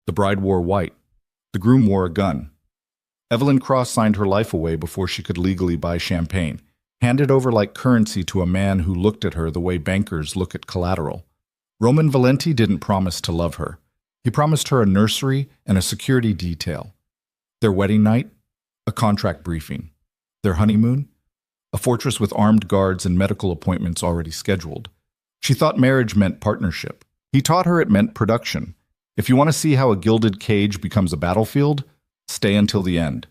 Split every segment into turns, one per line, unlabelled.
The bride wore white. The groom wore a gun. Evelyn Cross signed her life away before she could legally buy champagne, handed over like currency to a man who looked at her the way bankers look at collateral. Roman Valenti didn't promise to love her. He promised her a nursery and a security detail. Their wedding night, a contract briefing. Their honeymoon, a fortress with armed guards and medical appointments already scheduled. She thought marriage meant partnership. He taught her it meant production. If you want to see how a gilded cage becomes a battlefield, stay until the end.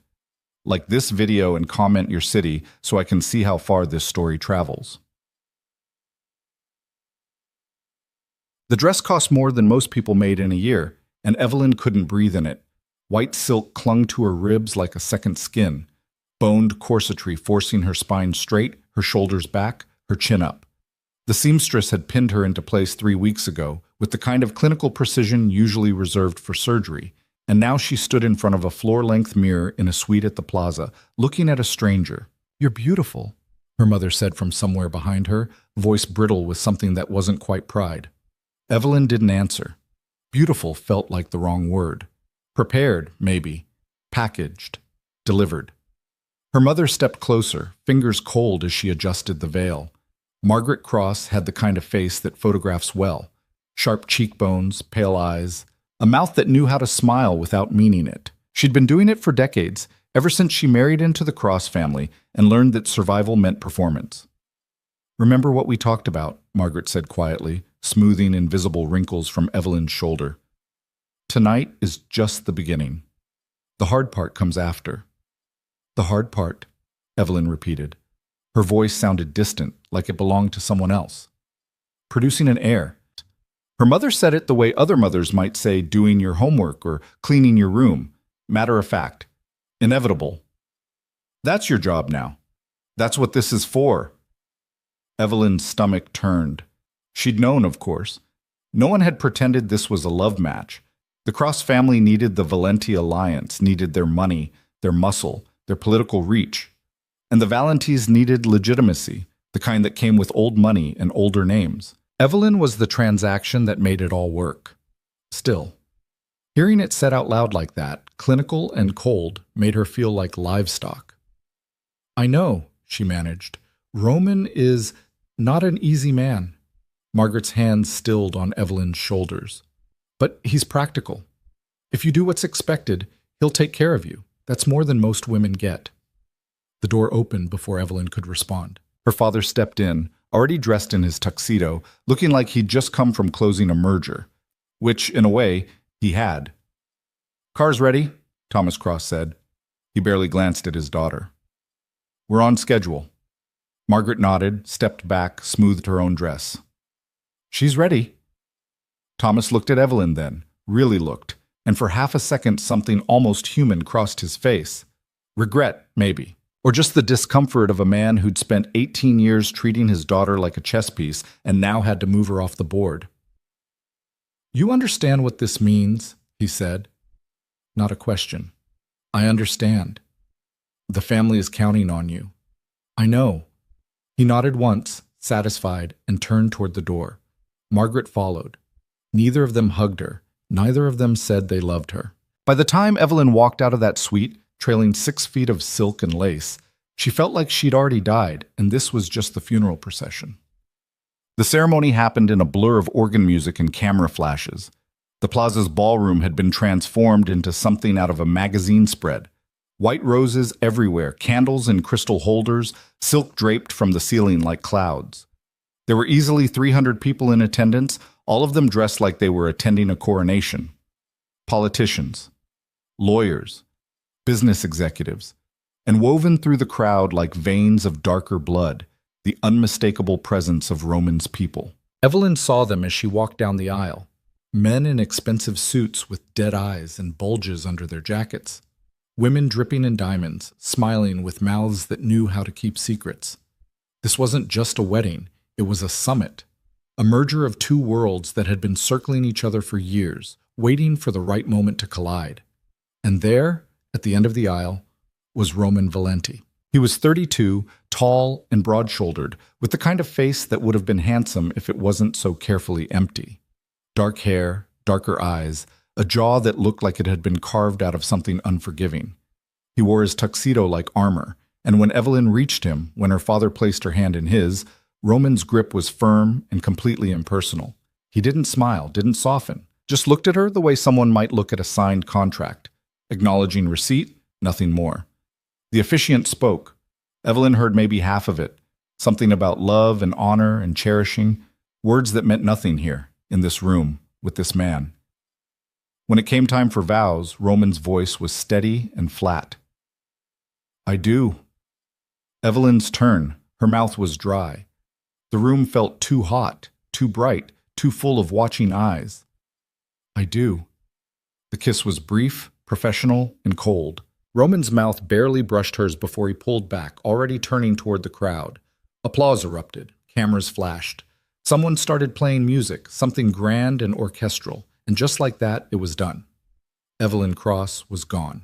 Like this video and comment your city so I can see how far this story travels. The dress cost more than most people made in a year, and Evelyn couldn't breathe in it. White silk clung to her ribs like a second skin, boned corsetry forcing her spine straight, her shoulders back, her chin up. The seamstress had pinned her into place 3 weeks ago, with the kind of clinical precision usually reserved for surgery, and now she stood in front of a floor-length mirror in a suite at the plaza, looking at a stranger. "You're beautiful," her mother said from somewhere behind her, voice brittle with something that wasn't quite pride. Evelyn didn't answer. Beautiful felt like the wrong word. Prepared, maybe. Packaged. Delivered. Her mother stepped closer, fingers cold as she adjusted the veil. Margaret Cross had the kind of face that photographs well. Sharp cheekbones, pale eyes, a mouth that knew how to smile without meaning it. She'd been doing it for decades, ever since she married into the Cross family and learned that survival meant performance. "Remember what we talked about," Margaret said quietly, smoothing invisible wrinkles from Evelyn's shoulder. "Tonight is just the beginning. The hard part comes after." "The hard part," Evelyn repeated. Her voice sounded distant, like it belonged to someone else. "Producing an heir." Her mother said it the way other mothers might say doing your homework or cleaning your room. Matter of fact. Inevitable. "That's your job now. That's what this is for." Evelyn's stomach turned. She'd known, of course. No one had pretended this was a love match. The Cross family needed the Valenti alliance, needed their money, their muscle, their political reach. And the Valentis needed legitimacy, the kind that came with old money and older names. Evelyn was the transaction that made it all work. Still, hearing it said out loud like that, clinical and cold, made her feel like livestock. "I know," she managed. "Roman is not an easy man." Margaret's hands stilled on Evelyn's shoulders. "But he's practical. If you do what's expected, he'll take care of you. That's more than most women get." The door opened before Evelyn could respond. Her father stepped in, already dressed in his tuxedo, looking like he'd just come from closing a merger, which, in a way, he had. "Car's ready," Thomas Cross said. He barely glanced at his daughter. "We're on schedule." Margaret nodded, stepped back, smoothed her own dress. "She's ready." Thomas looked at Evelyn then, really looked, and for half a second something almost human crossed his face. Regret, maybe. Or just the discomfort of a man who'd spent 18 years treating his daughter like a chess piece and now had to move her off the board. "You understand what this means," he said. Not a question. "I understand. The family is counting on you." "I know." He nodded once, satisfied, and turned toward the door. Margaret followed. Neither of them hugged her. Neither of them said they loved her. By the time Evelyn walked out of that suite, trailing 6 feet of silk and lace, she felt like she'd already died, and this was just the funeral procession. The ceremony happened in a blur of organ music and camera flashes. The plaza's ballroom had been transformed into something out of a magazine spread. White roses everywhere, candles in crystal holders, silk draped from the ceiling like clouds. There were easily 300 people in attendance, all of them dressed like they were attending a coronation. Politicians, lawyers, business executives, and woven through the crowd like veins of darker blood, the unmistakable presence of Roman's people. Evelyn saw them as she walked down the aisle. Men in expensive suits with dead eyes and bulges under their jackets. Women dripping in diamonds, smiling with mouths that knew how to keep secrets. This wasn't just a wedding, it was a summit. A merger of two worlds that had been circling each other for years, waiting for the right moment to collide. And there, at the end of the aisle, was Roman Valenti. He was 32, tall and broad-shouldered, with the kind of face that would have been handsome if it wasn't so carefully empty. Dark hair, darker eyes, a jaw that looked like it had been carved out of something unforgiving. He wore his tuxedo like armor, and when Evelyn reached him, when her father placed her hand in his, Roman's grip was firm and completely impersonal. He didn't smile, didn't soften, just looked at her the way someone might look at a signed contract, acknowledging receipt, nothing more. The officiant spoke. Evelyn heard maybe half of it, something about love and honor and cherishing, words that meant nothing here, in this room, with this man. When it came time for vows, Roman's voice was steady and flat. I do. Evelyn's turn. Her mouth was dry. The room felt too hot, too bright, too full of watching eyes. I do. The kiss was brief, professional, and cold. Roman's mouth barely brushed hers before he pulled back, already turning toward the crowd. Applause erupted. Cameras flashed. Someone started playing music, something grand and orchestral, and just like that, it was done. Evelyn Cross was gone.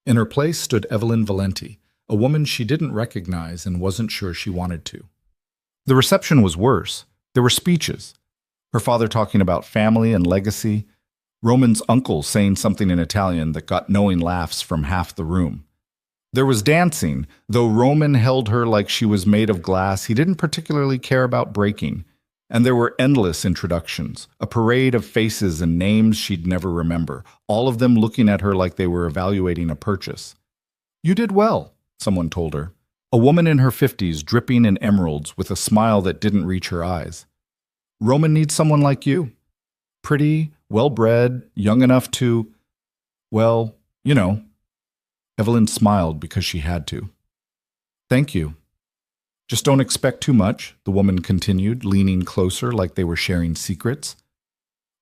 In her place stood Evelyn Valenti, a woman she didn't recognize and wasn't sure she wanted to. The reception was worse. There were speeches. Her father talking about family and legacy, Roman's uncle saying something in Italian that got knowing laughs from half the room. There was dancing. Though Roman held her like she was made of glass, he didn't particularly care about breaking. And there were endless introductions, a parade of faces and names she'd never remember, all of them looking at her like they were evaluating a purchase. You did well, someone told her. A woman in her 50s, dripping in emeralds, with a smile that didn't reach her eyes. Roman needs someone like you. Pretty, well-bred, young enough to, well, you know. Evelyn smiled because she had to. Thank you. Just don't expect too much, the woman continued, leaning closer like they were sharing secrets.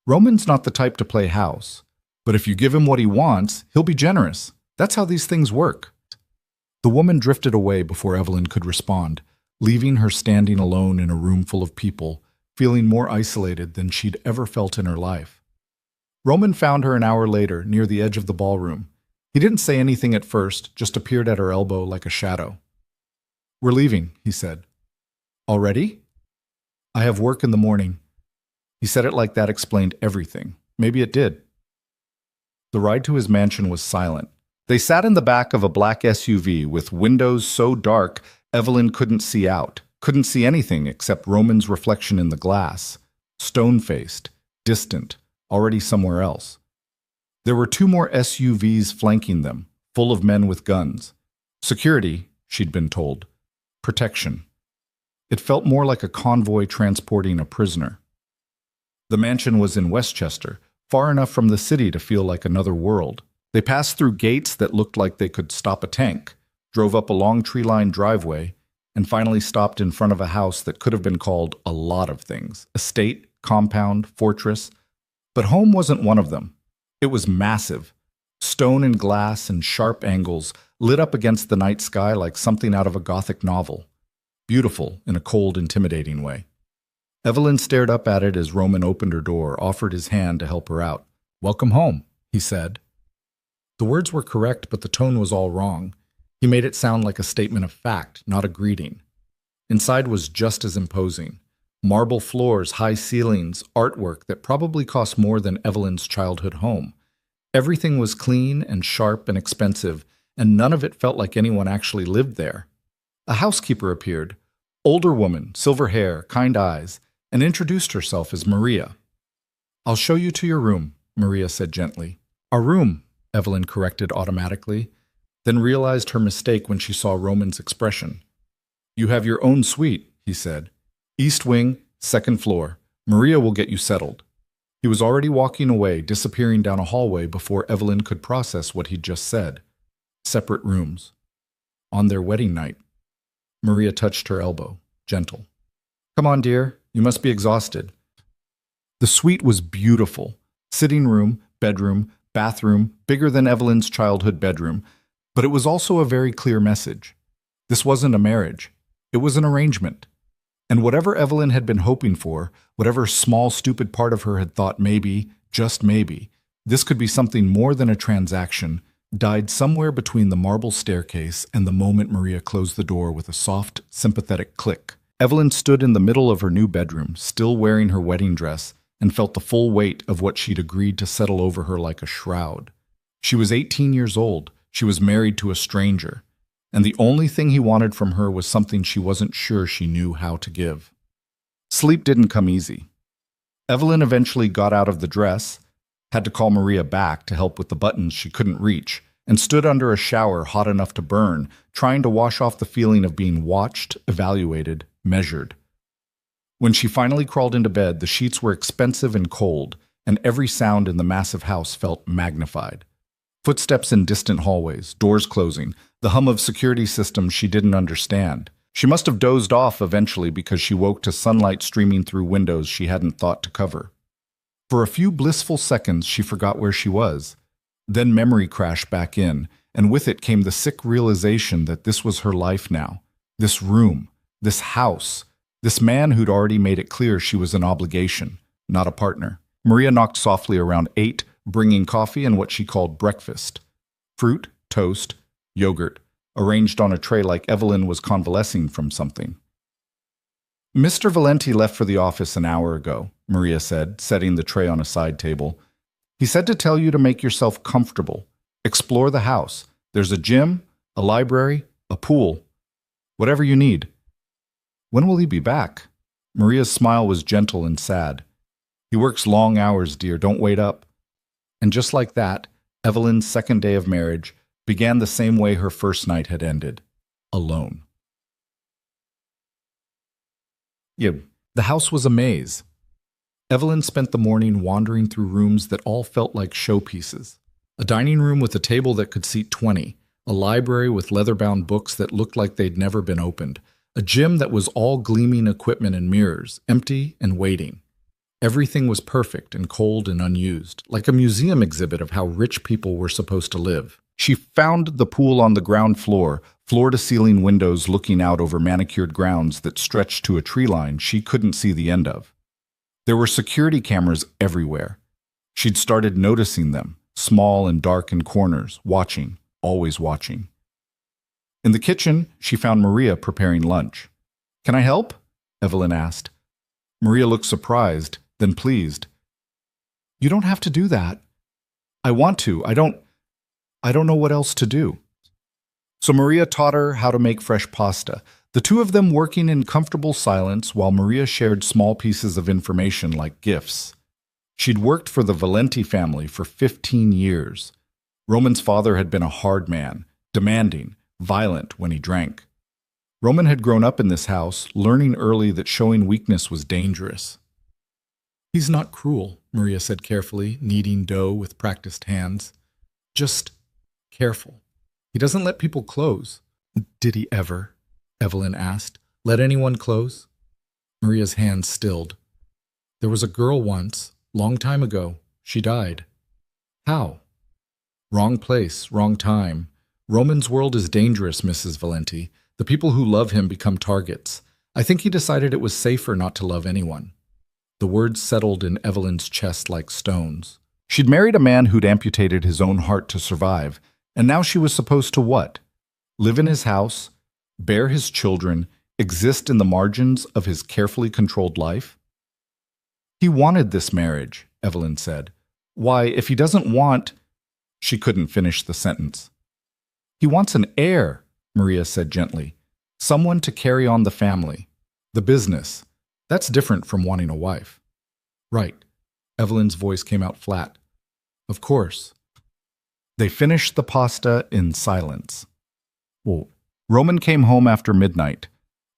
Roman's not the type to play house, but if you give him what he wants, he'll be generous. That's how these things work. The woman drifted away before Evelyn could respond, leaving her standing alone in a room full of people, feeling more isolated than she'd ever felt in her life. Roman found her an hour later, near the edge of the ballroom. He didn't say anything at first, just appeared at her elbow like a shadow. We're leaving, he said. Already? I have work in the morning. He said it like that explained everything. Maybe it did. The ride to his mansion was silent. They sat in the back of a black SUV with windows so dark Evelyn couldn't see out, couldn't see anything except Roman's reflection in the glass, stone-faced, distant, already somewhere else. There were 2 more SUVs flanking them, full of men with guns. Security, she'd been told. Protection. It felt more like a convoy transporting a prisoner. The mansion was in Westchester, far enough from the city to feel like another world. They passed through gates that looked like they could stop a tank, drove up a long tree-lined driveway, and finally stopped in front of a house that could have been called a lot of things. Estate, compound, fortress. But home wasn't one of them. It was massive. Stone and glass and sharp angles lit up against the night sky like something out of a Gothic novel. Beautiful in a cold, intimidating way. Evelyn stared up at it as Roman opened her door, offered his hand to help her out. Welcome home, he said. The words were correct, but the tone was all wrong. He made it sound like a statement of fact, not a greeting. Inside was just as imposing. Marble floors, high ceilings, artwork that probably cost more than Evelyn's childhood home. Everything was clean and sharp and expensive, and none of it felt like anyone actually lived there. A housekeeper appeared, older woman, silver hair, kind eyes, and introduced herself as Maria. I'll show you to your room, Maria said gently. Our room, Evelyn corrected automatically, then realized her mistake when she saw Roman's expression. You have your own suite, he said. East wing, 2nd floor. Maria will get you settled. He was already walking away, disappearing down a hallway before Evelyn could process what he'd just said. Separate rooms. On their wedding night. Maria touched her elbow, gentle. Come on, dear. You must be exhausted. The suite was beautiful. Sitting room, bedroom, bathroom, bigger than Evelyn's childhood bedroom. But it was also a very clear message. This wasn't a marriage. It was an arrangement. And whatever Evelyn had been hoping for, whatever small, stupid part of her had thought maybe, just maybe, this could be something more than a transaction, died somewhere between the marble staircase and the moment Maria closed the door with a soft, sympathetic click. Evelyn stood in the middle of her new bedroom, still wearing her wedding dress, and felt the full weight of what she'd agreed to settle over her like a shroud. She was 18 years old, she was married to a stranger, and the only thing he wanted from her was something she wasn't sure she knew how to give. Sleep didn't come easy. Evelyn eventually got out of the dress, had to call Maria back to help with the buttons she couldn't reach, and stood under a shower hot enough to burn, trying to wash off the feeling of being watched, evaluated, measured. When she finally crawled into bed, the sheets were expensive and cold, and every sound in the massive house felt magnified. Footsteps in distant hallways, doors closing, the hum of security systems she didn't understand. She must have dozed off eventually because she woke to sunlight streaming through windows she hadn't thought to cover. For a few blissful seconds, she forgot where she was. Then memory crashed back in, and with it came the sick realization that this was her life now. This room, this house, this man who'd already made it clear she was an obligation, not a partner. Maria knocked softly around 8, bringing coffee and what she called breakfast. Fruit, toast, yogurt, arranged on a tray like Evelyn was convalescing from something. "Mr. Valenti left for the office an hour ago," Maria said, setting the tray on a side table. "He said to tell you to make yourself comfortable. Explore the house. There's a gym, a library, a pool. Whatever you need." "When will he be back?" Maria's smile was gentle and sad. "He works long hours, dear. Don't wait up." And just like that, Evelyn's second day of marriage began the same way her first night had ended, alone. The house was a maze. Evelyn spent the morning wandering through rooms that all felt like showpieces. A dining room with a table that could seat 20, a library with leather-bound books that looked like they'd never been opened, a gym that was all gleaming equipment and mirrors, empty and waiting. Everything was perfect and cold and unused, like a museum exhibit of how rich people were supposed to live. She found the pool on the ground floor, floor-to-ceiling windows looking out over manicured grounds that stretched to a tree line she couldn't see the end of. There were security cameras everywhere. She'd started noticing them, small and dark in corners, watching, always watching. In the kitchen, she found Maria preparing lunch. "Can I help?" Evelyn asked. Maria looked surprised, then pleased. "You don't have to do that." "I want to. I don't know what else to do." So Maria taught her how to make fresh pasta, the two of them working in comfortable silence while Maria shared small pieces of information like gifts. She'd worked for the Valenti family for 15 years. Roman's father had been a hard man, demanding, violent when he drank. Roman had grown up in this house, learning early that showing weakness was dangerous. "He's not cruel," Maria said carefully, kneading dough with practiced hands. "Just careful. He doesn't let people close." "Did he ever?" Evelyn asked. "Let anyone close?" Maria's hands stilled. "There was a girl once, long time ago. She died." "How?" "Wrong place, wrong time. Roman's world is dangerous, Mrs. Valenti. The people who love him become targets. I think he decided it was safer not to love anyone." The words settled in Evelyn's chest like stones. She'd married a man who'd amputated his own heart to survive, and now she was supposed to what? Live in his house, bear his children, exist in the margins of his carefully controlled life? "He wanted this marriage," Evelyn said. "Why, if he doesn't want—" She couldn't finish the sentence. "He wants an heir," Maria said gently. "Someone to carry on the family, the business. That's different from wanting a wife." "Right." Evelyn's voice came out flat. "Of course." They finished the pasta in silence. Roman came home after midnight.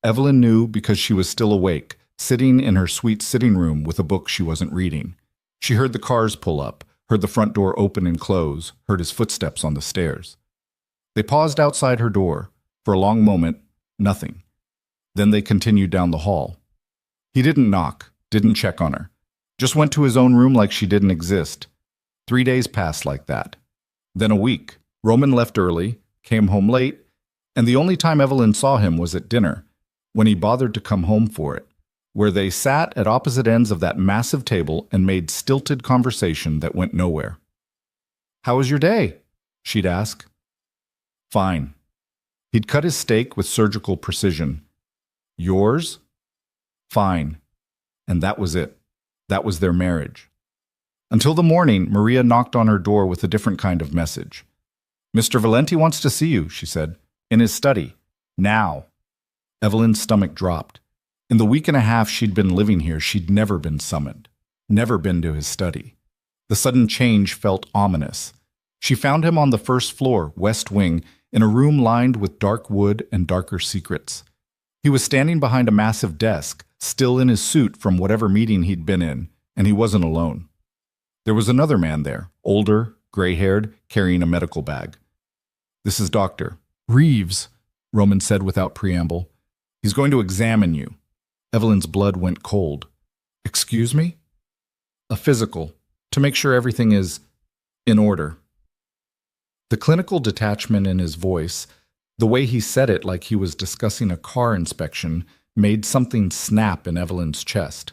Evelyn knew because she was still awake, sitting in her sweet sitting room with a book she wasn't reading. She heard the cars pull up, heard the front door open and close, heard his footsteps on the stairs. They paused outside her door. For a long moment, nothing. Then they continued down the hall. He didn't knock, didn't check on her. Just went to his own room like she didn't exist. 3 days passed like that. Then a week. Roman left early, came home late, and the only time Evelyn saw him was at dinner, when he bothered to come home for it, where they sat at opposite ends of that massive table and made stilted conversation that went nowhere. "How was your day?" she'd ask. "Fine." He'd cut his steak with surgical precision. "Yours?" "Fine." And that was it. That was their marriage. Until the morning, Maria knocked on her door with a different kind of message. "Mr. Valenti wants to see you," she said. "In his study. Now." Evelyn's stomach dropped. In the week and a half she'd been living here, she'd never been summoned. Never been to his study. The sudden change felt ominous. She found him on the first floor, west wing, in a room lined with dark wood and darker secrets. He was standing behind a massive desk, still in his suit from whatever meeting he'd been in, and he wasn't alone. There was another man there, older, gray-haired, carrying a medical bag. "This is Dr. Reeves," Roman said without preamble. "He's going to examine you." Evelyn's blood went cold. "Excuse me?" "A physical, to make sure everything is in order." The clinical detachment in his voice, the way he said it like he was discussing a car inspection, made something snap in Evelyn's chest.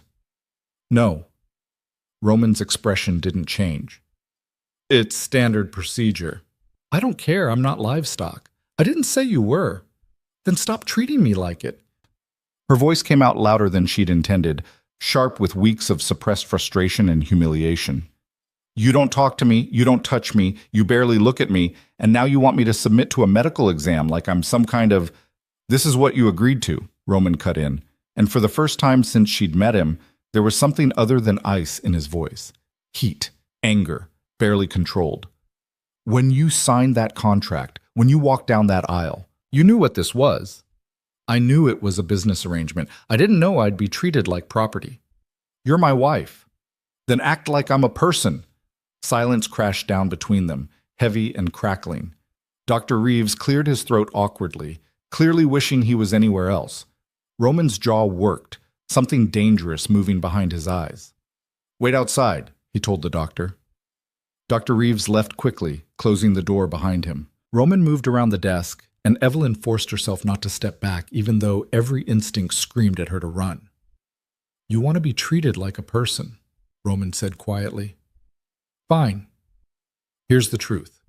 "No." Roman's expression didn't change. "It's standard procedure." "I don't care, I'm not livestock. I didn't say you were." "Then stop treating me like it." Her voice came out louder than she'd intended, sharp with weeks of suppressed frustration and humiliation. "You don't talk to me, you don't touch me, you barely look at me, and now you want me to submit to a medical exam like I'm some kind of—" "This is what you agreed to," Roman cut in, and for the first time since she'd met him, there was something other than ice in his voice. Heat, anger, barely controlled. "When you signed that contract, when you walked down that aisle, you knew what this was." "I knew it was a business arrangement. I didn't know I'd be treated like property." "You're my wife." "Then act like I'm a person." Silence crashed down between them, heavy and crackling. Dr. Reeves cleared his throat awkwardly, clearly wishing he was anywhere else. Roman's jaw worked, something dangerous moving behind his eyes. "Wait outside," he told the doctor. Dr. Reeves left quickly, closing the door behind him. Roman moved around the desk, and Evelyn forced herself not to step back, even though every instinct screamed at her to run. "You want to be treated like a person," Roman said quietly. "Fine. Here's the truth.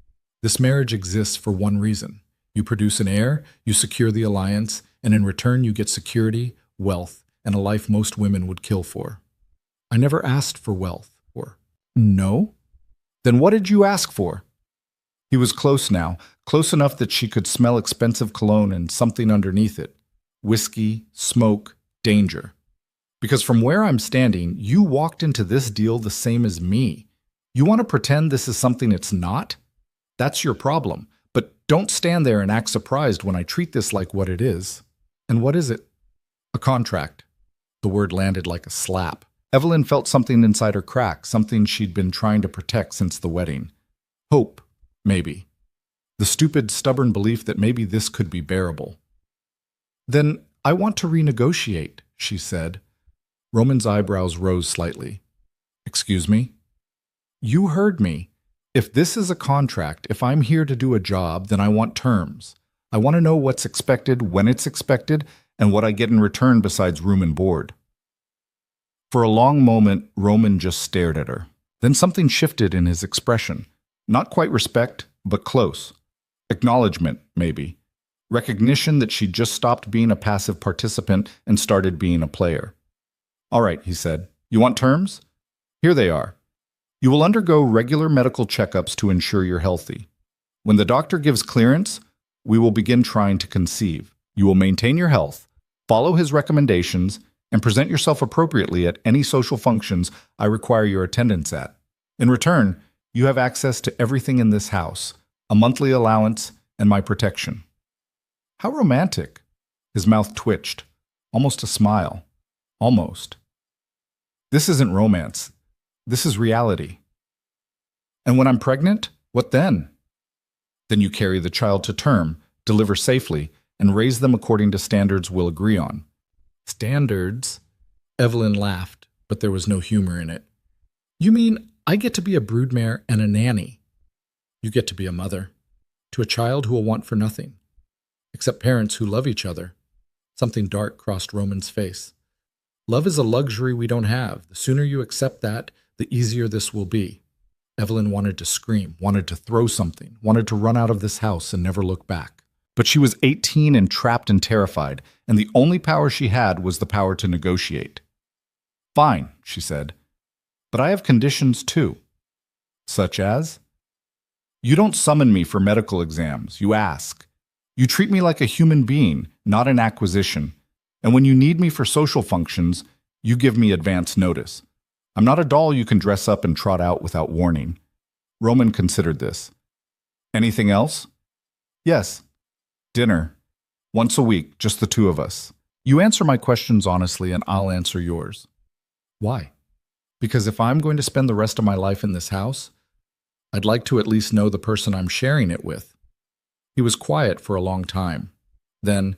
This marriage exists for one reason. You produce an heir, you secure the alliance, and in return you get security, wealth, and a life most women would kill for. I never asked for wealth, or—" "No? Then what did you ask for?" He was close now, close enough that she could smell expensive cologne and something underneath it. Whiskey, smoke, danger. "Because from where I'm standing, you walked into this deal the same as me. You want to pretend this is something it's not? That's your problem. But don't stand there and act surprised when I treat this like what it is." "And what is it?" "A contract." The word landed like a slap. Evelyn felt something inside her crack, something she'd been trying to protect since the wedding. Hope, maybe. The stupid, stubborn belief that maybe this could be bearable. "Then I want to renegotiate," she said. Roman's eyebrows rose slightly. "Excuse me?" "You heard me. If this is a contract, if I'm here to do a job, then I want terms. I want to know what's expected, when it's expected, and what I get in return besides room and board." For a long moment, Roman just stared at her. Then something shifted in his expression. Not quite respect, but close. Acknowledgement, maybe. Recognition that she'd just stopped being a passive participant and started being a player. "All right," he said. "You want terms? Here they are. You will undergo regular medical checkups to ensure you're healthy. When the doctor gives clearance, we will begin trying to conceive. You will maintain your health, follow his recommendations, and present yourself appropriately at any social functions I require your attendance at. In return, you have access to everything in this house, a monthly allowance, and my protection." How romantic. His mouth twitched. Almost a smile. Almost. This isn't romance. This is reality. "And when I'm pregnant, what then?" "Then you carry the child to term, deliver safely, and raise them according to standards we'll agree on." "Standards?" Evelyn laughed, but there was no humor in it. "You mean I get to be a broodmare and a nanny? You get to be a mother, to a child who will want for nothing, except parents who love each other." Something dark crossed Roman's face. "Love is a luxury we don't have. The sooner you accept that, the easier this will be." Evelyn wanted to scream, wanted to throw something, wanted to run out of this house and never look back. But she was 18 and trapped and terrified, and the only power she had was the power to negotiate. "Fine," she said. But I have conditions too. Such as? You don't summon me for medical exams, you ask. You treat me like a human being, not an acquisition. And when you need me for social functions, you give me advance notice. I'm not a doll you can dress up and trot out without warning. Roman considered this. Anything else? Yes. Dinner. Once a week, just the two of us. You answer my questions honestly and I'll answer yours. Why? Because if I'm going to spend the rest of my life in this house, I'd like to at least know the person I'm sharing it with. He was quiet for a long time. Then,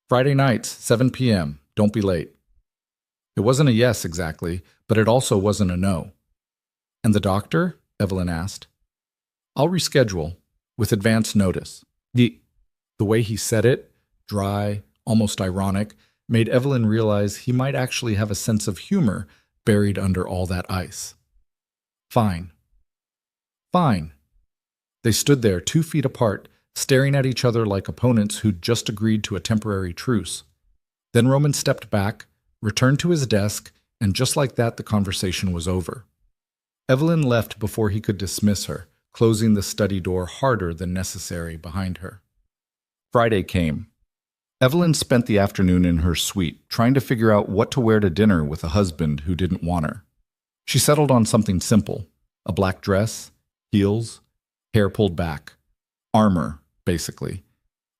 Friday nights, 7 p.m., don't be late. It wasn't a yes exactly, but it also wasn't a no. And the doctor? Evelyn asked. I'll reschedule, with advance notice. The way he said it, dry, almost ironic, made Evelyn realize he might actually have a sense of humor buried under all that ice. Fine. Fine. They stood there 2 feet apart, staring at each other like opponents who'd just agreed to a temporary truce. Then Roman stepped back, returned to his desk, and just like that the conversation was over. Evelyn left before he could dismiss her, closing the study door harder than necessary behind her. Friday came. Evelyn spent the afternoon in her suite, trying to figure out what to wear to dinner with a husband who didn't want her. She settled on something simple, a black dress, heels, hair pulled back. Armor, basically.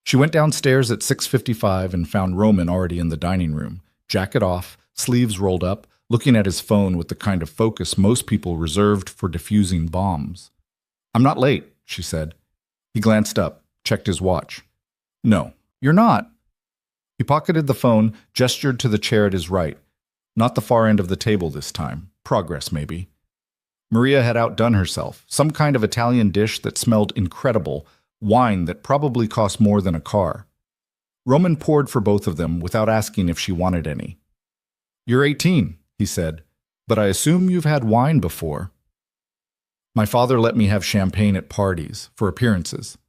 She went downstairs at 6:55 and found Roman already in the dining room, jacket off, sleeves rolled up, looking at his phone with the kind of focus most people reserved for defusing bombs. I'm not late, she said. He glanced up, checked his watch. No, you're not. He pocketed the phone, gestured to the chair at his right. Not the far end of the table this time. Progress, maybe. Maria had outdone herself. Some kind of Italian dish that smelled incredible, wine that probably cost more than a car. Roman poured for both of them without asking if she wanted any. You're 18, he said, but I assume you've had wine before. My father let me have champagne at parties, for appearances.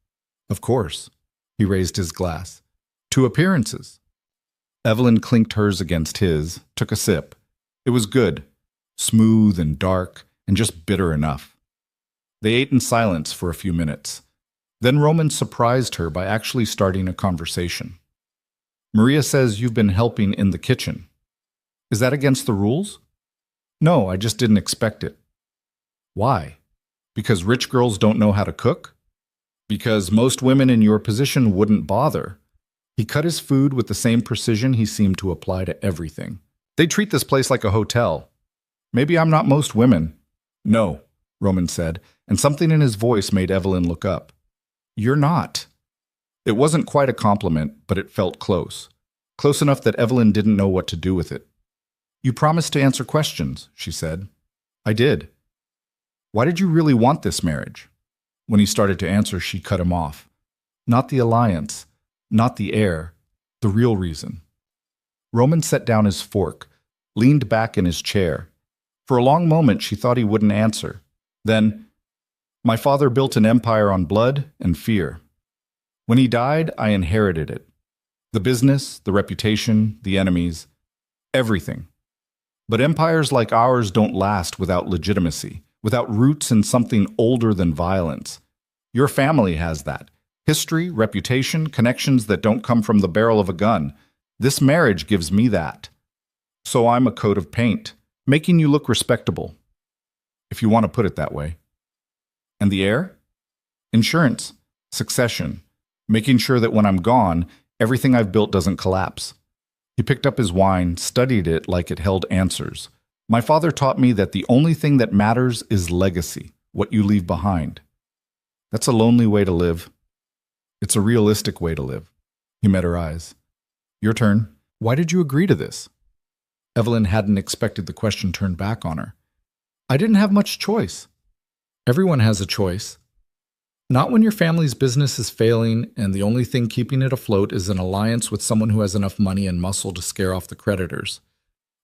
Of course. He raised his glass. 2 appearances. Evelyn clinked hers against his, took a sip. It was good, smooth and dark, and just bitter enough. They ate in silence for a few minutes. Then Roman surprised her by actually starting a conversation. Maria says you've been helping in the kitchen. Is that against the rules? No, I just didn't expect it. Why? Because rich girls don't know how to cook? Because most women in your position wouldn't bother. He cut his food with the same precision he seemed to apply to everything. They treat this place like a hotel. Maybe I'm not most women. No, Roman said, and something in his voice made Evelyn look up. You're not. It wasn't quite a compliment, but it felt close. Close enough that Evelyn didn't know what to do with it. You promised to answer questions, she said. I did. Why did you really want this marriage? When he started to answer, she cut him off. Not the alliance, not the heir, the real reason. Roman set down his fork, leaned back in his chair. For a long moment, she thought he wouldn't answer. Then, my father built an empire on blood and fear. When he died, I inherited it. The business, the reputation, the enemies, everything. But empires like ours don't last without legitimacy, without roots in something older than violence. Your family has that. History, reputation, connections that don't come from the barrel of a gun. This marriage gives me that. So I'm a coat of paint, making you look respectable, if you want to put it that way. And the heir? Insurance, succession, making sure that when I'm gone, everything I've built doesn't collapse. He picked up his wine, studied it like it held answers. My father taught me that the only thing that matters is legacy, what you leave behind. That's a lonely way to live. It's a realistic way to live. He met her eyes. Your turn. Why did you agree to this? Evelyn hadn't expected the question turned back on her. I didn't have much choice. Everyone has a choice. Not when your family's business is failing and the only thing keeping it afloat is an alliance with someone who has enough money and muscle to scare off the creditors.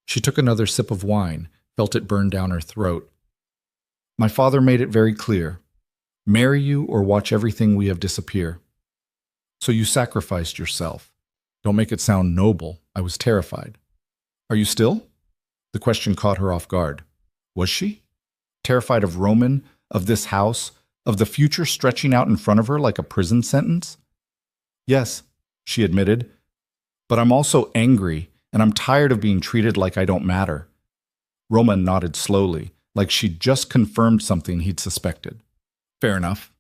She took another sip of wine, felt it burn down her throat. My father made it very clear. Marry you or watch everything we have disappear. So you sacrificed yourself. Don't make it sound noble. I was terrified. Are you still? The question caught her off guard. Was she? Terrified of Roman, of this house, of the future stretching out in front of her like a prison sentence? Yes, she admitted, but I'm also angry, and I'm tired of being treated like I don't matter. Roman nodded slowly, like she'd just confirmed something he'd suspected. Fair enough.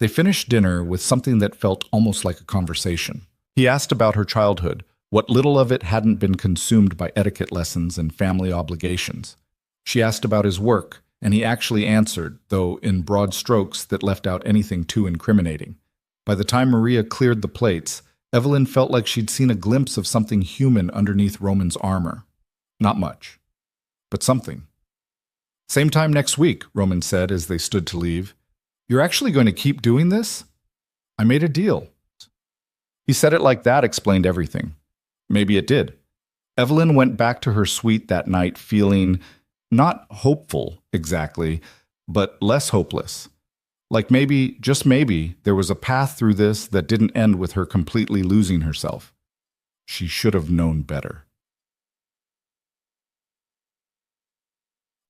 They finished dinner with something that felt almost like a conversation. He asked about her childhood, what little of it hadn't been consumed by etiquette lessons and family obligations. She asked about his work, and he actually answered, though in broad strokes that left out anything too incriminating. By the time Maria cleared the plates, Evelyn felt like she'd seen a glimpse of something human underneath Roman's armor. Not much, but something. Same time next week, Roman said as they stood to leave. You're actually going to keep doing this? I made a deal. He said it like that explained everything. Maybe it did. Evelyn went back to her suite that night feeling not hopeful exactly, but less hopeless. Like maybe, just maybe, there was a path through this that didn't end with her completely losing herself. She should have known better.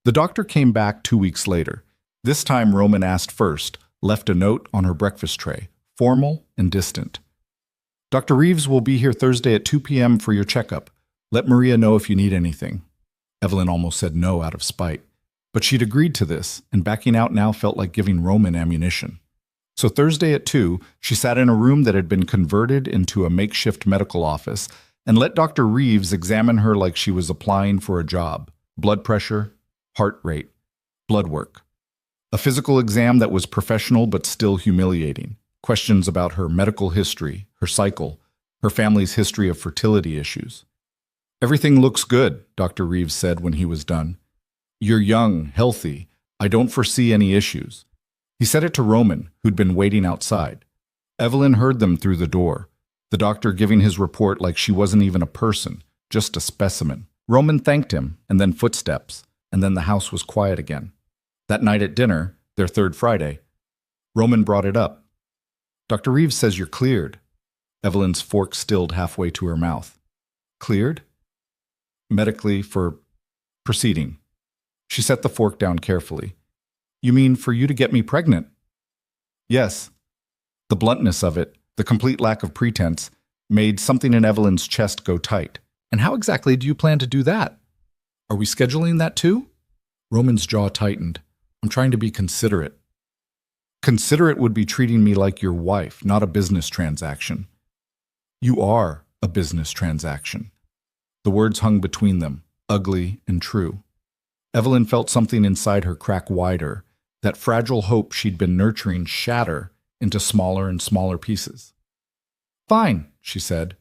The doctor came back 2 weeks later. This time Roman asked first, left a note on her breakfast tray, formal and distant. Dr. Reeves will be here Thursday at 2 p.m. for your checkup. Let Maria know if you need anything. Evelyn almost said no out of spite. But she'd agreed to this, and backing out now felt like giving Roman ammunition. So Thursday at 2, she sat in a room that had been converted into a makeshift medical office and let Dr. Reeves examine her like she was applying for a job. Blood pressure, heart rate, blood work. A physical exam that was professional but still humiliating. Questions about her medical history, her cycle, her family's history of fertility issues. Everything looks good, Dr. Reeves said when he was done. You're young, healthy. I don't foresee any issues. He said it to Roman, who'd been waiting outside. Evelyn heard them through the door, the doctor giving his report like she wasn't even a person, just a specimen. Roman thanked him, and then footsteps, and then the house was quiet again. That night at dinner, their third Friday, Roman brought it up. Dr. Reeves says you're cleared. Evelyn's fork stilled halfway to her mouth. Cleared? Medically for proceeding. She set the fork down carefully. You mean for you to get me pregnant? Yes. The bluntness of it, the complete lack of pretense, made something in Evelyn's chest go tight. And how exactly do you plan to do that? Are we scheduling that too? Roman's jaw tightened. I'm trying to be considerate. Considerate would be treating me like your wife, not a business transaction. You are a business transaction. The words hung between them, ugly and true. Evelyn felt something inside her crack wider, that fragile hope she'd been nurturing shatter into smaller and smaller pieces. Fine, she said.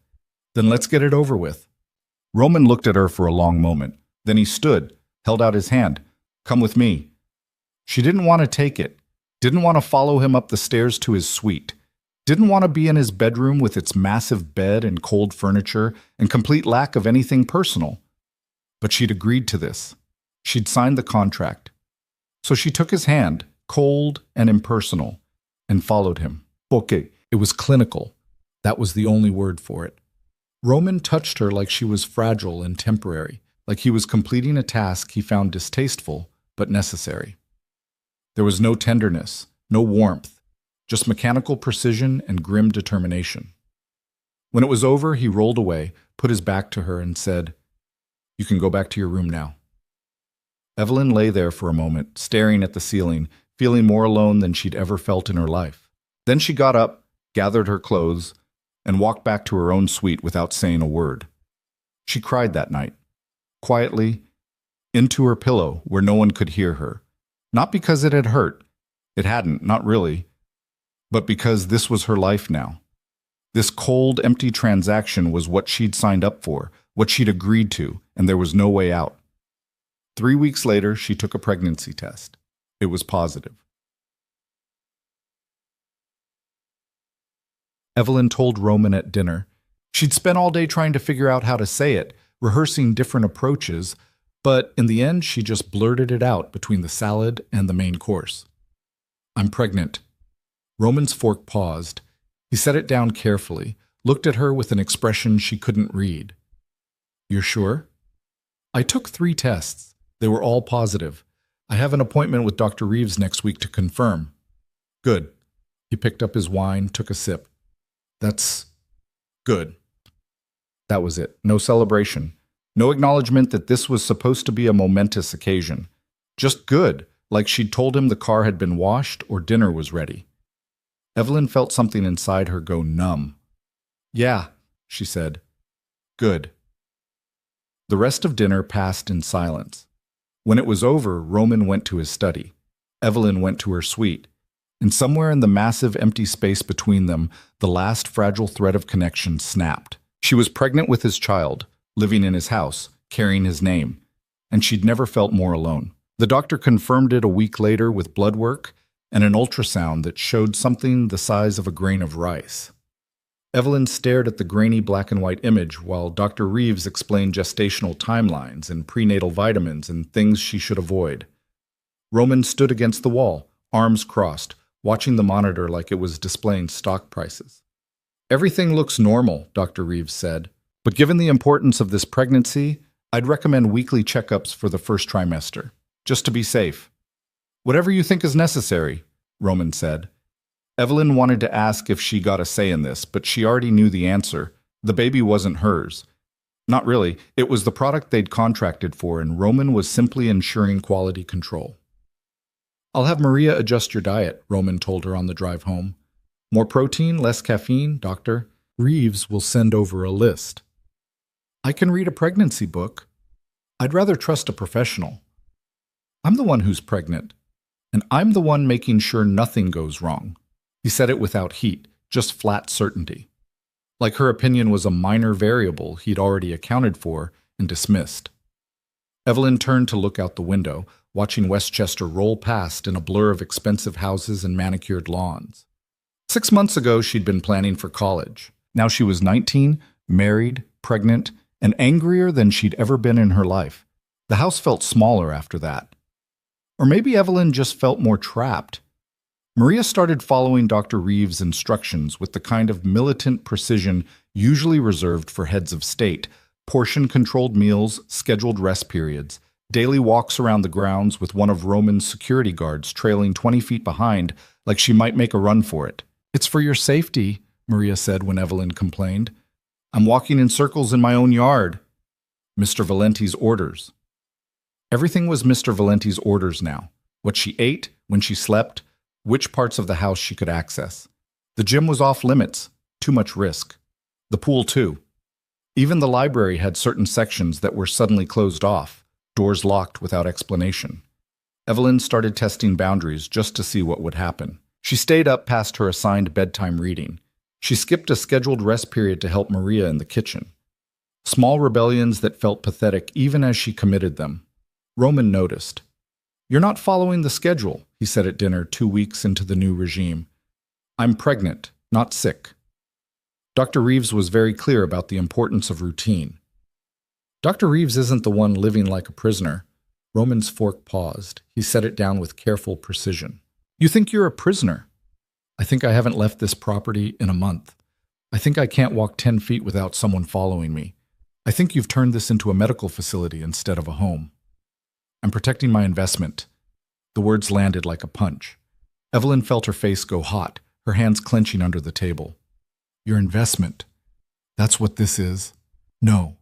Then let's get it over with. Roman looked at her for a long moment. Then he stood, held out his hand. Come with me. She didn't want to take it, didn't want to follow him up the stairs to his suite, didn't want to be in his bedroom with its massive bed and cold furniture and complete lack of anything personal. But she'd agreed to this. She'd signed the contract. So she took his hand, cold and impersonal, and followed him. Okay, it was clinical. That was the only word for it. Roman touched her like she was fragile and temporary, like he was completing a task he found distasteful but necessary. There was no tenderness, no warmth, just mechanical precision and grim determination. When it was over, he rolled away, put his back to her, and said, You can go back to your room now. Evelyn lay there for a moment, staring at the ceiling, feeling more alone than she'd ever felt in her life. Then she got up, gathered her clothes, and walked back to her own suite without saying a word. She cried that night, quietly, into her pillow where no one could hear her. Not because it had hurt. It hadn't, not really. But because this was her life now. This cold, empty transaction was what she'd signed up for, what she'd agreed to, and there was no way out. 3 weeks later, she took a pregnancy test. It was positive. Evelyn told Roman at dinner. She'd spent all day trying to figure out how to say it, rehearsing different approaches, but in the end, she just blurted it out between the salad and the main course. I'm pregnant. Roman's fork paused. He set it down carefully, looked at her with an expression she couldn't read. You're sure? I took 3 tests. They were all positive. I have an appointment with Dr. Reeves next week to confirm. Good. He picked up his wine, took a sip. That's good. That was it. No celebration. No acknowledgement that this was supposed to be a momentous occasion. Just good, like she'd told him the car had been washed or dinner was ready. Evelyn felt something inside her go numb. Yeah, she said. Good. The rest of dinner passed in silence. When it was over, Roman went to his study. Evelyn went to her suite. And somewhere in the massive empty space between them, the last fragile thread of connection snapped. She was pregnant with his child, living in his house, carrying his name, and she'd never felt more alone. The doctor confirmed it a week later with blood work and an ultrasound that showed something the size of a grain of rice. Evelyn stared at the grainy black and white image while Dr. Reeves explained gestational timelines and prenatal vitamins and things she should avoid. Roman stood against the wall, arms crossed, watching the monitor like it was displaying stock prices. Everything looks normal, Dr. Reeves said, but given the importance of this pregnancy, I'd recommend weekly checkups for the first trimester, just to be safe. Whatever you think is necessary, Roman said. Evelyn wanted to ask if she got a say in this, but she already knew the answer. The baby wasn't hers. Not really. It was the product they'd contracted for, and Roman was simply ensuring quality control. I'll have Maria adjust your diet, Roman told her on the drive home. More protein, less caffeine, doctor. Reeves will send over a list. I can read a pregnancy book. I'd rather trust a professional. I'm the one who's pregnant, and I'm the one making sure nothing goes wrong. He said it without heat, just flat certainty. Like her opinion was a minor variable he'd already accounted for and dismissed. Evelyn turned to look out the window, watching Westchester roll past in a blur of expensive houses and manicured lawns. 6 months ago, she'd been planning for college. Now she was 19, married, pregnant, and angrier than she'd ever been in her life. The house felt smaller after that. Or maybe Evelyn just felt more trapped. Maria started following Dr. Reeves' instructions with the kind of militant precision usually reserved for heads of state: portion-controlled meals, scheduled rest periods, daily walks around the grounds with one of Roman's security guards trailing 20 feet behind like she might make a run for it. It's for your safety, Maria said when Evelyn complained. I'm walking in circles in my own yard. Mr. Valenti's orders. Everything was Mr. Valenti's orders now. What she ate, when she slept, which parts of the house she could access. The gym was off limits, too much risk. The pool too. Even the library had certain sections that were suddenly closed off, doors locked without explanation. Evelyn started testing boundaries just to see what would happen. She stayed up past her assigned bedtime reading. She skipped a scheduled rest period to help Maria in the kitchen. Small rebellions that felt pathetic even as she committed them. Roman noticed. You're not following the schedule, he said at dinner 2 weeks into the new regime. I'm pregnant, not sick. Dr. Reeves was very clear about the importance of routine. Dr. Reeves isn't the one living like a prisoner. Roman's fork paused. He set it down with careful precision. You think you're a prisoner? I think I haven't left this property in a month. I think I can't walk 10 feet without someone following me. I think you've turned this into a medical facility instead of a home. I'm protecting my investment. The words landed like a punch. Evelyn felt her face go hot, her hands clenching under the table. Your investment. That's what this is. No.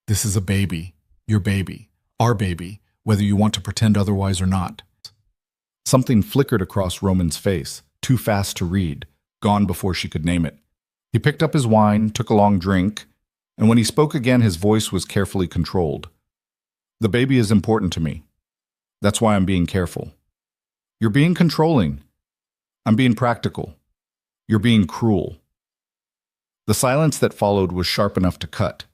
This is a baby. Your baby. Our baby, whether you want to pretend otherwise or not. Something flickered across Roman's face, too fast to read, gone before she could name it. He picked up his wine, took a long drink, and when he spoke again, his voice was carefully controlled. The baby is important to me. That's why I'm being careful. You're being controlling. I'm being practical. You're being cruel. The silence that followed was sharp enough to cut.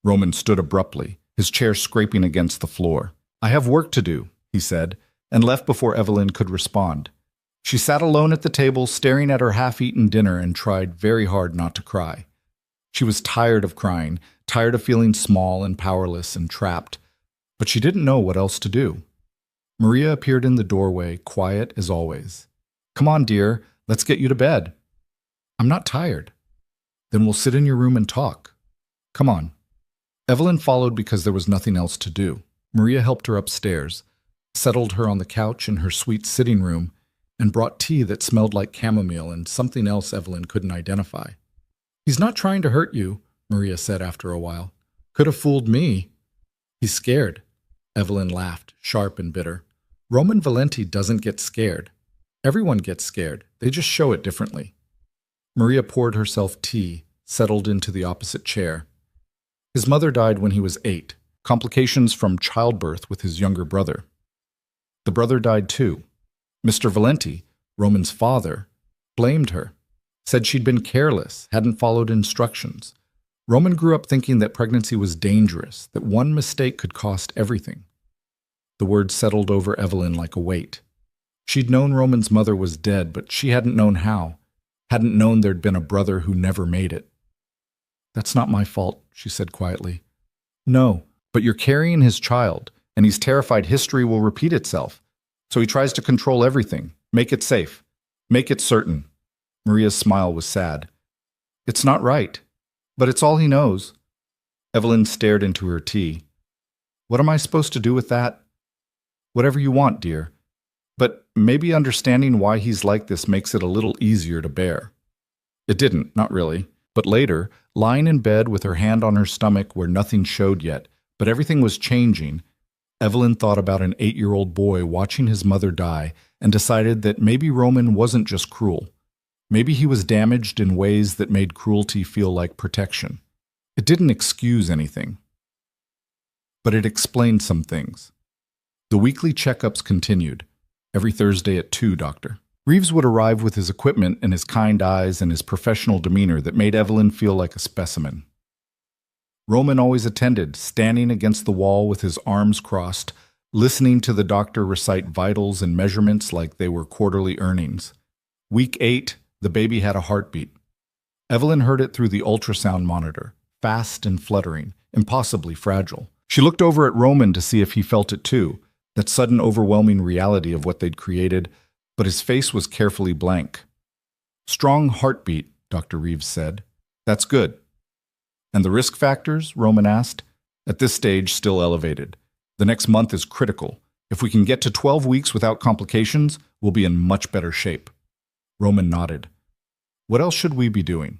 Roman stood abruptly, his chair scraping against the floor. I have work to do, he said, and left before Evelyn could respond. She sat alone at the table, staring at her half-eaten dinner, and tried very hard not to cry. She was tired of crying, tired of feeling small and powerless and trapped, but she didn't know what else to do. Maria appeared in the doorway, quiet as always. Come on, dear, let's get you to bed. I'm not tired. Then we'll sit in your room and talk. Come on. Evelyn followed because there was nothing else to do. Maria helped her upstairs, settled her on the couch in her sweet sitting room, and brought tea that smelled like chamomile and something else Evelyn couldn't identify. "He's not trying to hurt you," Maria said after a while. "Could have fooled me." "He's scared." Evelyn laughed, sharp and bitter. "Roman Valenti doesn't get scared. Everyone gets scared. They just show it differently." Maria poured herself tea, settled into the opposite chair. His mother died when he was 8, complications from childbirth with his younger brother. The brother died too. Mr. Valenti, Roman's father, blamed her, said she'd been careless, hadn't followed instructions. Roman grew up thinking that pregnancy was dangerous, that one mistake could cost everything. The words settled over Evelyn like a weight. She'd known Roman's mother was dead, but she hadn't known how, hadn't known there'd been a brother who never made it. "That's not my fault," she said quietly. "No, but you're carrying his child, and he's terrified history will repeat itself. So he tries to control everything, make it safe, make it certain." Maria's smile was sad. "It's not right, but it's all he knows." Evelyn stared into her tea. "What am I supposed to do with that?" "Whatever you want, dear. But maybe understanding why he's like this makes it a little easier to bear." It didn't, not really. But later, lying in bed with her hand on her stomach where nothing showed yet, but everything was changing, Evelyn thought about an 8-year-old boy watching his mother die and decided that maybe Roman wasn't just cruel. Maybe he was damaged in ways that made cruelty feel like protection. It didn't excuse anything, but it explained some things. The weekly checkups continued. Every Thursday at 2, doctor. Reeves would arrive with his equipment and his kind eyes and his professional demeanor that made Evelyn feel like a specimen. Roman always attended, standing against the wall with his arms crossed, listening to the doctor recite vitals and measurements like they were quarterly earnings. Week 8, the baby had a heartbeat. Evelyn heard it through the ultrasound monitor, fast and fluttering, impossibly fragile. She looked over at Roman to see if he felt it too, that sudden overwhelming reality of what they'd created, but his face was carefully blank. "Strong heartbeat," Dr. Reeves said. "That's good." "And the risk factors?" Roman asked. "At this stage, still elevated. The next month is critical. If we can get to 12 weeks without complications, we'll be in much better shape." Roman nodded. "What else should we be doing?"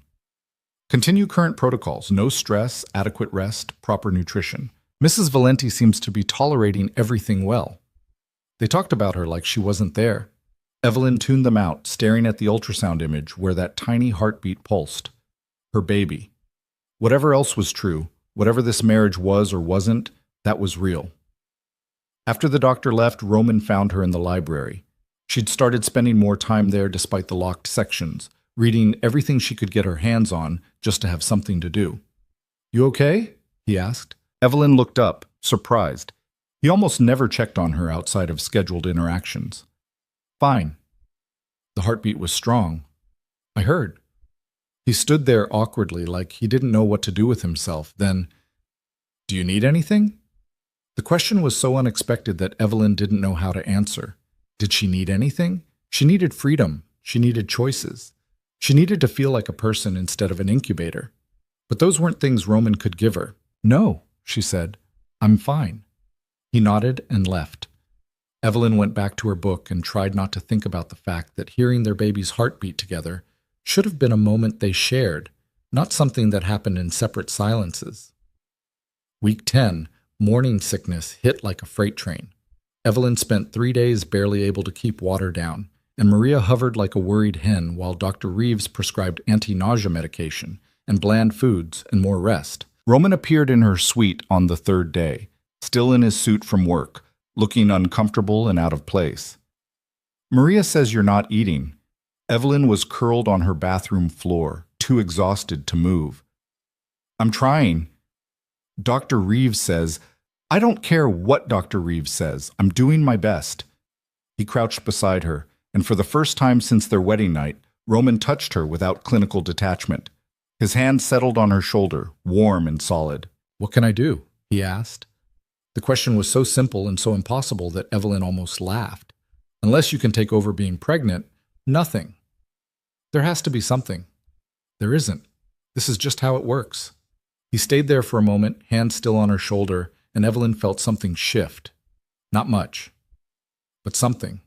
"Continue current protocols. No stress, adequate rest, proper nutrition. Mrs. Valenti seems to be tolerating everything well." They talked about her like she wasn't there. Evelyn tuned them out, staring at the ultrasound image where that tiny heartbeat pulsed. Her baby. Whatever else was true, whatever this marriage was or wasn't, that was real. After the doctor left, Roman found her in the library. She'd started spending more time there despite the locked sections, reading everything she could get her hands on just to have something to do. "You okay?" he asked. Evelyn looked up, surprised. He almost never checked on her outside of scheduled interactions. "Fine." The heartbeat was strong. "I heard." He stood there awkwardly, like he didn't know what to do with himself. Then, "Do you need anything?" The question was so unexpected that Evelyn didn't know how to answer. Did she need anything? She needed freedom. She needed choices. She needed to feel like a person instead of an incubator. But those weren't things Roman could give her. "No," she said. "I'm fine." He nodded and left. Evelyn went back to her book and tried not to think about the fact that hearing their baby's heartbeat together should have been a moment they shared, not something that happened in separate silences. Week 10, morning sickness hit like a freight train. Evelyn spent 3 days barely able to keep water down, and Maria hovered like a worried hen while Dr. Reeves prescribed anti-nausea medication and bland foods and more rest. Roman appeared in her suite on the 3rd day, still in his suit from work, looking uncomfortable and out of place. "Maria says you're not eating." Evelyn was curled on her bathroom floor, too exhausted to move. "I'm trying." "Dr. Reeves says—" "I don't care what Dr. Reeves says. I'm doing my best." He crouched beside her, and for the first time since their wedding night, Roman touched her without clinical detachment. His hand settled on her shoulder, warm and solid. "What can I do?" he asked. The question was so simple and so impossible that Evelyn almost laughed. Unless you can take over being pregnant, nothing. There has to be something. There isn't. This is just how it works. He stayed there for a moment, hand still on her shoulder, and Evelyn felt something shift. Not much, but something.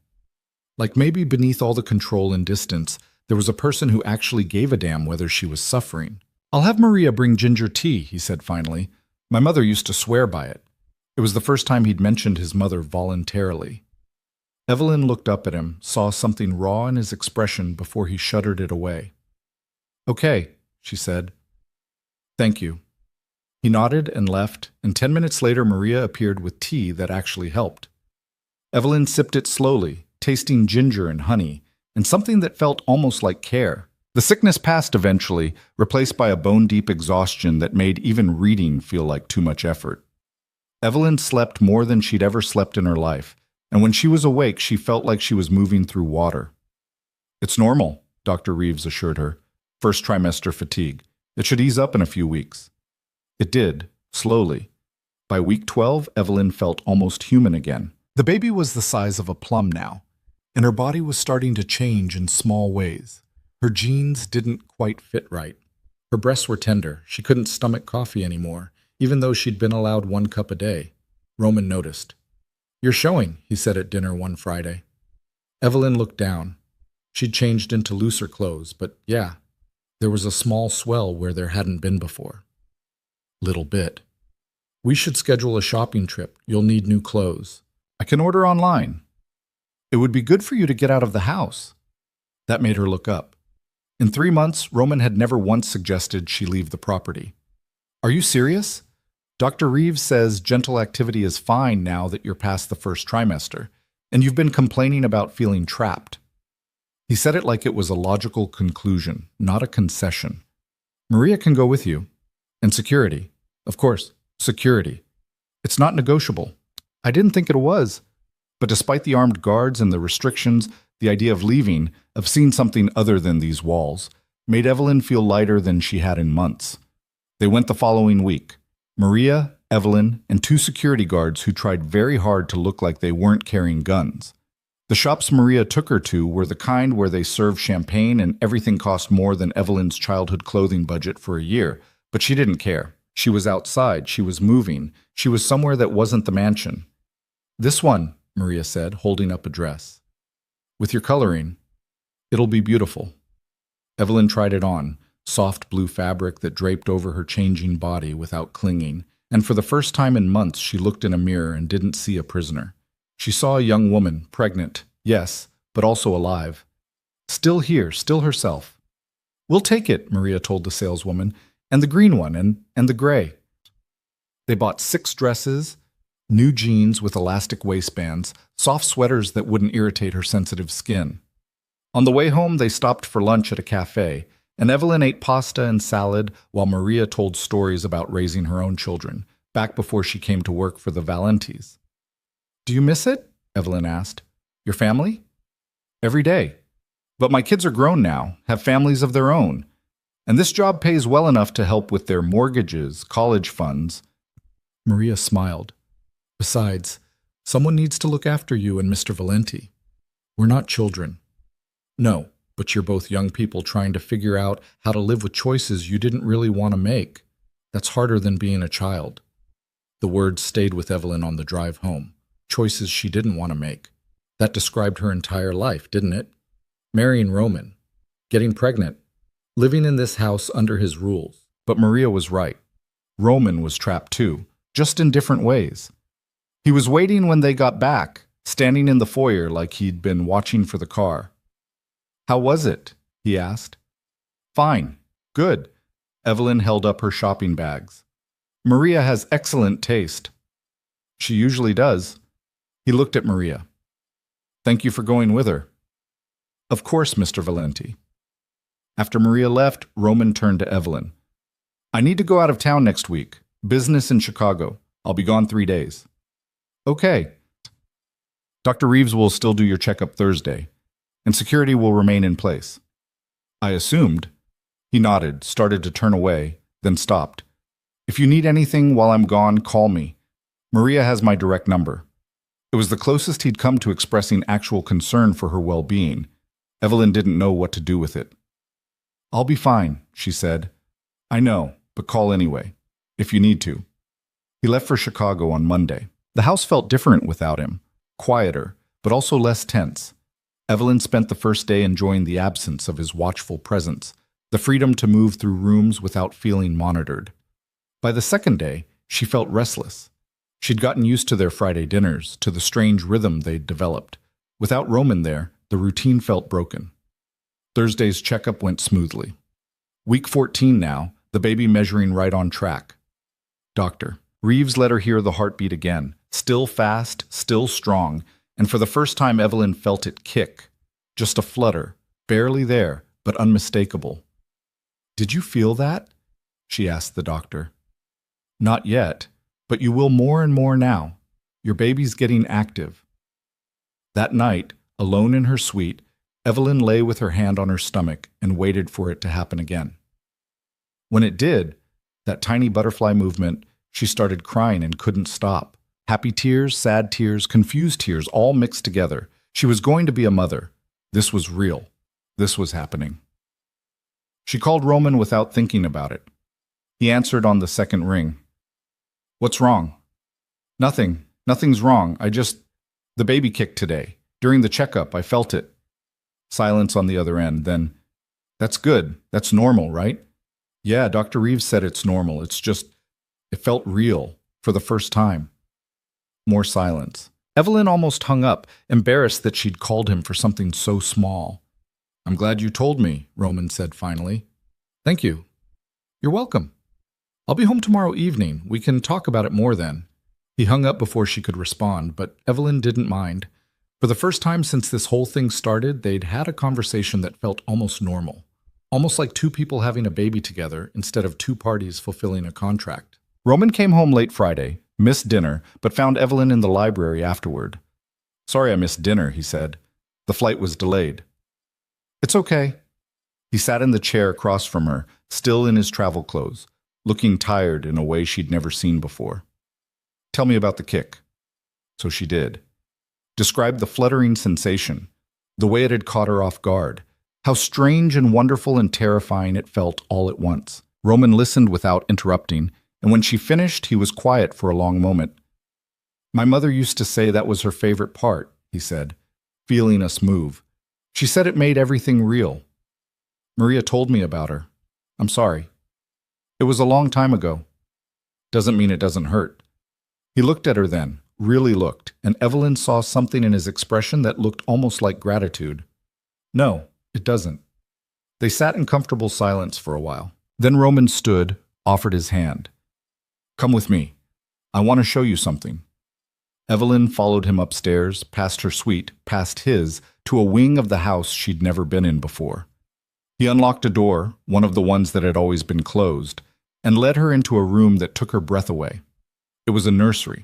Like maybe beneath all the control and distance, there was a person who actually gave a damn whether she was suffering. "I'll have Maria bring ginger tea," he said finally. "My mother used to swear by it." It was the first time he'd mentioned his mother voluntarily. Evelyn looked up at him, saw something raw in his expression before he shuddered it away. "Okay," she said. "Thank you." He nodded and left, and 10 minutes later Maria appeared with tea that actually helped. Evelyn sipped it slowly, tasting ginger and honey, and something that felt almost like care. The sickness passed eventually, replaced by a bone-deep exhaustion that made even reading feel like too much effort. Evelyn slept more than she'd ever slept in her life, and when she was awake, she felt like she was moving through water. "It's normal," Dr. Reeves assured her. "First trimester fatigue. It should ease up in a few weeks." It did, slowly. By week 12, Evelyn felt almost human again. The baby was the size of a plum now, and her body was starting to change in small ways. Her jeans didn't quite fit right. Her breasts were tender. She couldn't stomach coffee anymore, even though she'd been allowed 1 cup a day. Roman noticed. "You're showing," he said at dinner one Friday. Evelyn looked down. She'd changed into looser clothes, but yeah, there was a small swell where there hadn't been before. "Little bit. We should schedule a shopping trip. You'll need new clothes." "I can order online." "It would be good for you to get out of the house." That made her look up. In 3 months, Roman had never once suggested she leave the property. "Are you serious? Dr. Reeves says gentle activity is fine now that you're past the first trimester, and you've been complaining about feeling trapped." He said it like it was a logical conclusion, not a concession. "Maria can go with you. And security. Of course, security. It's not negotiable." "I didn't think it was." But despite the armed guards and the restrictions, the idea of leaving, of seeing something other than these walls, made Evelyn feel lighter than she had in months. They went the following week. Maria, Evelyn, and 2 security guards who tried very hard to look like they weren't carrying guns. The shops Maria took her to were the kind where they served champagne and everything cost more than Evelyn's childhood clothing budget for a year, but she didn't care. She was outside, she was moving, she was somewhere that wasn't the mansion. "This one," Maria said, holding up a dress. "With your coloring. It'll be beautiful." Evelyn tried it on, soft blue fabric that draped over her changing body without clinging, and for the first time in months she looked in a mirror and didn't see a prisoner. She saw a young woman, pregnant, yes, but also alive. Still here, still herself. "We'll take it," Maria told the saleswoman, "and the green one, and the gray." They bought 6 dresses, new jeans with elastic waistbands, soft sweaters that wouldn't irritate her sensitive skin. On the way home, they stopped for lunch at a cafe, and Evelyn ate pasta and salad while Maria told stories about raising her own children, back before she came to work for the Valentis. "Do you miss it?" Evelyn asked. "Your family?" "Every day. But my kids are grown now, have families of their own. And this job pays well enough to help with their mortgages, college funds." Maria smiled. "Besides, someone needs to look after you and Mr. Valenti. We're not children." "No, but you're both young people trying to figure out how to live with choices you didn't really want to make. That's harder than being a child." The words stayed with Evelyn on the drive home. Choices she didn't want to make. That described her entire life, didn't it? Marrying Roman. Getting pregnant. Living in this house under his rules. But Maria was right. Roman was trapped too, just in different ways. He was waiting when they got back, standing in the foyer like he'd been watching for the car. "How was it?" he asked. "Fine. Good." Evelyn held up her shopping bags. "Maria has excellent taste." "She usually does." He looked at Maria. "Thank you for going with her." "Of course, Mr. Valenti." After Maria left, Roman turned to Evelyn. "I need to go out of town next week. Business in Chicago. I'll be gone 3 days." "Okay." "Dr. Reeves will still do your checkup Thursday, and security will remain in place." I assumed. He nodded, started to turn away, then stopped. "If you need anything while I'm gone, call me. Maria has my direct number." It was the closest he'd come to expressing actual concern for her well-being. Evelyn didn't know what to do with it. "I'll be fine," she said. "I know, but call anyway, if you need to." He left for Chicago on Monday. The house felt different without him, quieter, but also less tense. Evelyn spent the first day enjoying the absence of his watchful presence, the freedom to move through rooms without feeling monitored. By the second day, she felt restless. She'd gotten used to their Friday dinners, to the strange rhythm they'd developed. Without Roman there, the routine felt broken. Thursday's checkup went smoothly. Week 14 now, the baby measuring right on track. Doctor. Reeves let her hear the heartbeat again, still fast, still strong, and for the first time Evelyn felt it kick. Just a flutter, barely there, but unmistakable. "Did you feel that?" she asked the doctor. "Not yet, but you will more and more now. Your baby's getting active." That night, alone in her suite, Evelyn lay with her hand on her stomach and waited for it to happen again. When it did, that tiny butterfly movement, she started crying and couldn't stop. Happy tears, sad tears, confused tears, all mixed together. She was going to be a mother. This was real. This was happening. She called Roman without thinking about it. He answered on the second ring. "What's wrong?" "Nothing. Nothing's wrong. The baby kicked today. During the checkup, I felt it." Silence on the other end, then, "That's good. That's normal, right?" "Yeah, Dr. Reeves said it's normal. It felt real, for the first time." More silence. Evelyn almost hung up, embarrassed that she'd called him for something so small. "I'm glad you told me," Roman said finally. "Thank you." "You're welcome. I'll be home tomorrow evening. We can talk about it more then." He hung up before she could respond, but Evelyn didn't mind. For the first time since this whole thing started, they'd had a conversation that felt almost normal. Almost like two people having a baby together instead of two parties fulfilling a contract. Roman came home late Friday, missed dinner, but found Evelyn in the library afterward. "Sorry I missed dinner," he said. "The flight was delayed." "It's okay." He sat in the chair across from her, still in his travel clothes, looking tired in a way she'd never seen before. "Tell me about the kick." So she did. Described the fluttering sensation, the way it had caught her off guard, how strange and wonderful and terrifying it felt all at once. Roman listened without interrupting, and when she finished, he was quiet for a long moment. "My mother used to say that was her favorite part," he said, feeling us move. "She said it made everything real. Maria told me about her. I'm sorry. It was a long time ago. Doesn't mean it doesn't hurt." He looked at her then, really looked, and Evelyn saw something in his expression that looked almost like gratitude. "No, it doesn't." They sat in comfortable silence for a while. Then Roman stood, offered his hand. "Come with me. I want to show you something." Evelyn followed him upstairs, past her suite, past his, to a wing of the house she'd never been in before. He unlocked a door, one of the ones that had always been closed, and led her into a room that took her breath away. It was a nursery.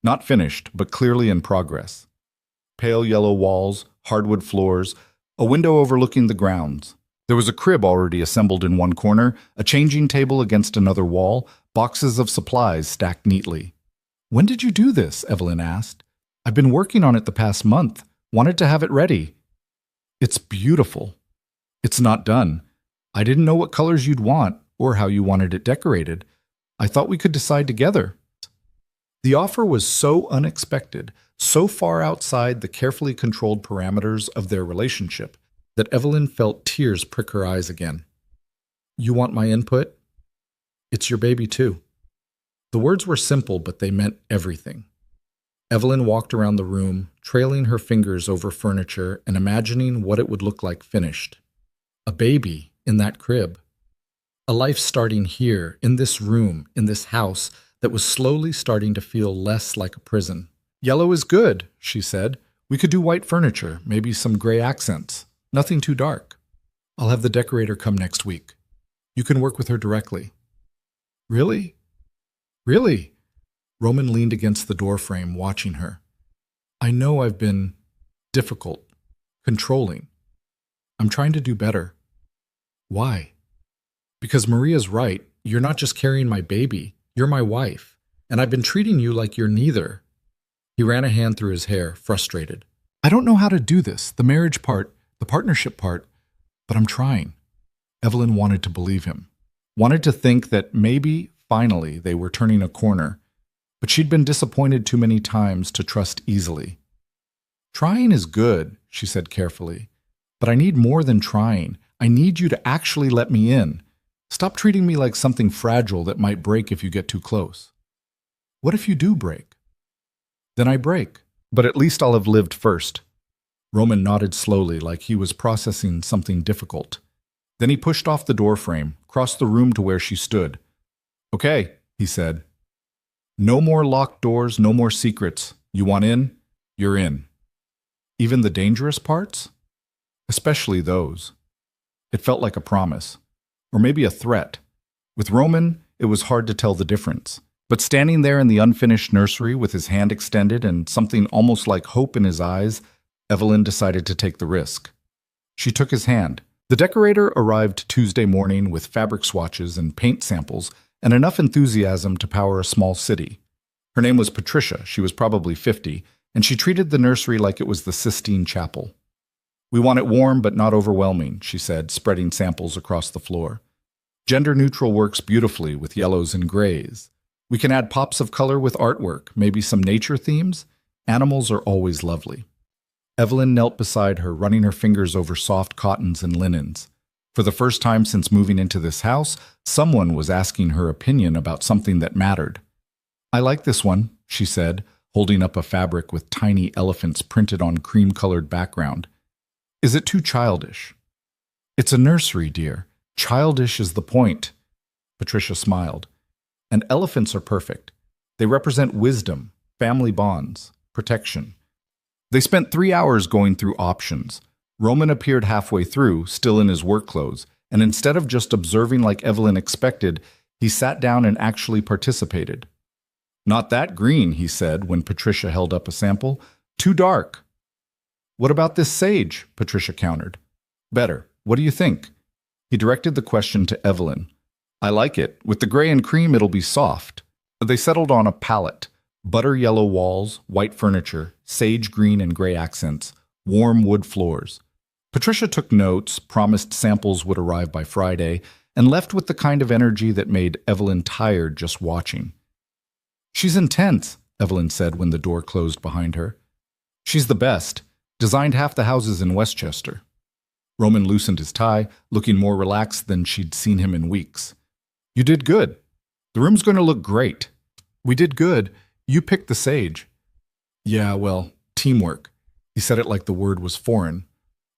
Not finished, but clearly in progress. Pale yellow walls, hardwood floors, a window overlooking the grounds. There was a crib already assembled in one corner, a changing table against another wall, boxes of supplies stacked neatly. "When did you do this?" Evelyn asked. "I've been working on it the past month. Wanted to have it ready." "It's beautiful." "It's not done. I didn't know what colors you'd want or how you wanted it decorated. I thought we could decide together." The offer was so unexpected, so far outside the carefully controlled parameters of their relationship, that Evelyn felt tears prick her eyes again. "You want my input? It's your baby too." The words were simple, but they meant everything. Evelyn walked around the room, trailing her fingers over furniture and imagining what it would look like finished. A baby in that crib. A life starting here, in this room, in this house, that was slowly starting to feel less like a prison. "Yellow is good," she said. "We could do white furniture, maybe some gray accents. Nothing too dark. I'll have the decorator come next week. You can work with her directly." "Really? Really?" Roman leaned against the doorframe, watching her. "I know I've been difficult, controlling. I'm trying to do better." "Why?" "Because Maria's right. You're not just carrying my baby. You're my wife, and I've been treating you like you're neither." He ran a hand through his hair, frustrated. "I don't know how to do this, the marriage part, the partnership part, but I'm trying." Evelyn wanted to believe him, wanted to think that maybe, finally, they were turning a corner, but she'd been disappointed too many times to trust easily. "Trying is good," she said carefully, "but I need more than trying. I need you to actually let me in. Stop treating me like something fragile that might break if you get too close." "What if you do break?" "Then I break, but at least I'll have lived first." Roman nodded slowly, like he was processing something difficult. Then he pushed off the doorframe, crossed the room to where she stood. "Okay," he said. "No more locked doors, no more secrets. You want in? You're in. Even the dangerous parts? Especially those." It felt like a promise, or maybe a threat. With Roman, it was hard to tell the difference. But standing there in the unfinished nursery with his hand extended and something almost like hope in his eyes, Evelyn decided to take the risk. She took his hand. The decorator arrived Tuesday morning with fabric swatches and paint samples and enough enthusiasm to power a small city. Her name was Patricia. She was probably 50, and she treated the nursery like it was the Sistine Chapel. "We want it warm but not overwhelming," she said, spreading samples across the floor. "Gender-neutral works beautifully with yellows and grays. We can add pops of color with artwork, maybe some nature themes. Animals are always lovely." Evelyn knelt beside her, running her fingers over soft cottons and linens. For the first time since moving into this house, someone was asking her opinion about something that mattered. "I like this one," she said, holding up a fabric with tiny elephants printed on cream-colored background. "Is it too childish?" "It's a nursery, dear. Childish is the point." Patricia smiled. "And elephants are perfect. They represent wisdom, family bonds, protection." They spent 3 hours going through options. Roman appeared halfway through, still in his work clothes, and instead of just observing like Evelyn expected, he sat down and actually participated. "Not that green," he said when Patricia held up a sample. "Too dark." "What about this sage?" Patricia countered. "Better. What do you think?" He directed the question to Evelyn. "I like it. With the gray and cream, it'll be soft." They settled on a palette. Butter yellow walls, white furniture, sage green and gray accents, warm wood floors. Patricia took notes, promised samples would arrive by Friday, and left with the kind of energy that made Evelyn tired just watching. "She's intense," Evelyn said when the door closed behind her. "She's the best. Designed half the houses in Westchester." Roman loosened his tie, looking more relaxed than she'd seen him in weeks. "You did good. The room's going to look great." "We did good. You picked the sage." "Yeah, well, teamwork." He said it like the word was foreign,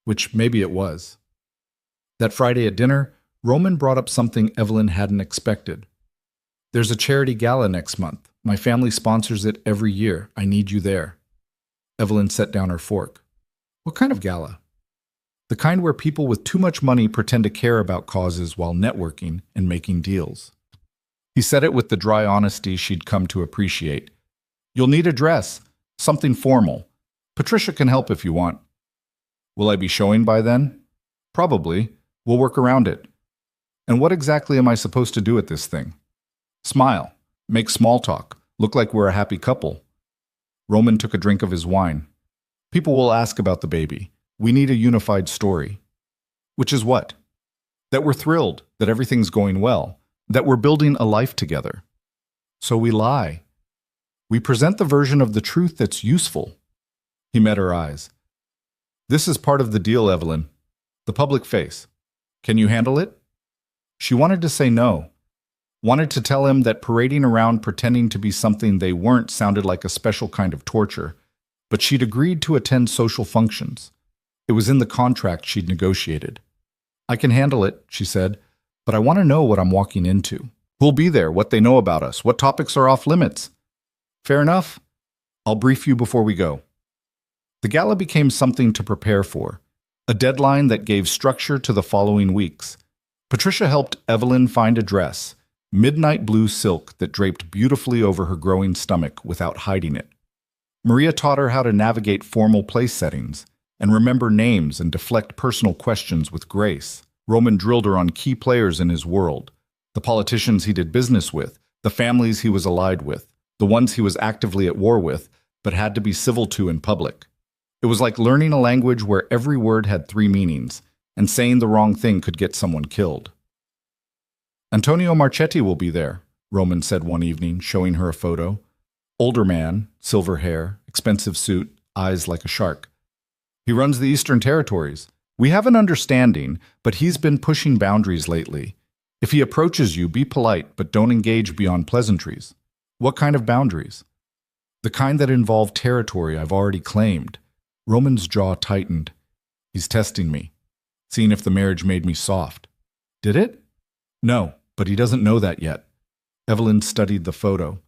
which maybe it was. That Friday at dinner, Roman brought up something Evelyn hadn't expected. "There's a charity gala next month. My family sponsors it every year. I need you there." Evelyn set down her fork. "What kind of gala?" "The kind where people with too much money pretend to care about causes while networking and making deals." He said it with the dry honesty she'd come to appreciate. "You'll need a dress, something formal. Patricia can help if you want." "Will I be showing by then?" "Probably. We'll work around it." "And what exactly am I supposed to do at this thing?" "Smile, make small talk, look like we're a happy couple." Roman took a drink of his wine. "People will ask about the baby. We need a unified story." "Which is what?" "That we're thrilled, that everything's going well, that we're building a life together." "So we lie. We present the version of the truth that's useful." He met her eyes. "This is part of the deal, Evelyn. The public face. Can you handle it?" She wanted to say no. Wanted to tell him that parading around pretending to be something they weren't sounded like a special kind of torture, but she'd agreed to attend social functions. It was in the contract she'd negotiated. "I can handle it," she said, "but I want to know what I'm walking into. Who'll be there, what they know about us, what topics are off limits." "Fair enough. I'll brief you before we go." The gala became something to prepare for, a deadline that gave structure to the following weeks. Patricia helped Evelyn find a dress, midnight blue silk that draped beautifully over her growing stomach without hiding it. Maria taught her how to navigate formal place settings and remember names and deflect personal questions with grace. Roman drilled her on key players in his world, the politicians he did business with, the families he was allied with, the ones he was actively at war with, but had to be civil to in public. It was like learning a language where every word had 3 meanings, and saying the wrong thing could get someone killed. "Antonio Marchetti will be there," Roman said one evening, showing her a photo. Older man, silver hair, expensive suit, eyes like a shark. He runs the Eastern Territories. We have an understanding, but he's been pushing boundaries lately. If he approaches you, be polite, but don't engage beyond pleasantries. What kind of boundaries? The kind that involve territory I've already claimed. Roman's jaw tightened. He's testing me, seeing if the marriage made me soft. Did it? No, but he doesn't know that yet. Evelyn studied the photo.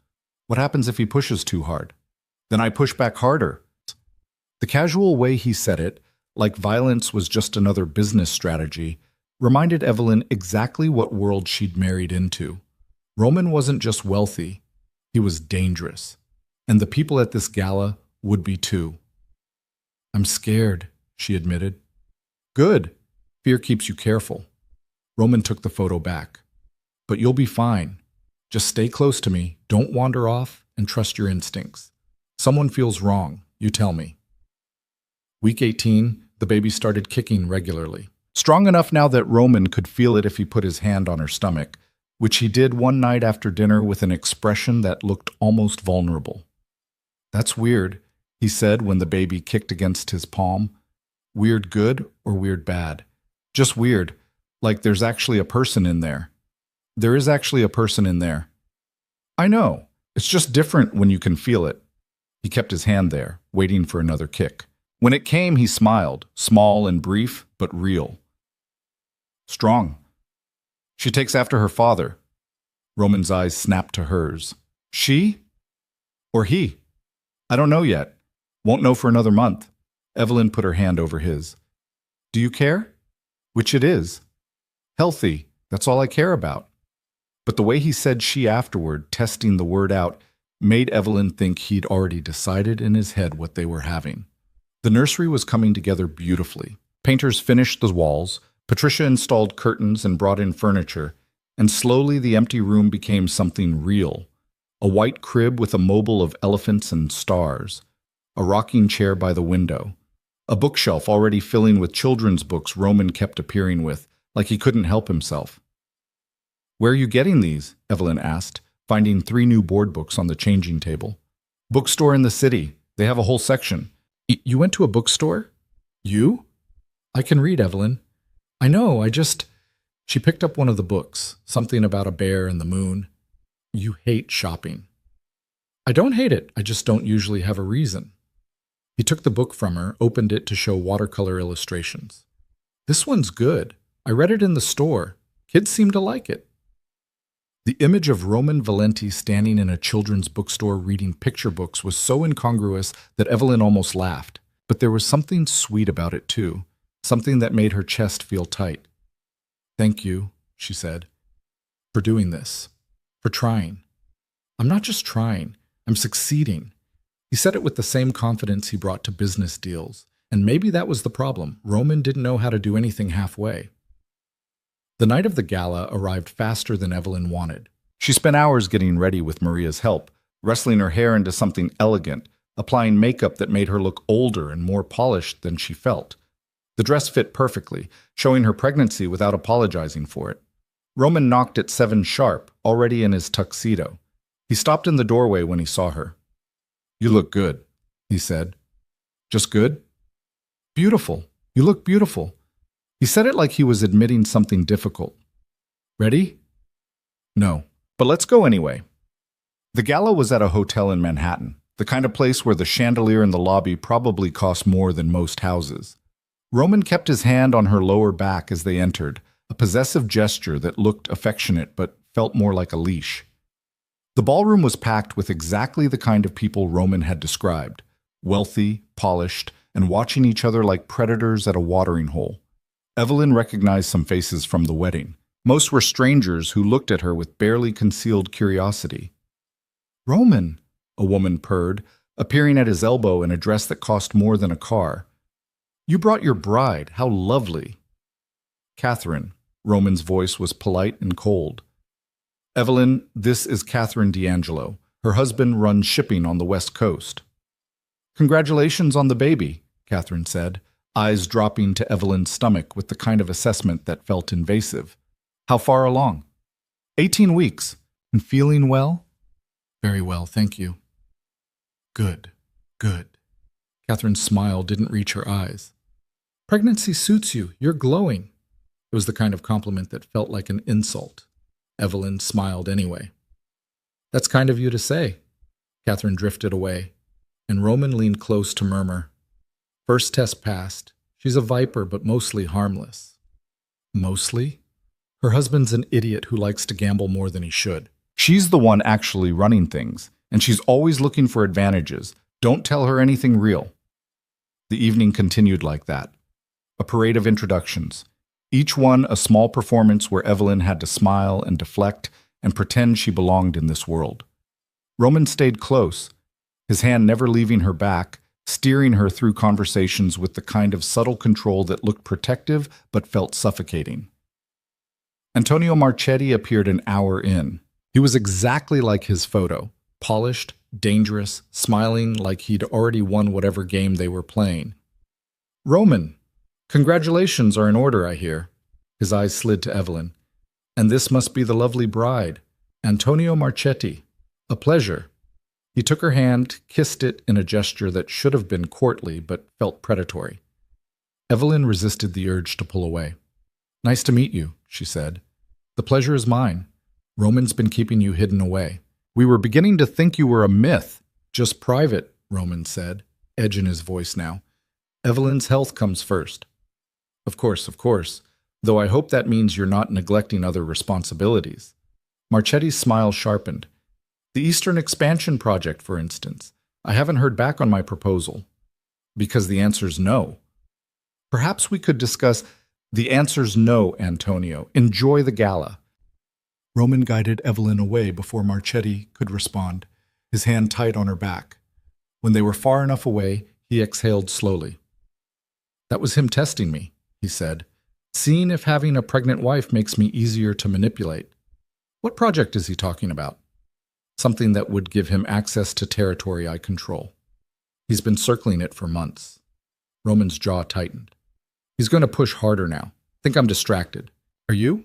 What happens if he pushes too hard? Then I push back harder. The casual way he said it, like violence was just another business strategy, reminded Evelyn exactly what world she'd married into. Roman wasn't just wealthy, he was dangerous. And the people at this gala would be too. I'm scared, she admitted. Good. Fear keeps you careful. Roman took the photo back. But you'll be fine. Just stay close to me, don't wander off, and trust your instincts. Someone feels wrong, you tell me. Week 18, the baby started kicking regularly. Strong enough now that Roman could feel it if he put his hand on her stomach, which he did one night after dinner with an expression that looked almost vulnerable. That's weird, he said when the baby kicked against his palm. Weird good or weird bad? Just weird, like there's actually a person in there. There is actually a person in there. I know, it's just different when you can feel it. He kept his hand there, waiting for another kick. When it came, he smiled, small and brief, but real. Strong. She takes after her father. Roman's eyes snapped to hers. She? Or he? I don't know yet. Won't know for another month. Evelyn put her hand over his. Do you care? Which it is. Healthy, that's all I care about. But the way he said she afterward, testing the word out, made Evelyn think he'd already decided in his head what they were having. The nursery was coming together beautifully. Painters finished the walls, Patricia installed curtains and brought in furniture, and slowly the empty room became something real. A white crib with a mobile of elephants and stars, a rocking chair by the window, a bookshelf already filling with children's books Roman kept appearing with, like he couldn't help himself. Where are you getting these? Evelyn asked, finding 3 new board books on the changing table. Bookstore in the city. They have a whole section. You went to a bookstore? You? I can read, Evelyn. I know, She picked up one of the books, something about a bear and the moon. You hate shopping. I don't hate it, I just don't usually have a reason. He took the book from her, opened it to show watercolor illustrations. This one's good. I read it in the store. Kids seem to like it. The image of Roman Valenti standing in a children's bookstore reading picture books was so incongruous that Evelyn almost laughed. But there was something sweet about it too, something that made her chest feel tight. Thank you, she said, for doing this, for trying. I'm not just trying, I'm succeeding. He said it with the same confidence he brought to business deals, and maybe that was the problem. Roman didn't know how to do anything halfway. The night of the gala arrived faster than Evelyn wanted. She spent hours getting ready with Maria's help, wrestling her hair into something elegant, applying makeup that made her look older and more polished than she felt. The dress fit perfectly, showing her pregnancy without apologizing for it. Roman knocked at 7 sharp, already in his tuxedo. He stopped in the doorway when he saw her. You look good, he said. Just good? Beautiful. You look beautiful. He said it like he was admitting something difficult. Ready? No, but let's go anyway. The gala was at a hotel in Manhattan, the kind of place where the chandelier in the lobby probably cost more than most houses. Roman kept his hand on her lower back as they entered, a possessive gesture that looked affectionate but felt more like a leash. The ballroom was packed with exactly the kind of people Roman had described, wealthy, polished, and watching each other like predators at a watering hole. Evelyn recognized some faces from the wedding. Most were strangers who looked at her with barely concealed curiosity. Roman, a woman purred, appearing at his elbow in a dress that cost more than a car. You brought your bride. How lovely. Catherine, Roman's voice was polite and cold. Evelyn, this is Catherine D'Angelo. Her husband runs shipping on the West Coast. Congratulations on the baby, Catherine said, eyes dropping to Evelyn's stomach with the kind of assessment that felt invasive. How far along? 18 weeks. And feeling well? Very well, thank you. Good, good. Catherine's smile didn't reach her eyes. Pregnancy suits you. You're glowing. It was the kind of compliment that felt like an insult. Evelyn smiled anyway. That's kind of you to say. Catherine drifted away, and Roman leaned close to murmur. First test passed. She's a viper, but mostly harmless. Mostly? Her husband's an idiot who likes to gamble more than he should. She's the one actually running things, and she's always looking for advantages. Don't tell her anything real. The evening continued like that. A parade of introductions. Each one a small performance where Evelyn had to smile and deflect and pretend she belonged in this world. Roman stayed close, his hand never leaving her back, steering her through conversations with the kind of subtle control that looked protective but felt suffocating. Antonio Marchetti appeared an hour in. He was exactly like his photo, polished, dangerous, smiling like he'd already won whatever game they were playing. Roman, congratulations are in order, I hear. His eyes slid to Evelyn. And this must be the lovely bride, Antonio Marchetti. A pleasure. He took her hand, kissed it in a gesture that should have been courtly but felt predatory. Evelyn resisted the urge to pull away. Nice to meet you, she said. The pleasure is mine. Roman's been keeping you hidden away. We were beginning to think you were a myth. Just private, Roman said, edge in his voice now. Evelyn's health comes first. Of course, though I hope that means you're not neglecting other responsibilities. Marchetti's smile sharpened. The Eastern Expansion Project, for instance. I haven't heard back on my proposal. Because the answer's no. Perhaps we could discuss the answer's no, Antonio. Enjoy the gala. Roman guided Evelyn away before Marchetti could respond, his hand tight on her back. When they were far enough away, he exhaled slowly. That was him testing me, he said, seeing if having a pregnant wife makes me easier to manipulate. What project is he talking about? Something that would give him access to territory I control. He's been circling it for months. Roman's jaw tightened. He's going to push harder now. Think I'm distracted. Are you?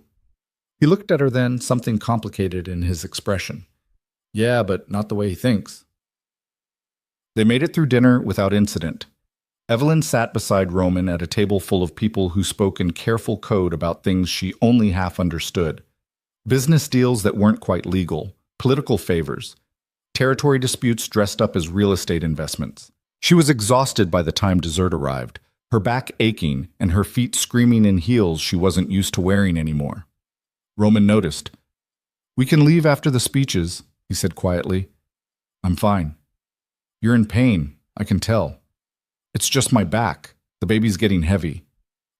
He looked at her then, something complicated in his expression. Yeah, but not the way he thinks. They made it through dinner without incident. Evelyn sat beside Roman at a table full of people who spoke in careful code about things she only half understood. Business deals that weren't quite legal, political favors, territory disputes dressed up as real estate investments. She was exhausted by the time dessert arrived, her back aching and her feet screaming in heels she wasn't used to wearing anymore. Roman noticed. We can leave after the speeches, he said quietly. I'm fine. You're in pain, I can tell. It's just my back. The baby's getting heavy.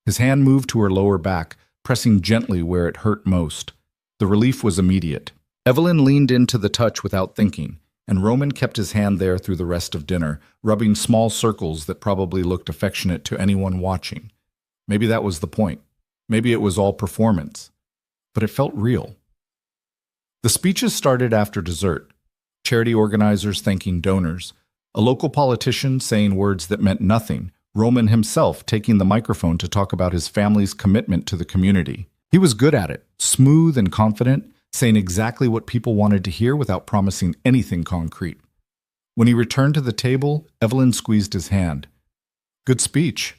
His hand moved to her lower back, pressing gently where it hurt most. The relief was immediate. Evelyn leaned into the touch without thinking, and Roman kept his hand there through the rest of dinner, rubbing small circles that probably looked affectionate to anyone watching. Maybe that was the point. Maybe it was all performance. But it felt real. The speeches started after dessert. Charity organizers thanking donors, a local politician saying words that meant nothing, Roman himself taking the microphone to talk about his family's commitment to the community. He was good at it, smooth and confident, saying exactly what people wanted to hear without promising anything concrete. When he returned to the table, Evelyn squeezed his hand. Good speech.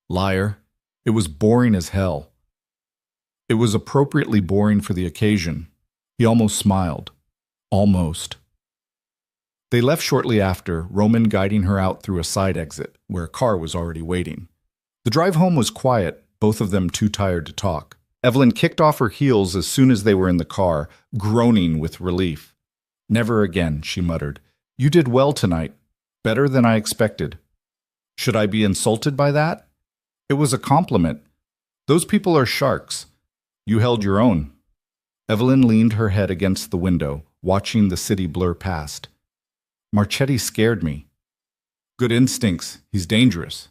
Liar. It was boring as hell. It was appropriately boring for the occasion. He almost smiled. Almost. They left shortly after, Roman guiding her out through a side exit, where a car was already waiting. The drive home was quiet, both of them too tired to talk. Evelyn kicked off her heels as soon as they were in the car, groaning with relief. Never again, she muttered. You did well tonight. Better than I expected. Should I be insulted by that? It was a compliment. Those people are sharks. You held your own. Evelyn leaned her head against the window, watching the city blur past. Marchetti scared me. Good instincts. He's dangerous.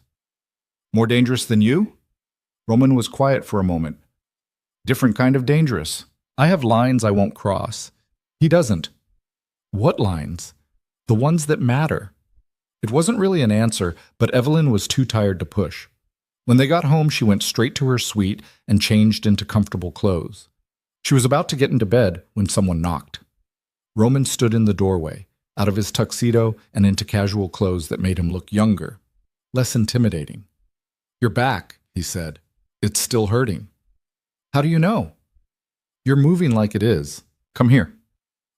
More dangerous than you? Roman was quiet for a moment. Different kind of dangerous. I have lines I won't cross. He doesn't. What lines? The ones that matter. It wasn't really an answer, but Evelyn was too tired to push. When they got home, she went straight to her suite and changed into comfortable clothes. She was about to get into bed when someone knocked. Roman stood in the doorway, out of his tuxedo and into casual clothes that made him look younger, less intimidating. "You're back," he said. "It's still hurting." "How do you know?" "You're moving like it is. Come here."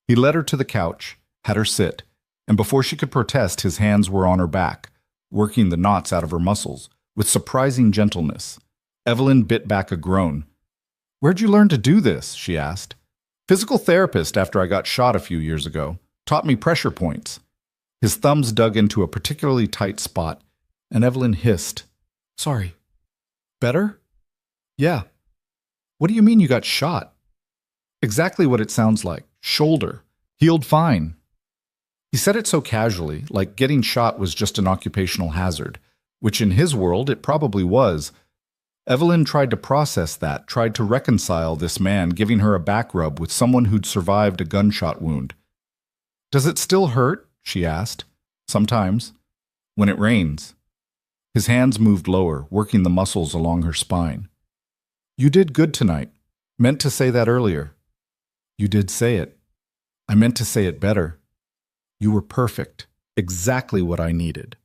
He led her to the couch, had her sit, and before she could protest, his hands were on her back, working the knots out of her muscles, with surprising gentleness. Evelyn bit back a groan. "Where'd you learn to do this?" she asked. "Physical therapist after I got shot a few years ago. Taught me pressure points." His thumbs dug into a particularly tight spot, and Evelyn hissed, "Sorry." "Better?" "Yeah." "What do you mean you got shot?" "Exactly what it sounds like. Shoulder. Healed fine." He said it so casually, like getting shot was just an occupational hazard, which in his world it probably was. Evelyn tried to process that, tried to reconcile this man giving her a back rub with someone who'd survived a gunshot wound. "Does it still hurt?" she asked. "Sometimes. When it rains." His hands moved lower, working the muscles along her spine. "You did good tonight. Meant to say that earlier." "You did say it. I meant to say it better. You were perfect. Exactly what I needed."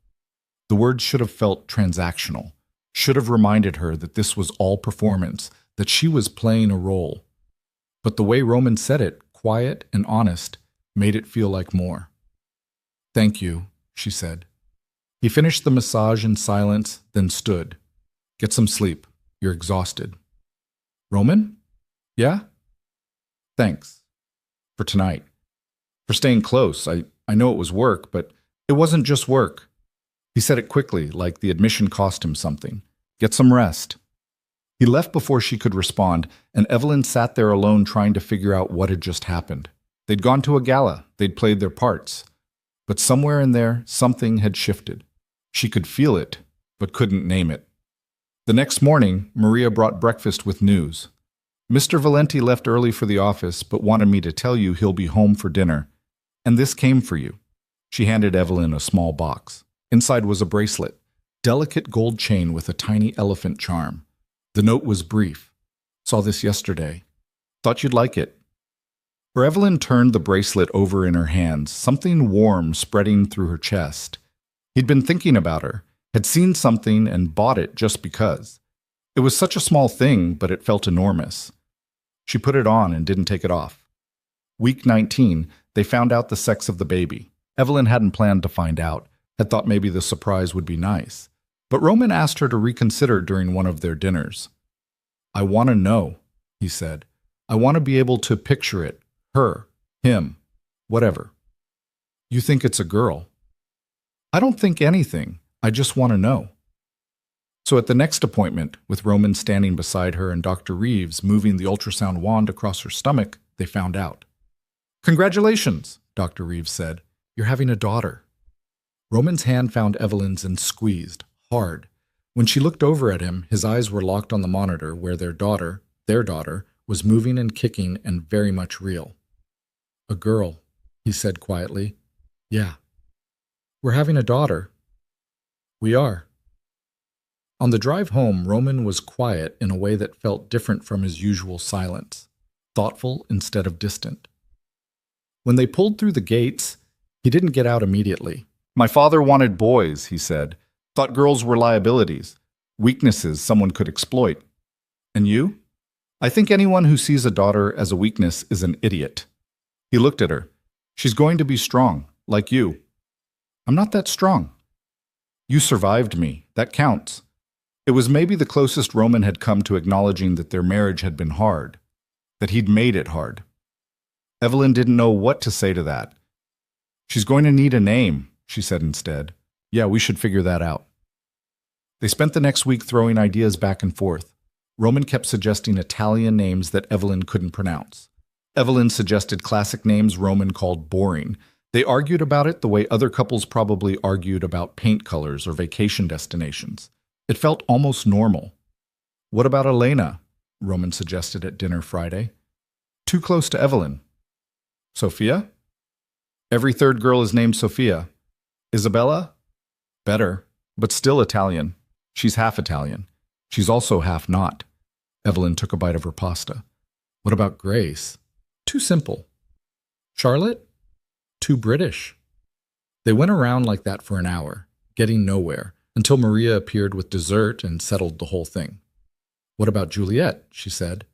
The words should have felt transactional, should have reminded her that this was all performance, that she was playing a role. But the way Roman said it, quiet and honest, made it feel like more. "Thank you," she said. He finished the massage in silence, then stood. "Get some sleep. You're exhausted." "Roman?" "Yeah?" "Thanks. For tonight. For staying close. I know it was work, but it wasn't just work." He said it quickly, like the admission cost him something. "Get some rest." He left before she could respond, and Evelyn sat there alone trying to figure out what had just happened. They'd gone to a gala, they'd played their parts. But somewhere in there, something had shifted. She could feel it, but couldn't name it. The next morning, Maria brought breakfast with news. "Mr. Valenti left early for the office, but wanted me to tell you he'll be home for dinner. And this came for you." She handed Evelyn a small box. Inside was a bracelet, delicate gold chain with a tiny elephant charm. The note was brief. "Saw this yesterday. Thought you'd like it." For Evelyn turned the bracelet over in her hands, something warm spreading through her chest. He'd been thinking about her, had seen something and bought it just because. It was such a small thing, but it felt enormous. She put it on and didn't take it off. Week 19, they found out the sex of the baby. Evelyn hadn't planned to find out, had thought maybe the surprise would be nice. But Roman asked her to reconsider during one of their dinners. "I want to know," he said. "I want to be able to picture it. Her, him, whatever." "You think it's a girl?" "I don't think anything. I just want to know." So at the next appointment, with Roman standing beside her and Dr. Reeves moving the ultrasound wand across her stomach, they found out. "Congratulations," Dr. Reeves said. "You're having a daughter." Roman's hand found Evelyn's and squeezed, hard. When she looked over at him, his eyes were locked on the monitor where their daughter, was moving and kicking and very much real. "A girl," he said quietly. "Yeah." "We're having a daughter." "We are." On the drive home, Roman was quiet in a way that felt different from his usual silence, thoughtful instead of distant. When they pulled through the gates, he didn't get out immediately. "My father wanted boys," he said. "Thought girls were liabilities, weaknesses someone could exploit. And you?" "I think anyone who sees a daughter as a weakness is an idiot." He looked at her. "She's going to be strong, like you." "I'm not that strong." "You survived me. That counts." It was maybe the closest Roman had come to acknowledging that their marriage had been hard, that he'd made it hard. Evelyn didn't know what to say to that. "She's going to need a name," she said instead. "Yeah, we should figure that out." They spent the next week throwing ideas back and forth. Roman kept suggesting Italian names that Evelyn couldn't pronounce. Evelyn suggested classic names Roman called boring. They argued about it the way other couples probably argued about paint colors or vacation destinations. It felt almost normal. "What about Elena?" Roman suggested at dinner Friday. "Too close to Evelyn." "Sophia?" "Every third girl is named Sophia." "Isabella?" "Better, but still Italian. She's half Italian. She's also half not." Evelyn took a bite of her pasta. "What about Grace?" "Too simple." "Charlotte?" "Too British." They went around like that for an hour, getting nowhere, until Maria appeared with dessert and settled the whole thing. "What about Juliet?" she said.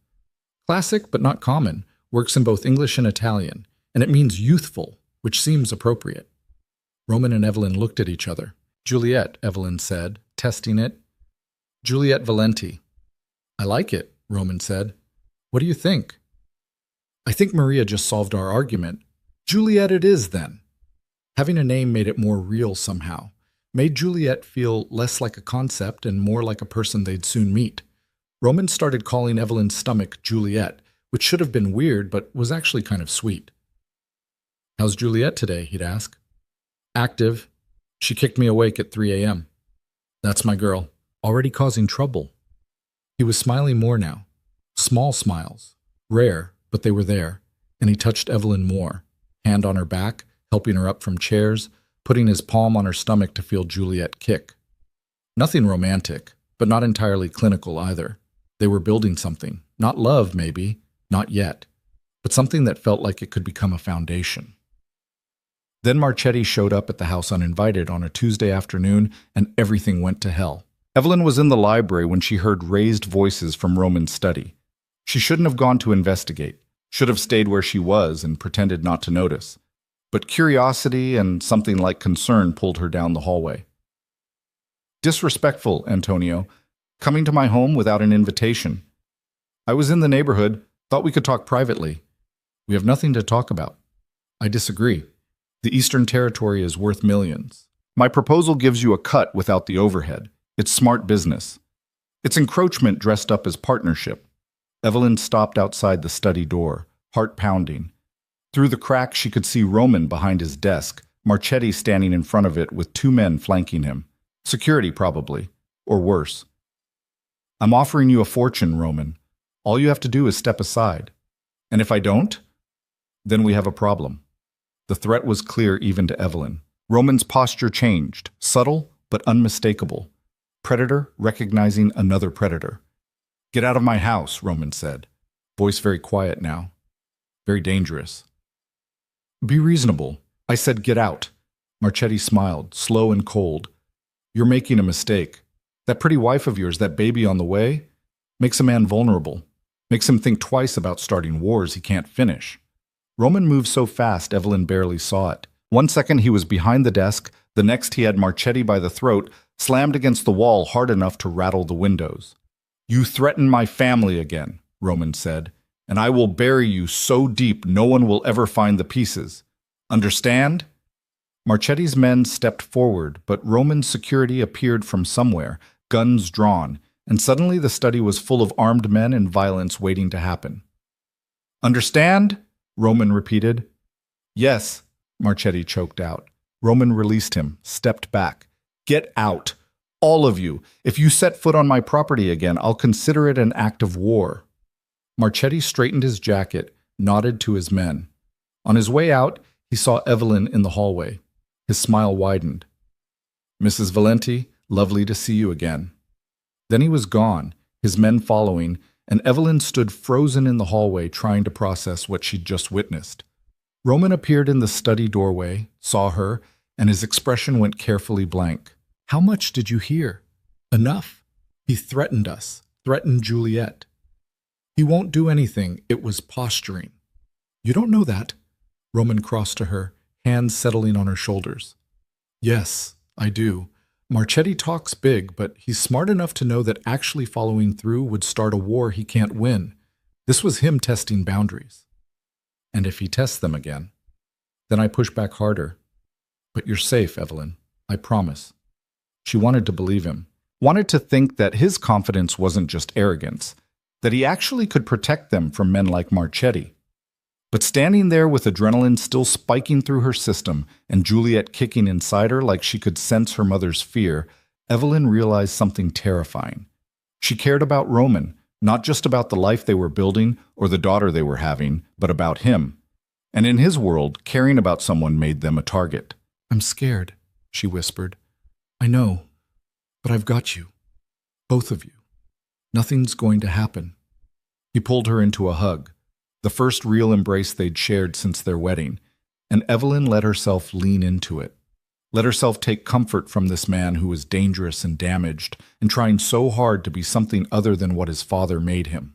"Classic, but not common. Works in both English and Italian, and it means youthful, which seems appropriate." Roman and Evelyn looked at each other. "Juliet," Evelyn said, testing it. "Juliet Valenti." "I like it," Roman said. "What do you think?" "I think Maria just solved our argument. Juliet it is, then." Having a name made it more real somehow, made Juliet feel less like a concept and more like a person they'd soon meet. Roman started calling Evelyn's stomach Juliet, which should have been weird but was actually kind of sweet. "How's Juliet today?" he'd ask. "Active. She kicked me awake at 3 a.m. That's my girl. Already causing trouble." He was smiling more now. Small smiles. Rare, but they were there, and he touched Evelyn more, hand on her back, helping her up from chairs, putting his palm on her stomach to feel Juliet kick. Nothing romantic, but not entirely clinical either. They were building something. Not love, maybe, not yet, but something that felt like it could become a foundation. Then Marchetti showed up at the house uninvited on a Tuesday afternoon, and everything went to hell. Evelyn was in the library when she heard raised voices from Roman's study. She shouldn't have gone to investigate, should have stayed where she was and pretended not to notice. But curiosity and something like concern pulled her down the hallway. "Disrespectful, Antonio. Coming to my home without an invitation. I was in the neighborhood, thought we could talk privately. We have nothing to talk about." "I disagree. The Eastern Territory is worth millions. My proposal gives you a cut without the overhead. It's smart business. It's encroachment dressed up as partnership." Evelyn stopped outside the study door, heart pounding. Through the crack, she could see Roman behind his desk, Marchetti standing in front of it with 2 men flanking him. Security, probably. Or worse. "I'm offering you a fortune, Roman. All you have to do is step aside. And if I don't, then we have a problem." The threat was clear even to Evelyn. Roman's posture changed, subtle but unmistakable. Predator recognizing another predator. "Get out of my house," Roman said. Voice very quiet now. Very dangerous. "Be reasonable. I said get out." Marchetti smiled, slow and cold. "You're making a mistake. That pretty wife of yours, that baby on the way, makes a man vulnerable. Makes him think twice about starting wars he can't finish." Roman moved so fast Evelyn barely saw it. One second he was behind the desk, the next he had Marchetti by the throat, slammed against the wall hard enough to rattle the windows. "You threaten my family again," Roman said, "and I will bury you so deep no one will ever find the pieces. Understand?" Marchetti's men stepped forward, but Roman's security appeared from somewhere, guns drawn, and suddenly the study was full of armed men and violence waiting to happen. "Understand?" Roman repeated. "Yes," Marchetti choked out. Roman released him, stepped back. "Get out. All of you. If you set foot on my property again, I'll consider it an act of war." Marchetti straightened his jacket, nodded to his men. On his way out, he saw Evelyn in the hallway. His smile widened. "Mrs. Valenti, lovely to see you again." Then he was gone, his men following, and Evelyn stood frozen in the hallway trying to process what she'd just witnessed. Roman appeared in the study doorway, saw her, and his expression went carefully blank. "How much did you hear?" "Enough. He threatened us, threatened Juliet." "He won't do anything. It was posturing." "You don't know that." Roman crossed to her, hands settling on her shoulders. "Yes, I do. Marchetti talks big, but he's smart enough to know that actually following through would start a war he can't win. This was him testing boundaries. And if he tests them again, then I push back harder. But you're safe, Evelyn. I promise." She wanted to believe him, wanted to think that his confidence wasn't just arrogance, that he actually could protect them from men like Marchetti. But standing there with adrenaline still spiking through her system and Juliet kicking inside her like she could sense her mother's fear, Evelyn realized something terrifying. She cared about Roman, not just about the life they were building or the daughter they were having, but about him. And in his world, caring about someone made them a target. "I'm scared," she whispered. "I know, but I've got you. Both of you. Nothing's going to happen." He pulled her into a hug, the first real embrace they'd shared since their wedding, and Evelyn let herself lean into it. let herself take comfort from this man who was dangerous and damaged and trying so hard to be something other than what his father made him.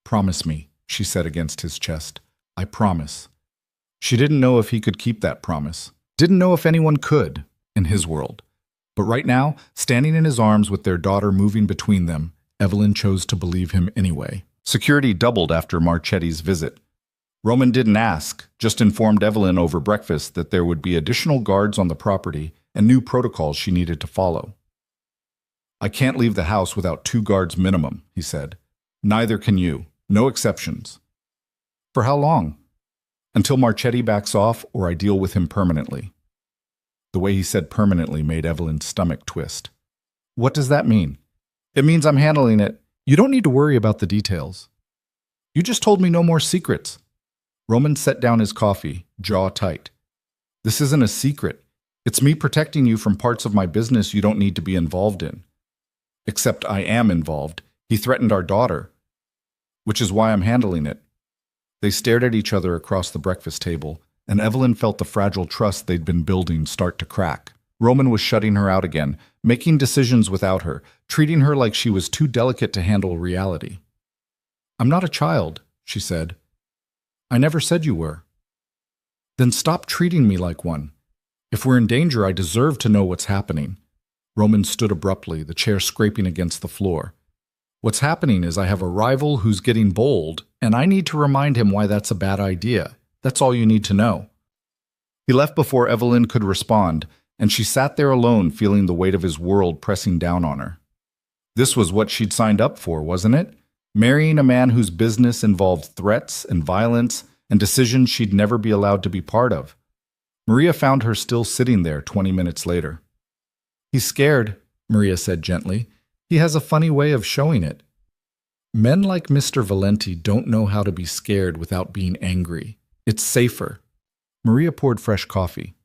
"Promise me," she said against his chest. "I promise." She didn't know if he could keep that promise. Didn't know if anyone could in his world. But right now, standing in his arms with their daughter moving between them, Evelyn chose to believe him anyway. Security doubled after Marchetti's visit. Roman didn't ask, just informed Evelyn over breakfast that there would be additional guards on the property and new protocols she needed to follow. "I can't leave the house without 2 guards minimum," he said. "Neither can you. No exceptions." "For how long?" "Until Marchetti backs off or I deal with him permanently." The way he said permanently made Evelyn's stomach twist. "What does that mean?" "It means I'm handling it. You don't need to worry about the details." "You just told me no more secrets." Roman set down his coffee, jaw tight. "This isn't a secret. It's me protecting you from parts of my business you don't need to be involved in." "Except I am involved. He threatened our daughter." "Which is why I'm handling it." They stared at each other across the breakfast table, and Evelyn felt the fragile trust they'd been building start to crack. Roman was shutting her out again, making decisions without her, treating her like she was too delicate to handle reality. "I'm not a child," she said. "I never said you were." "Then stop treating me like one. If we're in danger, I deserve to know what's happening." Roman stood abruptly, the chair scraping against the floor. "What's happening is I have a rival who's getting bold, and I need to remind him why that's a bad idea. That's all you need to know." He left before Evelyn could respond, and she sat there alone, feeling the weight of his world pressing down on her. This was what she'd signed up for, wasn't it? Marrying a man whose business involved threats and violence and decisions she'd never be allowed to be part of. Maria found her still sitting there 20 minutes later. "He's scared," Maria said gently. "He has a funny way of showing it." Men like Mr. Valenti don't know how to be scared without being angry. It's safer. Maria poured fresh coffee.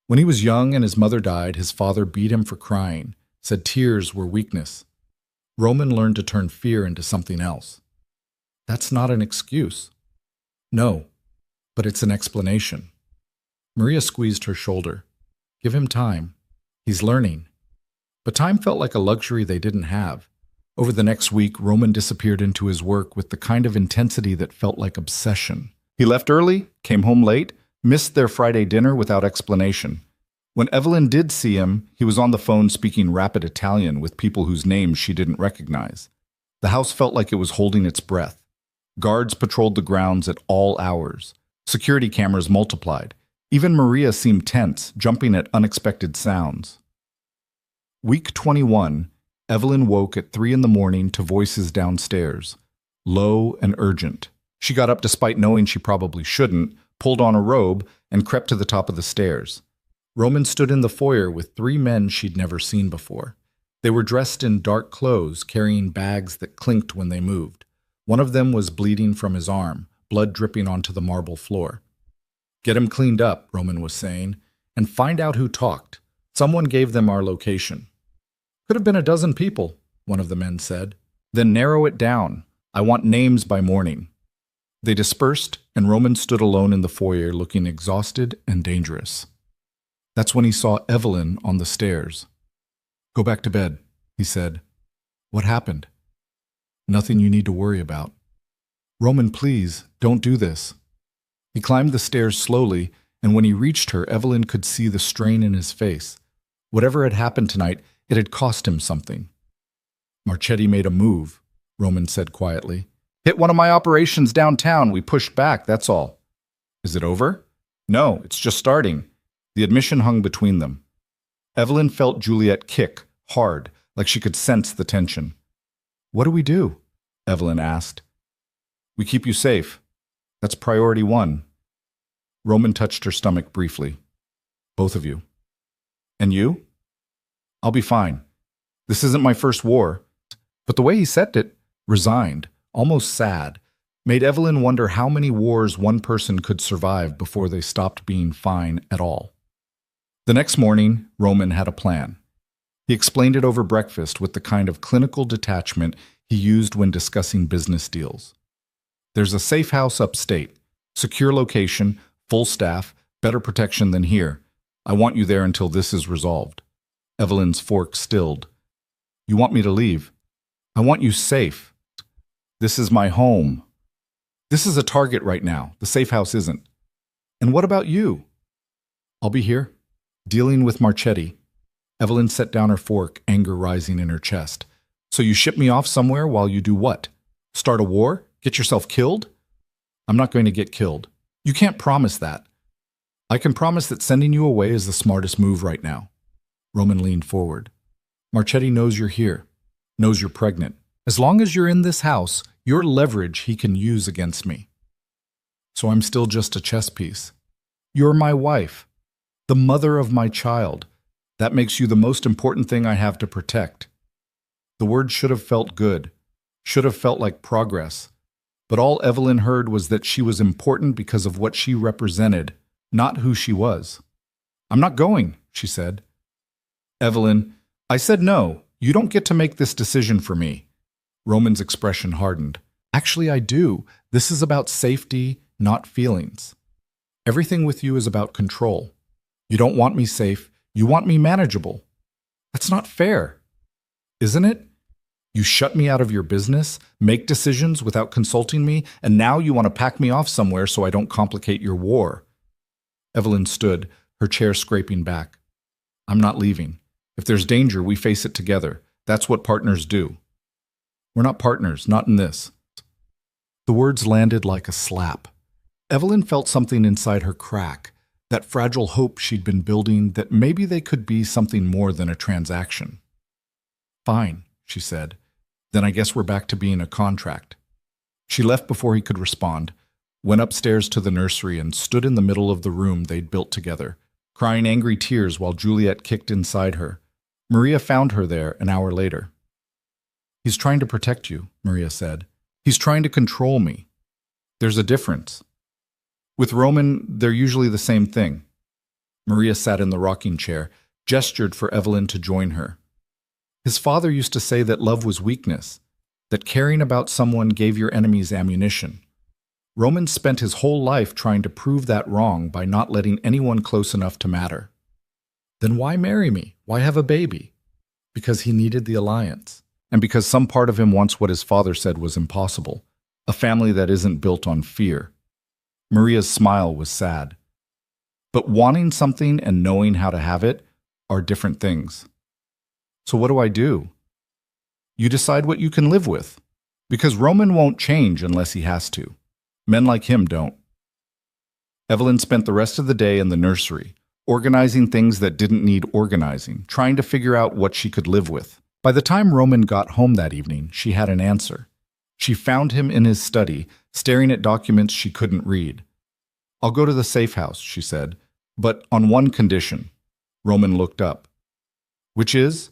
When he was young and his mother died, his father beat him for crying, said tears were weakness. Roman learned to turn fear into something else. That's not an excuse. No, but it's an explanation. Maria squeezed her shoulder. Give him time. He's learning. But time felt like a luxury they didn't have. Over the next week, Roman disappeared into his work with the kind of intensity that felt like obsession. He left early, came home late, missed their Friday dinner without explanation. When Evelyn did see him, he was on the phone speaking rapid Italian with people whose names she didn't recognize. The house felt like it was holding its breath. Guards patrolled the grounds at all hours. Security cameras multiplied. Even Maria seemed tense, jumping at unexpected sounds. Week 21, Evelyn woke at 3 a.m. to voices downstairs, low and urgent. She got up despite knowing she probably shouldn't, pulled on a robe, and crept to the top of the stairs. Roman stood in the foyer with 3 men she'd never seen before. They were dressed in dark clothes, carrying bags that clinked when they moved. One of them was bleeding from his arm, blood dripping onto the marble floor. "Get him cleaned up," Roman was saying, "and find out who talked. Someone gave them our location." "Could have been a dozen people," one of the men said. "Then narrow it down. I want names by morning." They dispersed, and Roman stood alone in the foyer looking exhausted and dangerous. That's when he saw Evelyn on the stairs. "Go back to bed," he said. "What happened?" "Nothing you need to worry about." "Roman, please, don't do this." He climbed the stairs slowly, and when he reached her, Evelyn could see the strain in his face. Whatever had happened tonight, it had cost him something. "Marchetti made a move," Roman said quietly. "Hit one of my operations downtown. We pushed back, that's all." "Is it over?" "No, it's just starting." The admission hung between them. Evelyn felt Juliet kick, hard, like she could sense the tension. "What do we do?" Evelyn asked. "We keep you safe. That's priority 1. Roman touched her stomach briefly. "Both of you." "And you?" "I'll be fine. This isn't my first war." But the way he said it, resigned, almost sad, made Evelyn wonder how many wars one person could survive before they stopped being fine at all. The next morning, Roman had a plan. He explained it over breakfast with the kind of clinical detachment he used when discussing business deals. "There's a safe house upstate, secure location, full staff, better protection than here. I want you there until this is resolved. Evelyn's fork stilled. You want me to leave? I want you safe. This is my home. This is a target right now. The safe house isn't. And what about you? I'll be here, dealing with Marchetti. Evelyn set down her fork, anger rising in her chest. So you ship me off somewhere while you do what? Start a war? Get yourself killed? I'm not going to get killed. You can't promise that. I can promise that sending you away is the smartest move right now. Roman leaned forward. Marchetti knows you're here, knows you're pregnant. As long as you're in this house, you're leverage he can use against me. So I'm still just a chess piece. You're my wife, the mother of my child. That makes you the most important thing I have to protect. The word should have felt good, should have felt like progress. But all Evelyn heard was that she was important because of what she represented, not who she was. I'm not going, she said. Evelyn, I said no. You don't get to make this decision for me. Roman's expression hardened. Actually, I do. This is about safety, not feelings. Everything with you is about control. You don't want me safe. You want me manageable. That's not fair. Isn't it? You shut me out of your business, make decisions without consulting me, and now you want to pack me off somewhere so I don't complicate your war. Evelyn stood, her chair scraping back. I'm not leaving. If there's danger, we face it together. That's what partners do. We're not partners, not in this. The words landed like a slap. Evelyn felt something inside her crack, that fragile hope she'd been building that maybe they could be something more than a transaction. Fine, she said. Then I guess we're back to being a contract. She left before he could respond, went upstairs to the nursery and stood in the middle of the room they'd built together, crying angry tears while Juliet kicked inside her. Maria found her there an hour later. He's trying to protect you, Maria said. He's trying to control me. There's a difference. With Roman, they're usually the same thing. Maria sat in the rocking chair, gestured for Evelyn to join her. His father used to say that love was weakness, that caring about someone gave your enemies ammunition. Roman spent his whole life trying to prove that wrong by not letting anyone close enough to matter. Then why marry me? Why have a baby? Because he needed the alliance, and because some part of him wants what his father said was impossible, a family that isn't built on fear. Maria's smile was sad. But wanting something and knowing how to have it are different things. So what do I do? You decide what you can live with, because Roman won't change unless he has to. Men like him don't. Evelyn spent the rest of the day in the nursery, organizing things that didn't need organizing, trying to figure out what she could live with. By the time Roman got home that evening, she had an answer. She found him in his study, staring at documents she couldn't read. I'll go to the safe house, she said, but on one condition. Roman looked up. Which is?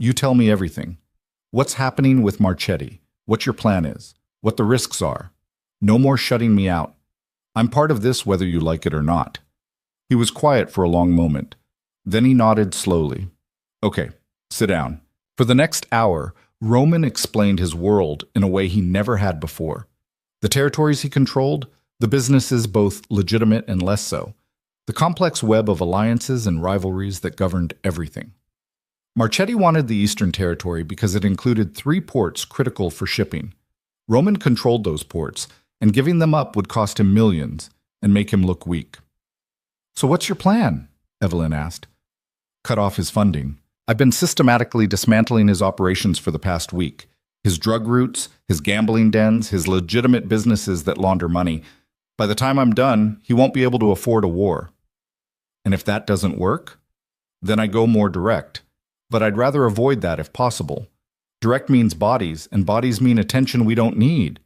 You tell me everything. What's happening with Marchetti? What your plan is? What the risks are? No more shutting me out. I'm part of this whether you like it or not. He was quiet for a long moment. Then he nodded slowly. Okay, sit down. For the next hour, Roman explained his world in a way he never had before. The territories he controlled, the businesses both legitimate and less so, the complex web of alliances and rivalries that governed everything. Marchetti wanted the Eastern Territory because it included 3 ports critical for shipping. Roman controlled those ports, and giving them up would cost him millions and make him look weak. So what's your plan? Evelyn asked. Cut off his funding. I've been systematically dismantling his operations for the past week. His drug routes, his gambling dens, his legitimate businesses that launder money. By the time I'm done, he won't be able to afford a war. And if that doesn't work, then I go more direct. But I'd rather avoid that if possible. Direct means bodies, and bodies mean attention we don't need.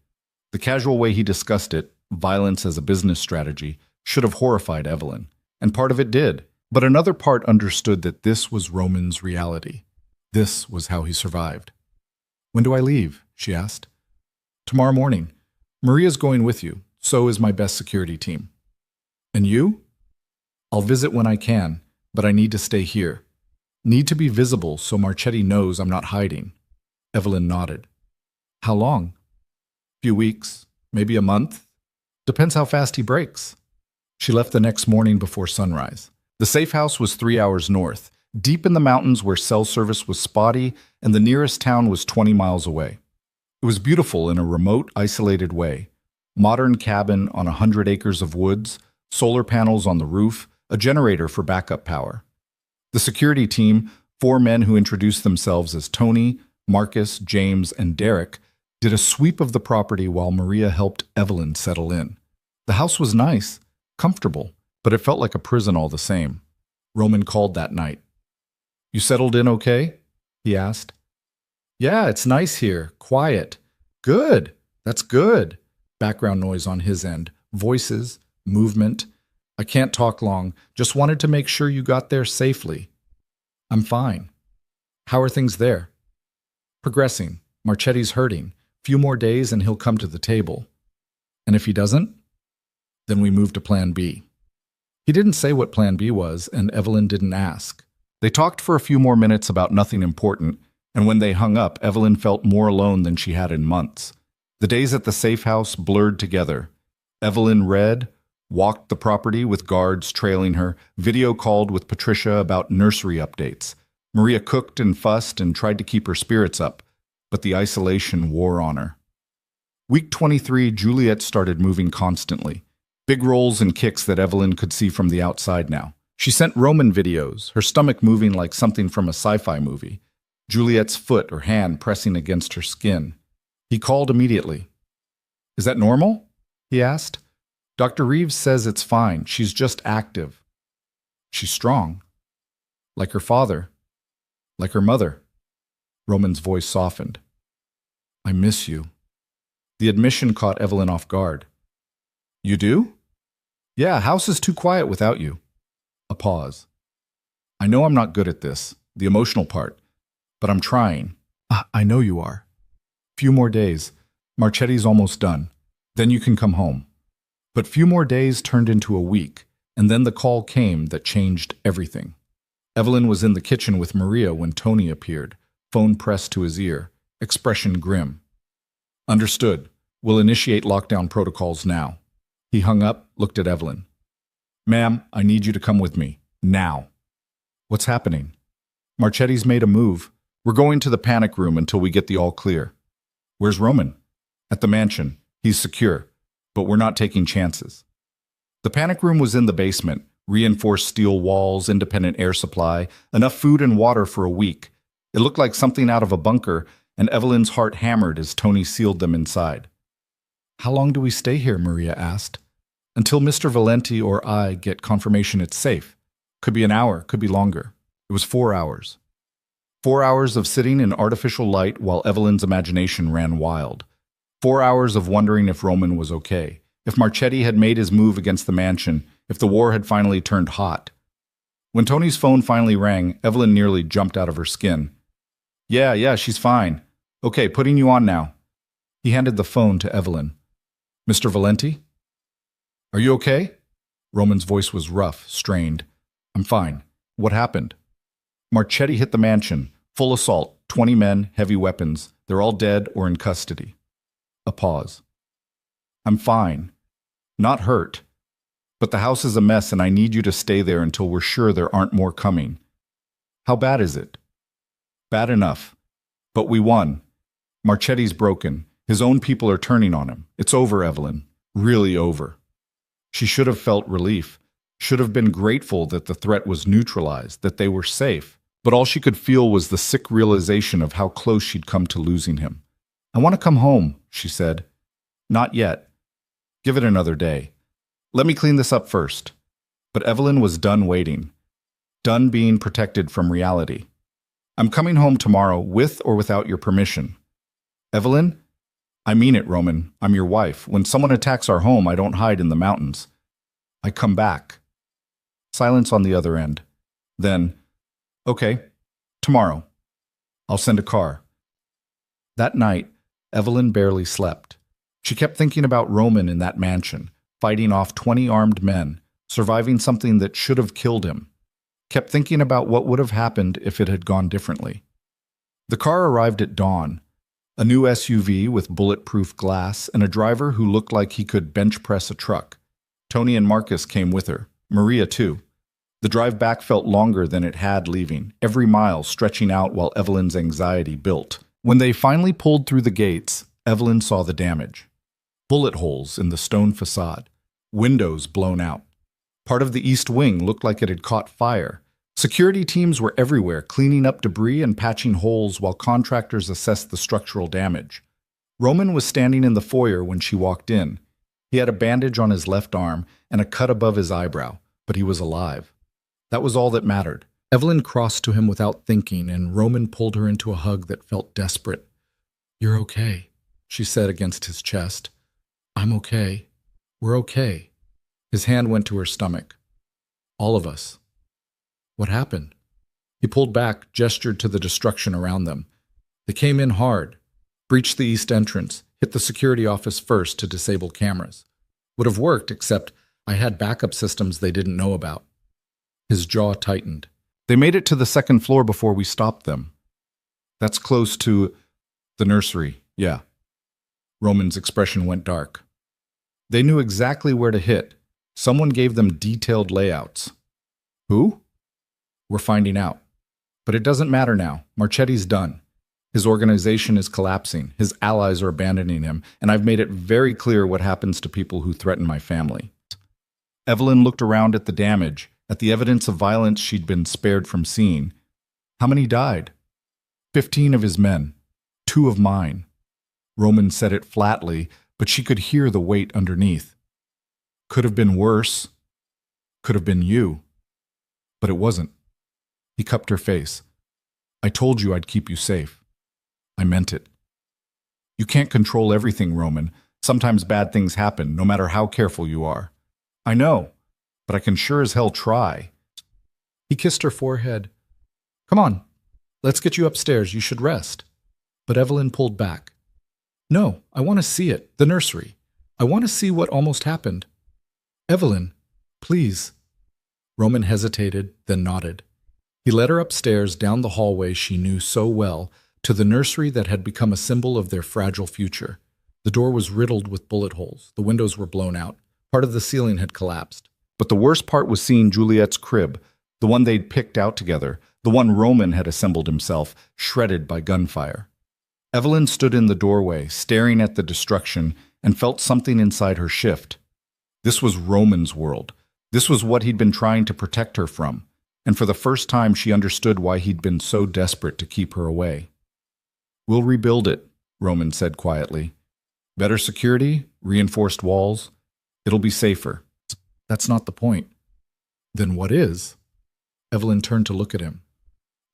The casual way he discussed it, violence as a business strategy, should have horrified Evelyn. And part of it did. But another part understood that this was Roman's reality. This was how he survived. When do I leave? She asked. Tomorrow morning. Maria's going with you. So is my best security team. And you? I'll visit when I can, but I need to stay here. Need to be visible so Marchetti knows I'm not hiding. Evelyn nodded. How long? Few weeks, maybe a month. Depends how fast he breaks. She left the next morning before sunrise. The safe house was 3 hours north, deep in the mountains where cell service was spotty, and the nearest town was 20 miles away. It was beautiful in a remote, isolated way. Modern cabin on 100 acres of woods, solar panels on the roof, a generator for backup power. The security team, 4 men who introduced themselves as Tony, Marcus, James, and Derek, did a sweep of the property while Maria helped Evelyn settle in. The house was nice, comfortable, but it felt like a prison all the same. Roman called that night. "You settled in okay?" he asked. "Yeah, it's nice here, quiet." "Good, that's good." Background noise on his end, voices, movement. "I can't talk long, just wanted to make sure you got there safely." "I'm fine." "How are things there?" "Progressing. Marchetti's hurting. Few more days and he'll come to the table." "And if he doesn't?" "Then we move to plan B." He didn't say what plan B was, and Evelyn didn't ask. They talked for a few more minutes about nothing important, and when they hung up, Evelyn felt more alone than she had in months. The days at the safe house blurred together. Evelyn read, walked the property with guards trailing her, video called with Patricia about nursery updates. Maria cooked and fussed and tried to keep her spirits up, but the isolation wore on her. Week 23, Juliet started moving constantly. Big rolls and kicks that Evelyn could see from the outside now. She sent Roman videos, her stomach moving like something from a sci-fi movie. Juliet's foot or hand pressing against her skin. He called immediately. "Is that normal?" he asked. "Dr. Reeves says it's fine. She's just active." "She's strong." "Like her father. Like her mother." Roman's voice softened. "I miss you." The admission caught Evelyn off guard. "You do?" "Yeah, house is too quiet without you." A pause. "I know I'm not good at this, the emotional part, but I'm trying." I know you are." "Few more days. Marchetti's almost done. Then you can come home." But few more days turned into a week, and then the call came that changed everything. Evelyn was in the kitchen with Maria when Tony appeared, phone pressed to his ear, expression grim. "Understood. We'll initiate lockdown protocols now." He hung up, looked at Evelyn. "Ma'am, I need you to come with me. Now." "What's happening?" "Marchetti's made a move. We're going to the panic room until we get the all clear." "Where's Roman?" "At the mansion. He's secure. But we're not taking chances." The panic room was in the basement. Reinforced steel walls, independent air supply, enough food and water for a week. It looked like something out of a bunker, and Evelyn's heart hammered as Tony sealed them inside. "How long do we stay here?" Maria asked. "Until Mr. Valenti or I get confirmation it's safe. Could be an hour, could be longer." It was 4 hours. 4 hours of sitting in artificial light while Evelyn's imagination ran wild. 4 hours of wondering if Roman was okay, if Marchetti had made his move against the mansion, if the war had finally turned hot. When Tony's phone finally rang, Evelyn nearly jumped out of her skin. Yeah, she's fine. Okay, putting you on now." He handed the phone to Evelyn. "Mr. Valenti?" "Are you okay?" Roman's voice was rough, strained. "I'm fine. What happened?" "Marchetti hit the mansion. Full assault, 20 men, heavy weapons. They're all dead or in custody." A pause. "I'm fine. Not hurt. But the house is a mess and I need you to stay there until we're sure there aren't more coming." "How bad is it?" "Bad enough. But we won. Marchetti's broken. His own people are turning on him. It's over, Evelyn. Really over." She should have felt relief, should have been grateful that the threat was neutralized, that they were safe. But all she could feel was the sick realization of how close she'd come to losing him. "I want to come home," she said. "Not yet. Give it another day. Let me clean this up first." But Evelyn was done waiting, done being protected from reality. "I'm coming home tomorrow, with or without your permission." "Evelyn? I mean it, Roman. I'm your wife. When someone attacks our home, I don't hide in the mountains. I come back." Silence on the other end. Then, "Okay, tomorrow. I'll send a car." That night, Evelyn barely slept. She kept thinking about Roman in that mansion, fighting off 20 armed men, surviving something that should have killed him. Kept thinking about what would have happened if it had gone differently. The car arrived at dawn. A new SUV with bulletproof glass and a driver who looked like he could bench press a truck. Tony and Marcus came with her. Maria, too. The drive back felt longer than it had leaving, every mile stretching out while Evelyn's anxiety built. When they finally pulled through the gates, Evelyn saw the damage. Bullet holes in the stone facade, windows blown out. Part of the east wing looked like it had caught fire. Security teams were everywhere, cleaning up debris and patching holes while contractors assessed the structural damage. Roman was standing in the foyer when she walked in. He had a bandage on his left arm and a cut above his eyebrow, but he was alive. That was all that mattered. Evelyn crossed to him without thinking, and Roman pulled her into a hug that felt desperate. "You're okay," she said against his chest. "I'm okay. We're okay." His hand went to her stomach. "All of us." "What happened?" He pulled back, gestured to the destruction around them. They came in hard, breached the east entrance, hit the security office first to disable cameras. Would have worked, except I had backup systems they didn't know about. His jaw tightened. "They made it to the second floor before we stopped them." "That's close to the nursery, yeah." Roman's expression went dark. "They knew exactly where to hit. Someone gave them detailed layouts." "Who?" "We're finding out. But it doesn't matter now. Marchetti's done. His organization is collapsing. His allies are abandoning him, and I've made it very clear what happens to people who threaten my family." Evelyn looked around at the damage, at the evidence of violence she'd been spared from seeing. "How many died?" 15 of his men. 2 of mine." Roman said it flatly, but she could hear the weight underneath. "Could have been worse. Could have been you. But it wasn't." He cupped her face. "I told you I'd keep you safe. I meant it." "You can't control everything, Roman. Sometimes bad things happen, no matter how careful you are." "I know, but I can sure as hell try." He kissed her forehead. "Come on, let's get you upstairs. You should rest." But Evelyn pulled back. "No, I want to see it, the nursery. I want to see what almost happened." "Evelyn, please." Roman hesitated, then nodded. He led her upstairs down the hallway she knew so well, to the nursery that had become a symbol of their fragile future. The door was riddled with bullet holes. The windows were blown out. Part of the ceiling had collapsed. But the worst part was seeing Juliet's crib, the one they'd picked out together, the one Roman had assembled himself, shredded by gunfire. Evelyn stood in the doorway, staring at the destruction, and felt something inside her shift. This was Roman's world. This was what he'd been trying to protect her from. And for the first time, she understood why he'd been so desperate to keep her away. "We'll rebuild it," Roman said quietly. "Better security, reinforced walls. It'll be safer." "That's not the point." "Then what is?" Evelyn turned to look at him.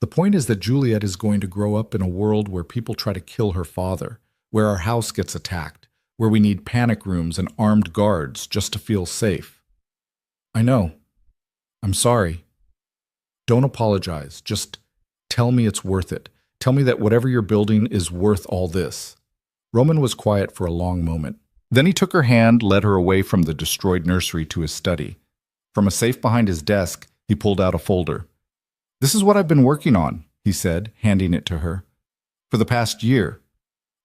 "The point is that Juliet is going to grow up in a world where people try to kill her father, where our house gets attacked, where we need panic rooms and armed guards just to feel safe." "I know. I'm sorry." "Don't apologize. Just tell me it's worth it. Tell me that whatever you're building is worth all this." Roman was quiet for a long moment. Then he took her hand, led her away from the destroyed nursery to his study. From a safe behind his desk, he pulled out a folder. "This is what I've been working on," he said, handing it to her. "For the past year."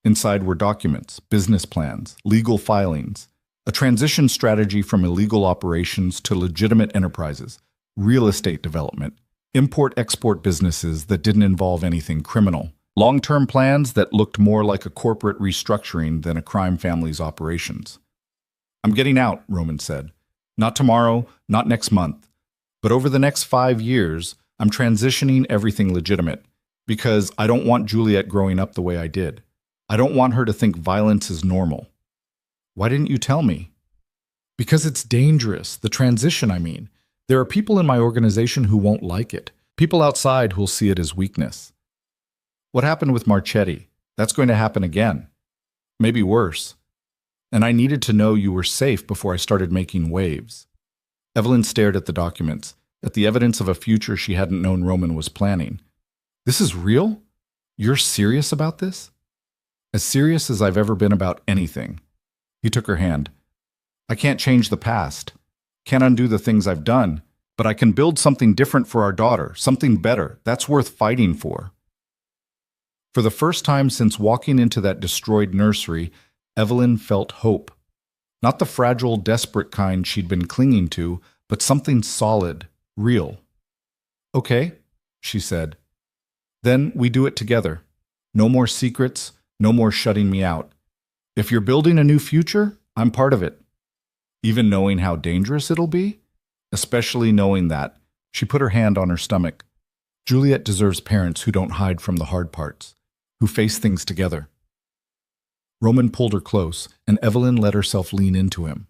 Inside were documents, business plans, legal filings, a transition strategy from illegal operations to legitimate enterprises, real estate development, import-export businesses that didn't involve anything criminal, long-term plans that looked more like a corporate restructuring than a crime family's operations. "I'm getting out," Roman said. "Not tomorrow, not next month. But over the next 5 years, I'm transitioning everything legitimate, because I don't want Juliet growing up the way I did. I don't want her to think violence is normal." "Why didn't you tell me?" "Because it's dangerous. The transition, I mean. There are people in my organization who won't like it. People outside who'll see it as weakness." "What happened with Marchetti? That's going to happen again. Maybe worse. And I needed to know you were safe before I started making waves." Evelyn stared at the documents, at the evidence of a future she hadn't known Roman was planning. "This is real? You're serious about this?" "As serious as I've ever been about anything." He took her hand. "I can't change the past. Can't undo the things I've done, but I can build something different for our daughter, something better. That's worth fighting for." For the first time since walking into that destroyed nursery, Evelyn felt hope. Not the fragile, desperate kind she'd been clinging to, but something solid, Real. Okay, she said. Then we do it together. No more secrets, no more shutting me out. If you're building a new future, I'm part of it. Even knowing how dangerous it'll be? Especially knowing that. She put her hand on her stomach. Juliet deserves parents who don't hide from the hard parts, who face things together. Roman pulled her close, and Evelyn let herself lean into him.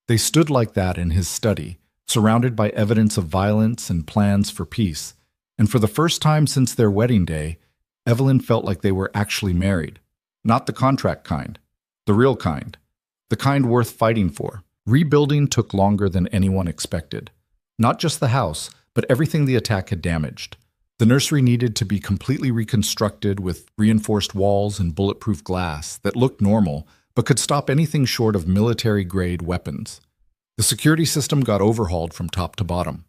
They stood like that in his study, surrounded by evidence of violence and plans for peace, and for the first time since their wedding day, Evelyn felt like they were actually married. Not the contract kind, the real kind, the kind worth fighting for. Rebuilding took longer than anyone expected. Not just the house, but everything the attack had damaged. The nursery needed to be completely reconstructed with reinforced walls and bulletproof glass that looked normal, but could stop anything short of military-grade weapons. The security system got overhauled from top to bottom.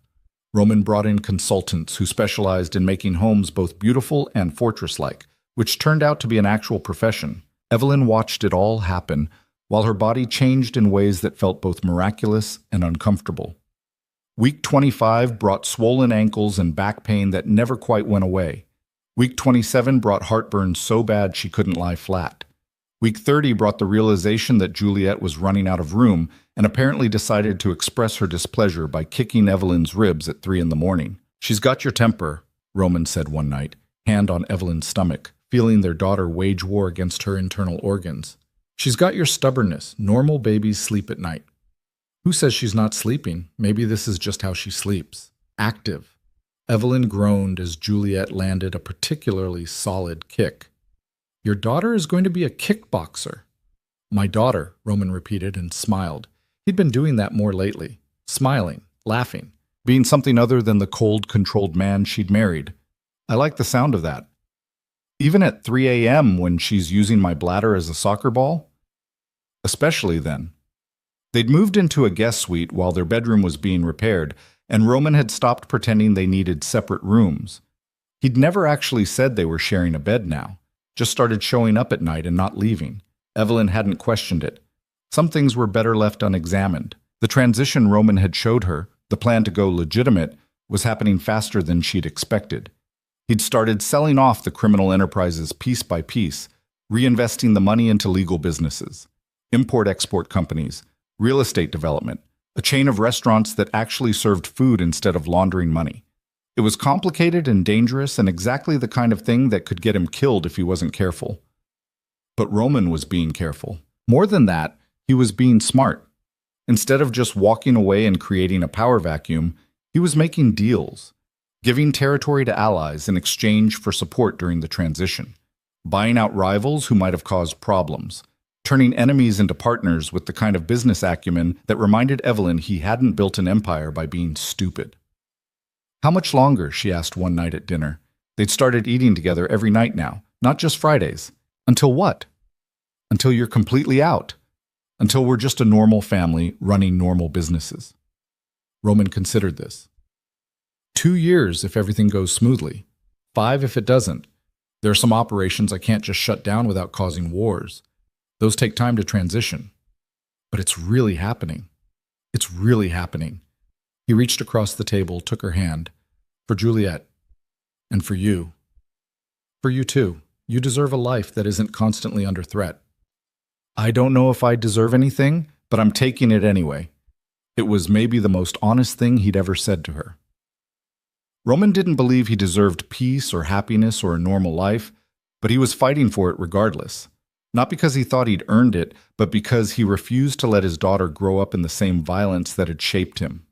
Roman brought in consultants who specialized in making homes both beautiful and fortress-like, which turned out to be an actual profession. Evelyn watched it all happen, while her body changed in ways that felt both miraculous and uncomfortable. Week 25 brought swollen ankles and back pain that never quite went away. Week 27 brought heartburn so bad she couldn't lie flat. Week 30 brought the realization that Juliet was running out of room and apparently decided to express her displeasure by kicking Evelyn's ribs at 3 in the morning. "She's got your temper," Roman said one night, hand on Evelyn's stomach, feeling their daughter wage war against her internal organs. "She's got your stubbornness. Normal babies sleep at night." "Who says she's not sleeping? Maybe this is just how she sleeps. Active." Evelyn groaned as Juliet landed a particularly solid kick. "Your daughter is going to be a kickboxer." "My daughter," Roman repeated and smiled. He'd been doing that more lately, smiling, laughing, being something other than the cold, controlled man she'd married. "I like the sound of that. Even at 3 a.m. when she's using my bladder as a soccer ball? Especially then." They'd moved into a guest suite while their bedroom was being repaired, and Roman had stopped pretending they needed separate rooms. He'd never actually said they were sharing a bed now, just started showing up at night and not leaving. Evelyn hadn't questioned it. Some things were better left unexamined. The transition Roman had showed her, the plan to go legitimate, was happening faster than she'd expected. He'd started selling off the criminal enterprises piece by piece, reinvesting the money into legal businesses, import-export companies, real estate development, a chain of restaurants that actually served food instead of laundering money. It was complicated and dangerous and exactly the kind of thing that could get him killed if he wasn't careful. But Roman was being careful. More than that, he was being smart. Instead of just walking away and creating a power vacuum, he was making deals, giving territory to allies in exchange for support during the transition, buying out rivals who might have caused problems, turning enemies into partners with the kind of business acumen that reminded Evelyn he hadn't built an empire by being stupid. "How much longer?" she asked one night at dinner. They'd started eating together every night now, not just Fridays. "Until what?" "Until you're completely out. Until we're just a normal family running normal businesses." Roman considered this. 2 years if everything goes smoothly. 5 if it doesn't. There are some operations I can't just shut down without causing wars. Those take time to transition. But it's really happening. It's really happening. He reached across the table, took her hand. "For Juliet. And for you. For you too. You deserve a life that isn't constantly under threat." "I don't know if I deserve anything, but I'm taking it anyway." It was maybe the most honest thing he'd ever said to her. Roman didn't believe he deserved peace or happiness or a normal life, but he was fighting for it regardless. Not because he thought he'd earned it, but because he refused to let his daughter grow up in the same violence that had shaped him.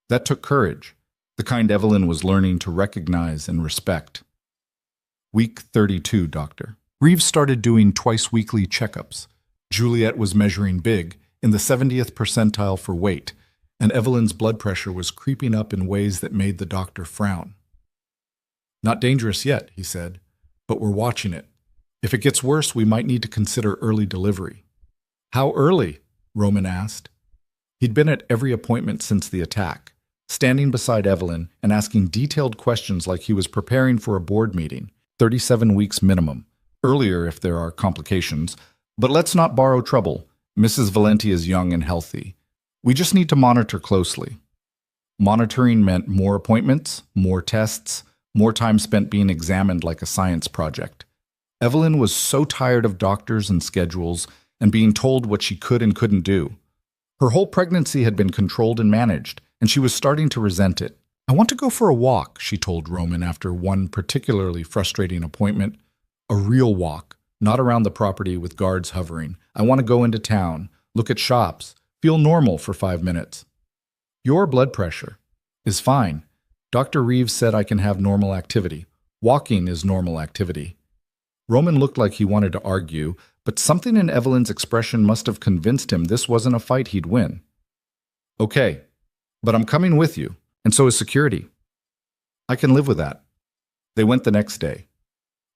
That took courage, the kind Evelyn was learning to recognize and respect. Week 32, Doctor. Reeves started doing twice-weekly checkups. Juliet was measuring big, in the 70th percentile for weight, and Evelyn's blood pressure was creeping up in ways that made the doctor frown. "Not dangerous yet," he said, "but we're watching it. If it gets worse, we might need to consider early delivery." "How early?" Roman asked. He'd been at every appointment since the attack, standing beside Evelyn and asking detailed questions like he was preparing for a board meeting, 37 weeks minimum, earlier if there are complications. "But let's not borrow trouble. Mrs. Valenti is young and healthy. We just need to monitor closely." Monitoring meant more appointments, more tests, more time spent being examined like a science project. Evelyn was so tired of doctors and schedules and being told what she could and couldn't do. Her whole pregnancy had been controlled and managed, and she was starting to resent it. "I want to go for a walk," she told Roman after one particularly frustrating appointment. "A real walk, not around the property with guards hovering. I want to go into town, look at shops, feel normal for 5 minutes." "Your blood pressure is fine. Dr. Reeves said I can have normal activity. Walking is normal activity." Roman looked like he wanted to argue, but something in Evelyn's expression must have convinced him this wasn't a fight he'd win. "Okay, but I'm coming with you, and so is security." "I can live with that." They went the next day,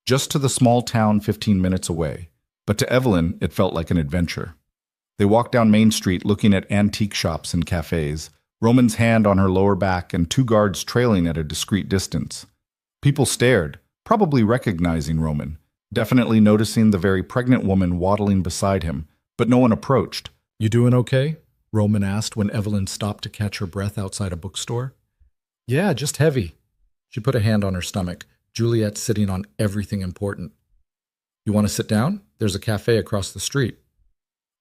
just to the small town 15 minutes away, but to Evelyn it felt like an adventure. They walked down Main Street looking at antique shops and cafes, Roman's hand on her lower back and 2 guards trailing at a discreet distance. People stared, probably recognizing Roman, definitely noticing the very pregnant woman waddling beside him, but no one approached. "You doing okay?" Roman asked when Evelyn stopped to catch her breath outside a bookstore. "Yeah, just heavy." She put a hand on her stomach, Juliet sitting on everything important. "You want to sit down? There's a cafe across the street."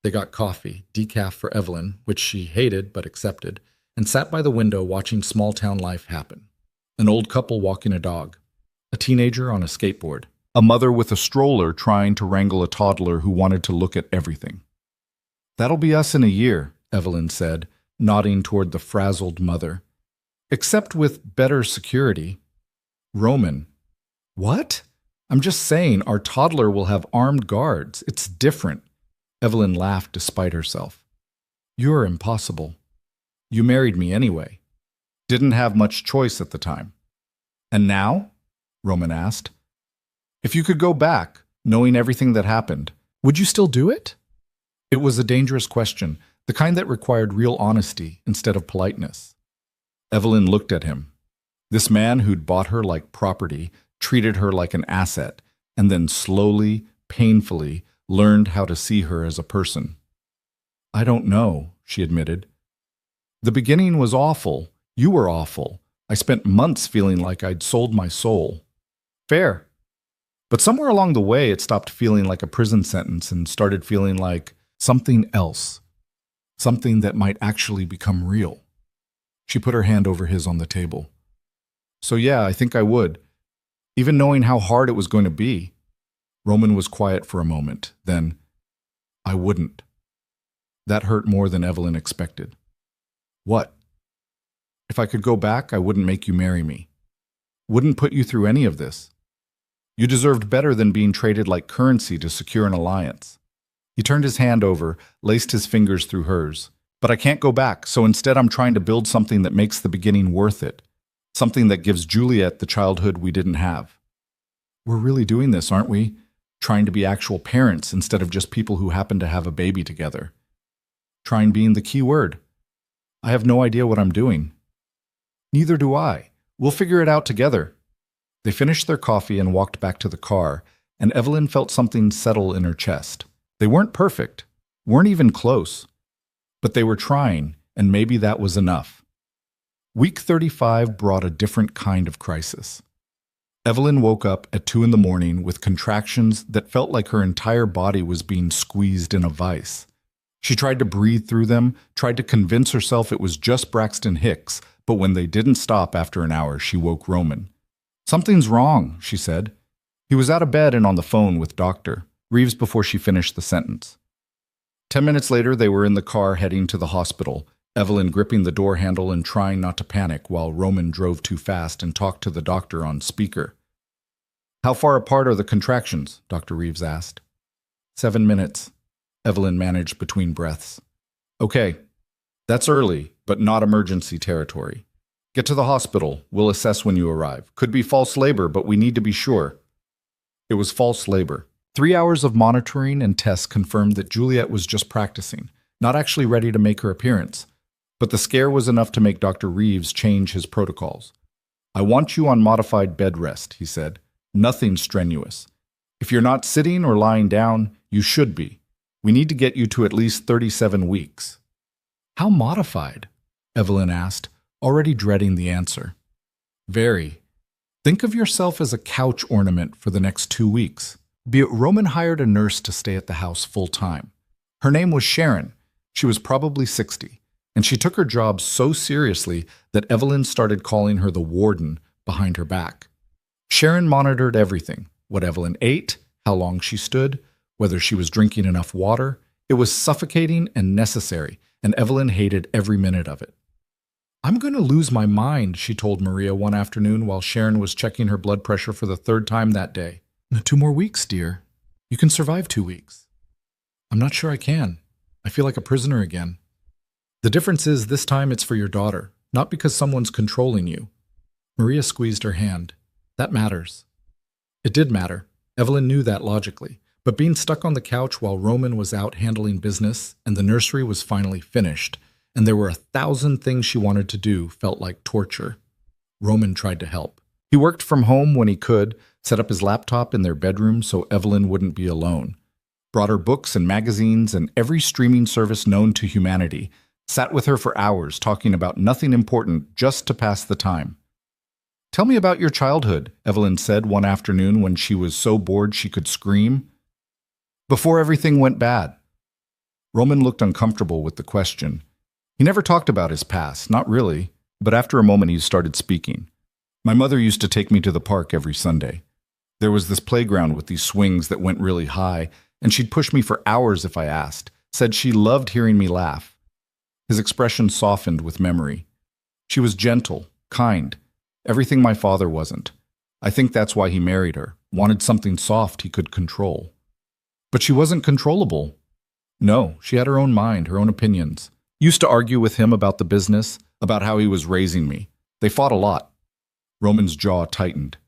They got coffee, decaf for Evelyn, which she hated but accepted, and sat by the window watching small-town life happen. An old couple walking a dog, a teenager on a skateboard, a mother with a stroller trying to wrangle a toddler who wanted to look at everything. "That'll be us in a year," Evelyn said, nodding toward the frazzled mother. "Except with better security." Roman: "What?" "I'm just saying our toddler will have armed guards. It's different." Evelyn laughed despite herself. "You're impossible. You married me anyway. Didn't have much choice at the time." "And now?" Roman asked. "If you could go back, knowing everything that happened, would you still do it?" It was a dangerous question, the kind that required real honesty instead of politeness. Evelyn looked at him. This man who'd bought her like property, treated her like an asset, and then slowly, painfully, learned how to see her as a person. "I don't know," she admitted. "The beginning was awful. You were awful. I spent months feeling like I'd sold my soul." "Fair. But somewhere along the way, it stopped feeling like a prison sentence and started feeling like something else. Something that might actually become real." She put her hand over his on the table. "So yeah, I think I would. Even knowing how hard it was going to be." Roman was quiet for a moment. Then, "I wouldn't." That hurt more than Evelyn expected. "What?" "If I could go back, I wouldn't make you marry me. Wouldn't put you through any of this. You deserved better than being traded like currency to secure an alliance." He turned his hand over, laced his fingers through hers. "But I can't go back, so instead I'm trying to build something that makes the beginning worth it. Something that gives Juliet the childhood we didn't have." "We're really doing this, aren't we? Trying to be actual parents instead of just people who happen to have a baby together." "Trying" being the key word. "I have no idea what I'm doing." "Neither do I. We'll figure it out together." They finished their coffee and walked back to the car, and Evelyn felt something settle in her chest. They weren't perfect, weren't even close, but they were trying, and maybe that was enough. Week 35 brought a different kind of crisis. Evelyn woke up at 2 in the morning with contractions that felt like her entire body was being squeezed in a vice. She tried to breathe through them, tried to convince herself it was just Braxton Hicks, but when they didn't stop after an hour, she woke Roman. "Something's wrong," she said. He was out of bed and on the phone with Dr. Reeves before she finished the sentence. 10 minutes later, they were in the car heading to the hospital, Evelyn gripping the door handle and trying not to panic while Roman drove too fast and talked to the doctor on speaker. "How far apart are the contractions?" Dr. Reeves asked. 7 minutes, Evelyn managed between breaths. "Okay, that's early, but not emergency territory. Get to the hospital. We'll assess when you arrive. Could be false labor, but we need to be sure." It was false labor. 3 hours of monitoring and tests confirmed that Juliet was just practicing, not actually ready to make her appearance. But the scare was enough to make Dr. Reeves change his protocols. "I want you on modified bed rest," he said. "Nothing strenuous. If you're not sitting or lying down, you should be. We need to get you to at least 37 weeks. "How modified?" Evelyn asked, already dreading the answer. Very. Think of yourself as a couch ornament for the next 2 weeks. Roman hired a nurse to stay at the house full-time. Her name was Sharon. She was probably 60, and she took her job so seriously that Evelyn started calling her the warden behind her back. Sharon monitored everything, what Evelyn ate, how long she stood, whether she was drinking enough water. It was suffocating and necessary, and Evelyn hated every minute of it. "I'm going to lose my mind," she told Maria one afternoon while Sharon was checking her blood pressure for the 3rd time that day. "2 more weeks, dear. You can survive 2 weeks." "I'm not sure I can. I feel like a prisoner again." "The difference is this time it's for your daughter, not because someone's controlling you." Maria squeezed her hand. "That matters." It did matter. Evelyn knew that logically. But being stuck on the couch while Roman was out handling business and the nursery was finally finished, and there were 1,000 things she wanted to do, felt like torture. Roman tried to help. He worked from home when he could, set up his laptop in their bedroom so Evelyn wouldn't be alone, brought her books and magazines and every streaming service known to humanity, sat with her for hours talking about nothing important just to pass the time. "Tell me about your childhood," Evelyn said one afternoon when she was so bored she could scream. "Before everything went bad." Roman looked uncomfortable with the question. He never talked about his past, not really, but after a moment he started speaking. "My mother used to take me to the park every Sunday. There was this playground with these swings that went really high, and she'd push me for hours if I asked, said she loved hearing me laugh." His expression softened with memory. "She was gentle, kind, everything my father wasn't. I think that's why he married her, wanted something soft he could control." "But she wasn't controllable." "No, she had her own mind, her own opinions. Used to argue with him about the business, about how he was raising me. They fought a lot." Roman's jaw tightened.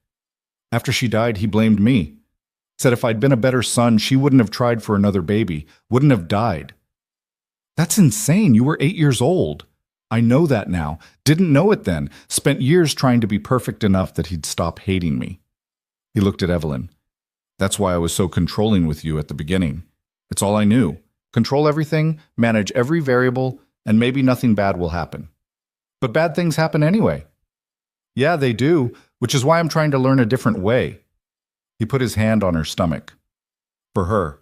"After she died, he blamed me. Said if I'd been a better son, she wouldn't have tried for another baby, wouldn't have died." "That's insane. You were 8 years old." "I know that now. Didn't know it then. Spent years trying to be perfect enough that he'd stop hating me." He looked at Evelyn. "That's why I was so controlling with you at the beginning. It's all I knew. Control everything, manage every variable, and maybe nothing bad will happen." "But bad things happen anyway." "Yeah, they do, which is why I'm trying to learn a different way." He put his hand on her stomach. "For her."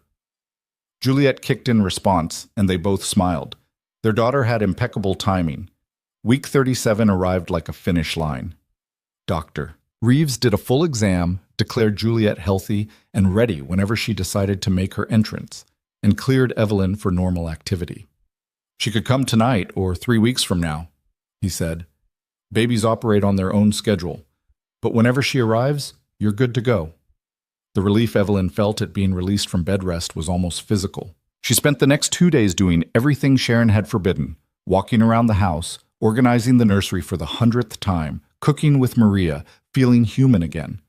Juliet kicked in response, and they both smiled. Their daughter had impeccable timing. Week 37 arrived like a finish line. Dr. Reeves did a full exam, declared Juliet healthy and ready whenever she decided to make her entrance, and cleared Evelyn for normal activity. "She could come tonight or 3 weeks from now," he said. "Babies operate on their own schedule, but whenever she arrives, you're good to go." The relief Evelyn felt at being released from bed rest was almost physical. She spent the next 2 days doing everything Sharon had forbidden, walking around the house, organizing the nursery for the 100th time, cooking with Maria, feeling human again.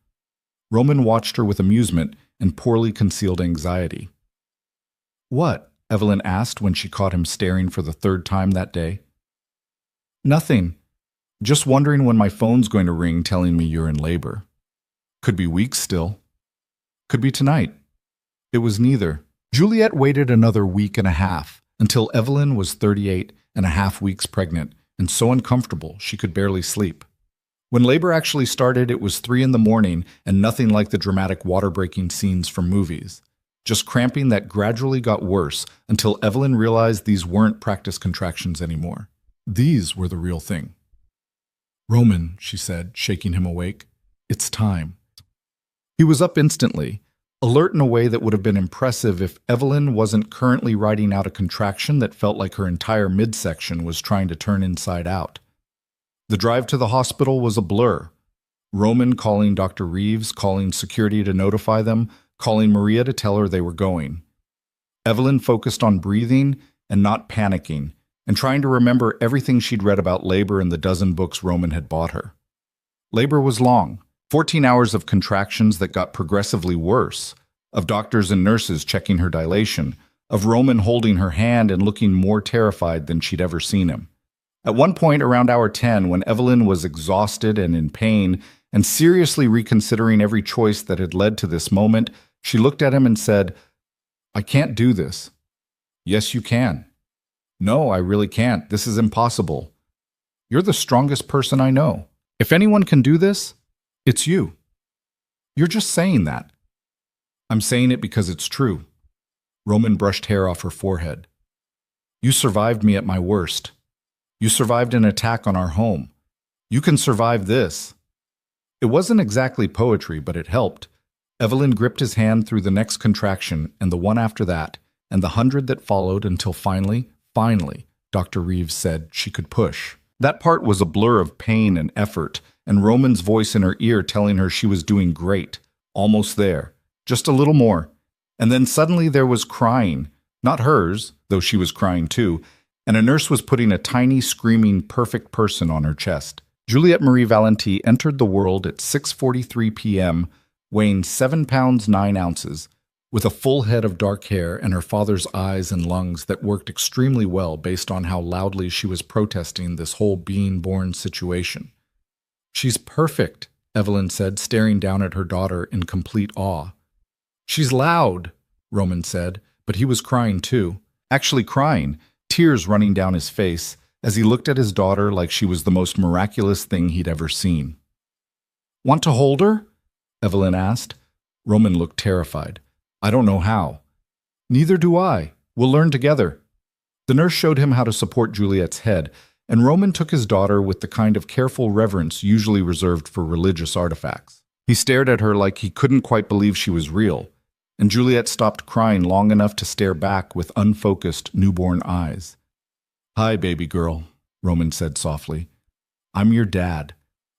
Roman watched her with amusement and poorly concealed anxiety. "What?" Evelyn asked when she caught him staring for the 3rd time that day. "Nothing. Just wondering when my phone's going to ring telling me you're in labor. Could be weeks still. Could be tonight." It was neither. Juliet waited another week and a half until Evelyn was 38.5 weeks pregnant and so uncomfortable she could barely sleep. When labor actually started, it was 3 in the morning and nothing like the dramatic water-breaking scenes from movies. Just cramping that gradually got worse until Evelyn realized these weren't practice contractions anymore. These were the real thing. "Roman," she said, shaking him awake, "it's time." He was up instantly, alert in a way that would have been impressive if Evelyn wasn't currently writing out a contraction that felt like her entire midsection was trying to turn inside out. The drive to the hospital was a blur. Roman calling Dr. Reeves, calling security to notify them, calling Maria to tell her they were going. Evelyn focused on breathing and not panicking, and trying to remember everything she'd read about labor in the dozen books Roman had bought her. Labor was long, 14 hours of contractions that got progressively worse, of doctors and nurses checking her dilation, of Roman holding her hand and looking more terrified than she'd ever seen him. At one point around hour 10, when Evelyn was exhausted and in pain and seriously reconsidering every choice that had led to this moment, she looked at him and said, "I can't do this." "Yes, you can." "No, I really can't. This is impossible." You're the strongest person I know. If anyone can do this, it's you. You're just saying that. I'm saying it because it's true. Roman brushed hair off her forehead. You survived me at my worst. You survived an attack on our home. You can survive this. It wasn't exactly poetry, but it helped. Evelyn gripped his hand through the next contraction and the one after that, and the 100 that followed until finally, Dr. Reeves said she could push. That part was a blur of pain and effort, and Roman's voice in her ear telling her she was doing great, almost there, just a little more. And then suddenly there was crying, not hers, though she was crying too, and a nurse was putting a tiny, screaming, perfect person on her chest. Juliette Marie Valenti entered the world at 6:43 p.m., weighing 7 pounds 9 ounces, with a full head of dark hair and her father's eyes and lungs that worked extremely well based on how loudly she was protesting this whole being-born situation. She's perfect, Evelyn said, staring down at her daughter in complete awe. She's loud, Roman said, but he was crying too. Actually crying, tears running down his face, as he looked at his daughter like she was the most miraculous thing he'd ever seen. Want to hold her? Evelyn asked. Roman looked terrified. I don't know how. Neither do I. We'll learn together. The nurse showed him how to support Juliette's head, and Roman took his daughter with the kind of careful reverence usually reserved for religious artifacts. He stared at her like he couldn't quite believe she was real, and Juliette stopped crying long enough to stare back with unfocused, newborn eyes. Hi, baby girl, Roman said softly. I'm your dad.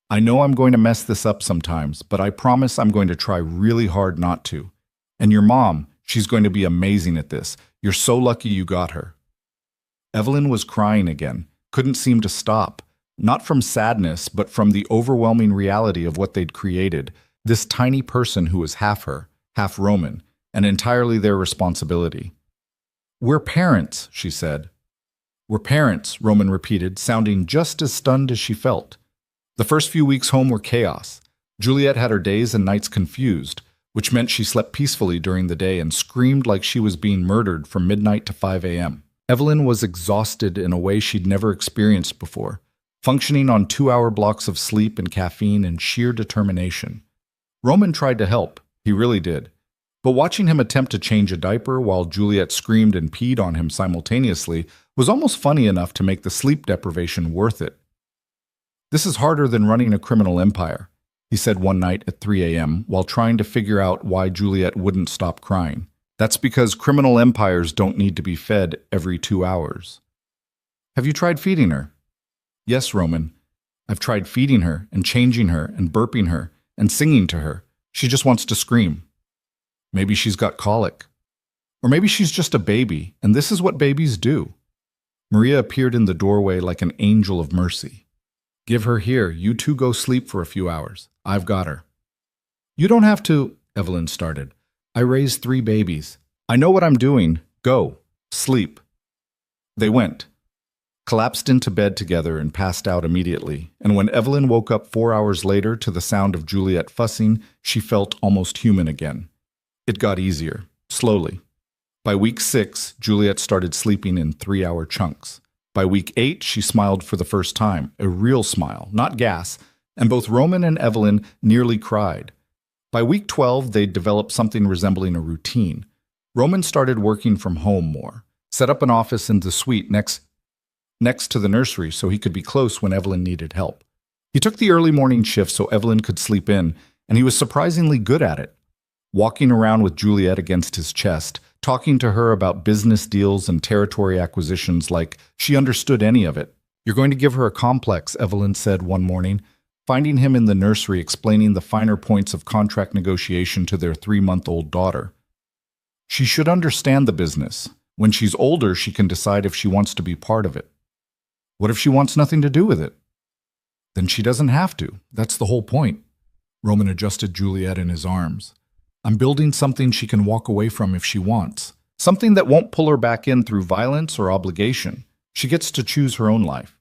I know I'm going to mess this up sometimes, but I promise I'm going to try really hard not to. And your mom, she's going to be amazing at this. You're so lucky you got her. Evelyn was crying again, couldn't seem to stop, not from sadness, but from the overwhelming reality of what they'd created, this tiny person who was half her, half Roman, and entirely their responsibility. We're parents, she said. We're parents, Roman repeated, sounding just as stunned as she felt. The first few weeks home were chaos. Juliette had her days and nights confused, which meant she slept peacefully during the day and screamed like she was being murdered from midnight to 5 a.m. Evelyn was exhausted in a way she'd never experienced before, functioning on 2-hour blocks of sleep and caffeine and sheer determination. Roman tried to help, he really did. But watching him attempt to change a diaper while Juliette screamed and peed on him simultaneously was almost funny enough to make the sleep deprivation worth it. This is harder than running a criminal empire, he said one night at 3 a.m. while trying to figure out why Juliette wouldn't stop crying. That's because criminal empires don't need to be fed every 2 hours. Have you tried feeding her? Yes, Roman. I've tried feeding her and changing her and burping her and singing to her. She just wants to scream. Maybe she's got colic. Or maybe she's just a baby, and this is what babies do. Maria appeared in the doorway like an angel of mercy. Give her here. You two go sleep for a few hours. I've got her. You don't have to, Evelyn started. I raised 3 babies. I know what I'm doing. Go. Sleep. They went. Collapsed into bed together and passed out immediately, and when Evelyn woke up 4 hours later to the sound of Juliette fussing, she felt almost human again. It got easier, slowly. By week 6, Juliette started sleeping in 3-hour chunks. By week 8, she smiled for the first time, a real smile, not gas, and both Roman and Evelyn nearly cried. By week 12, they'd developed something resembling a routine. Roman started working from home more, set up an office in the suite next to the nursery so he could be close when Evelyn needed help. He took the early morning shift so Evelyn could sleep in, and he was surprisingly good at it. Walking around with Juliette against his chest, talking to her about business deals and territory acquisitions like she understood any of it. You're going to give her a complex, Evelyn said one morning, finding him in the nursery explaining the finer points of contract negotiation to their 3-month-old daughter. She should understand the business. When she's older, she can decide if she wants to be part of it. What if she wants nothing to do with it? Then she doesn't have to. That's the whole point. Roman adjusted Juliette in his arms. I'm building something she can walk away from if she wants. Something that won't pull her back in through violence or obligation. She gets to choose her own life.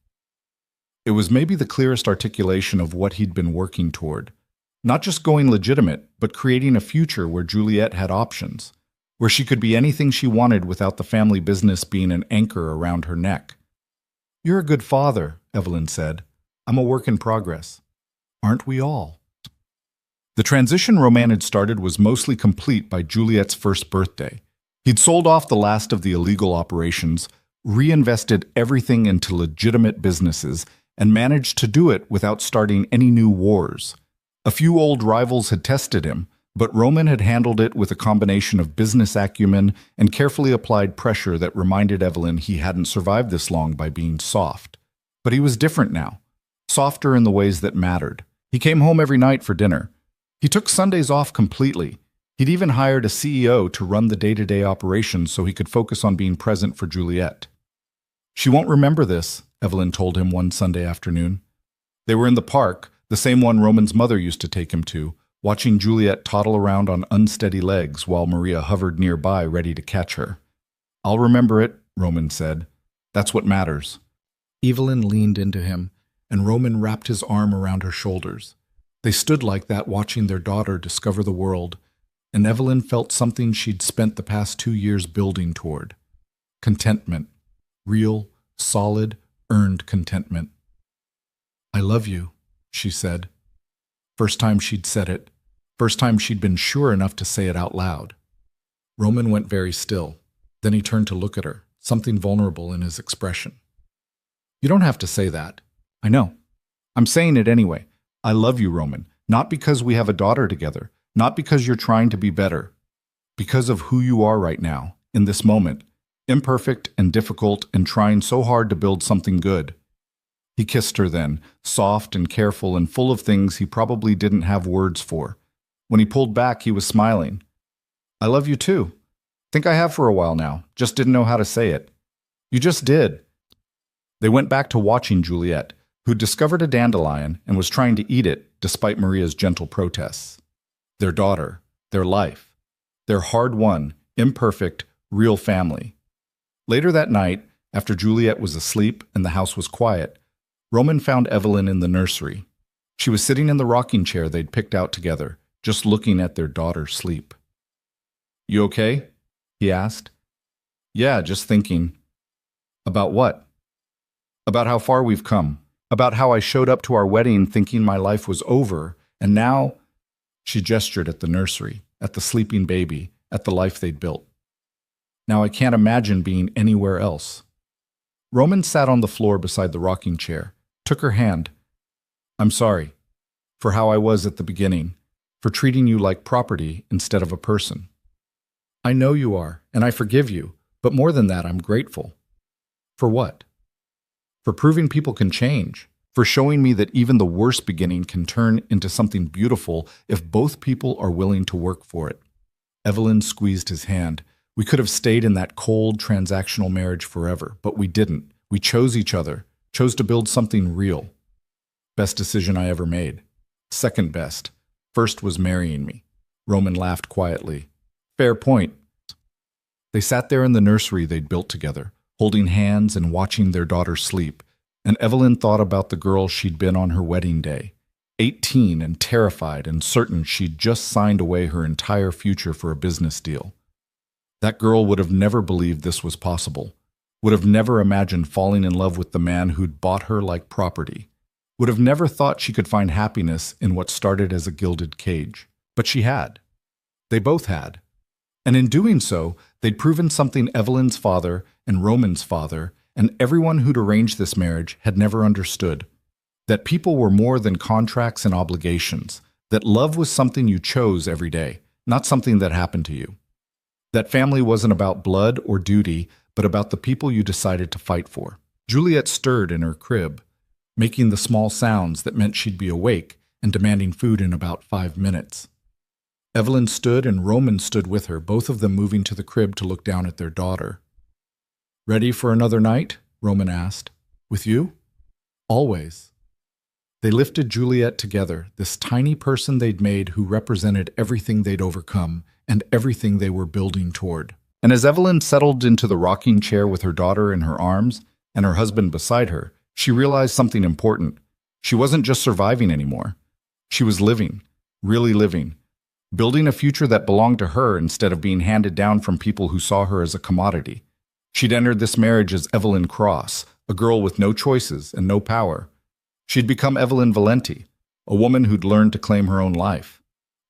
It was maybe the clearest articulation of what he'd been working toward. Not just going legitimate, but creating a future where Juliette had options, where she could be anything she wanted without the family business being an anchor around her neck. You're a good father, Evelyn said. I'm a work in progress. Aren't we all? The transition Roman had started was mostly complete by Juliet's first birthday. He'd sold off the last of the illegal operations, reinvested everything into legitimate businesses, and managed to do it without starting any new wars. A few old rivals had tested him, but Roman had handled it with a combination of business acumen and carefully applied pressure that reminded Evelyn he hadn't survived this long by being soft. But he was different now, softer in the ways that mattered. He came home every night for dinner. He took Sundays off completely. He'd even hired a CEO to run the day-to-day operations so he could focus on being present for Juliet. She won't remember this, Evelyn told him one Sunday afternoon. They were in the park, the same one Roman's mother used to take him to, watching Juliet toddle around on unsteady legs while Maria hovered nearby ready to catch her. I'll remember it, Roman said. That's what matters. Evelyn leaned into him, and Roman wrapped his arm around her shoulders. They stood like that watching their daughter discover the world, and Evelyn felt something she'd spent the past 2 years building toward. Contentment. Real, solid, earned contentment. I love you, she said. First time she'd said it. First time she'd been sure enough to say it out loud. Roman went very still. Then he turned to look at her, something vulnerable in his expression. You don't have to say that. I know. I'm saying it anyway. I love you, Roman. Not because we have a daughter together. Not because you're trying to be better. Because of who you are right now, in this moment. Imperfect and difficult and trying so hard to build something good. He kissed her then, soft and careful and full of things he probably didn't have words for. When he pulled back, he was smiling. I love you too. Think I have for a while now, just didn't know how to say it. You just did. They went back to watching Juliet, who'd discovered a dandelion and was trying to eat it despite Maria's gentle protests. Their daughter, their life, their hard-won, imperfect, real family. Later that night, after Juliet was asleep and the house was quiet, Roman found Evelyn in the nursery. She was sitting in the rocking chair they'd picked out together, just looking at their daughter sleep. You okay? He asked. Yeah, just thinking. About what? About how far we've come. About how I showed up to our wedding thinking my life was over, and now... She gestured at the nursery, at the sleeping baby, at the life they'd built. Now I can't imagine being anywhere else. Roman sat on the floor beside the rocking chair, took her hand. I'm sorry for how I was at the beginning, for treating you like property instead of a person. I know you are, and I forgive you, but more than that, I'm grateful. For what? For proving people can change, for showing me that even the worst beginning can turn into something beautiful if both people are willing to work for it. Evelyn squeezed his hand. We could have stayed in that cold, transactional marriage forever, but we didn't. We chose each other, chose to build something real. Best decision I ever made. Second best. First was marrying me. Roman laughed quietly. Fair point. They sat there in the nursery they'd built together, holding hands and watching their daughter sleep, and Evelyn thought about the girl she'd been on her wedding day, 18 and terrified and certain she'd just signed away her entire future for a business deal. That girl would have never believed this was possible, would have never imagined falling in love with the man who'd bought her like property, would have never thought she could find happiness in what started as a gilded cage. But she had. They both had. And in doing so, they'd proven something Evelyn's father and Roman's father and everyone who'd arranged this marriage had never understood. That people were more than contracts and obligations, that love was something you chose every day, not something that happened to you. That family wasn't about blood or duty, but about the people you decided to fight for. Juliet stirred in her crib, making the small sounds that meant she'd be awake and demanding food in about 5 minutes. Evelyn stood and Roman stood with her, both of them moving to the crib to look down at their daughter. Ready for another night? Roman asked. With you? Always. They lifted Juliet together, this tiny person they'd made who represented everything they'd overcome and everything they were building toward. And as Evelyn settled into the rocking chair with her daughter in her arms and her husband beside her, she realized something important. She wasn't just surviving anymore. She was living, really living, building a future that belonged to her instead of being handed down from people who saw her as a commodity. She'd entered this marriage as Evelyn Cross, a girl with no choices and no power. She'd become Evelyn Valenti, a woman who'd learned to claim her own life,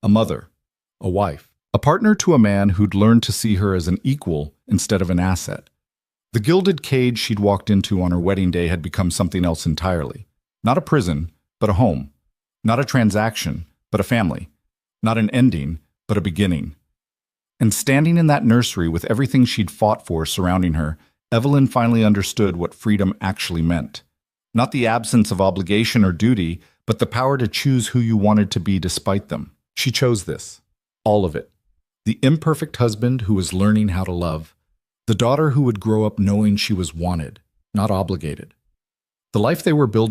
a mother, a wife, a partner to a man who'd learned to see her as an equal instead of an asset. The gilded cage she'd walked into on her wedding day had become something else entirely. Not a prison, but a home. Not a transaction, but a family. Not an ending, but a beginning. And standing in that nursery with everything she'd fought for surrounding her, Evelyn finally understood what freedom actually meant. Not the absence of obligation or duty, but the power to choose who you wanted to be despite them. She chose this. All of it. The imperfect husband who was learning how to love. The daughter who would grow up knowing she was wanted, not obligated. The life they were building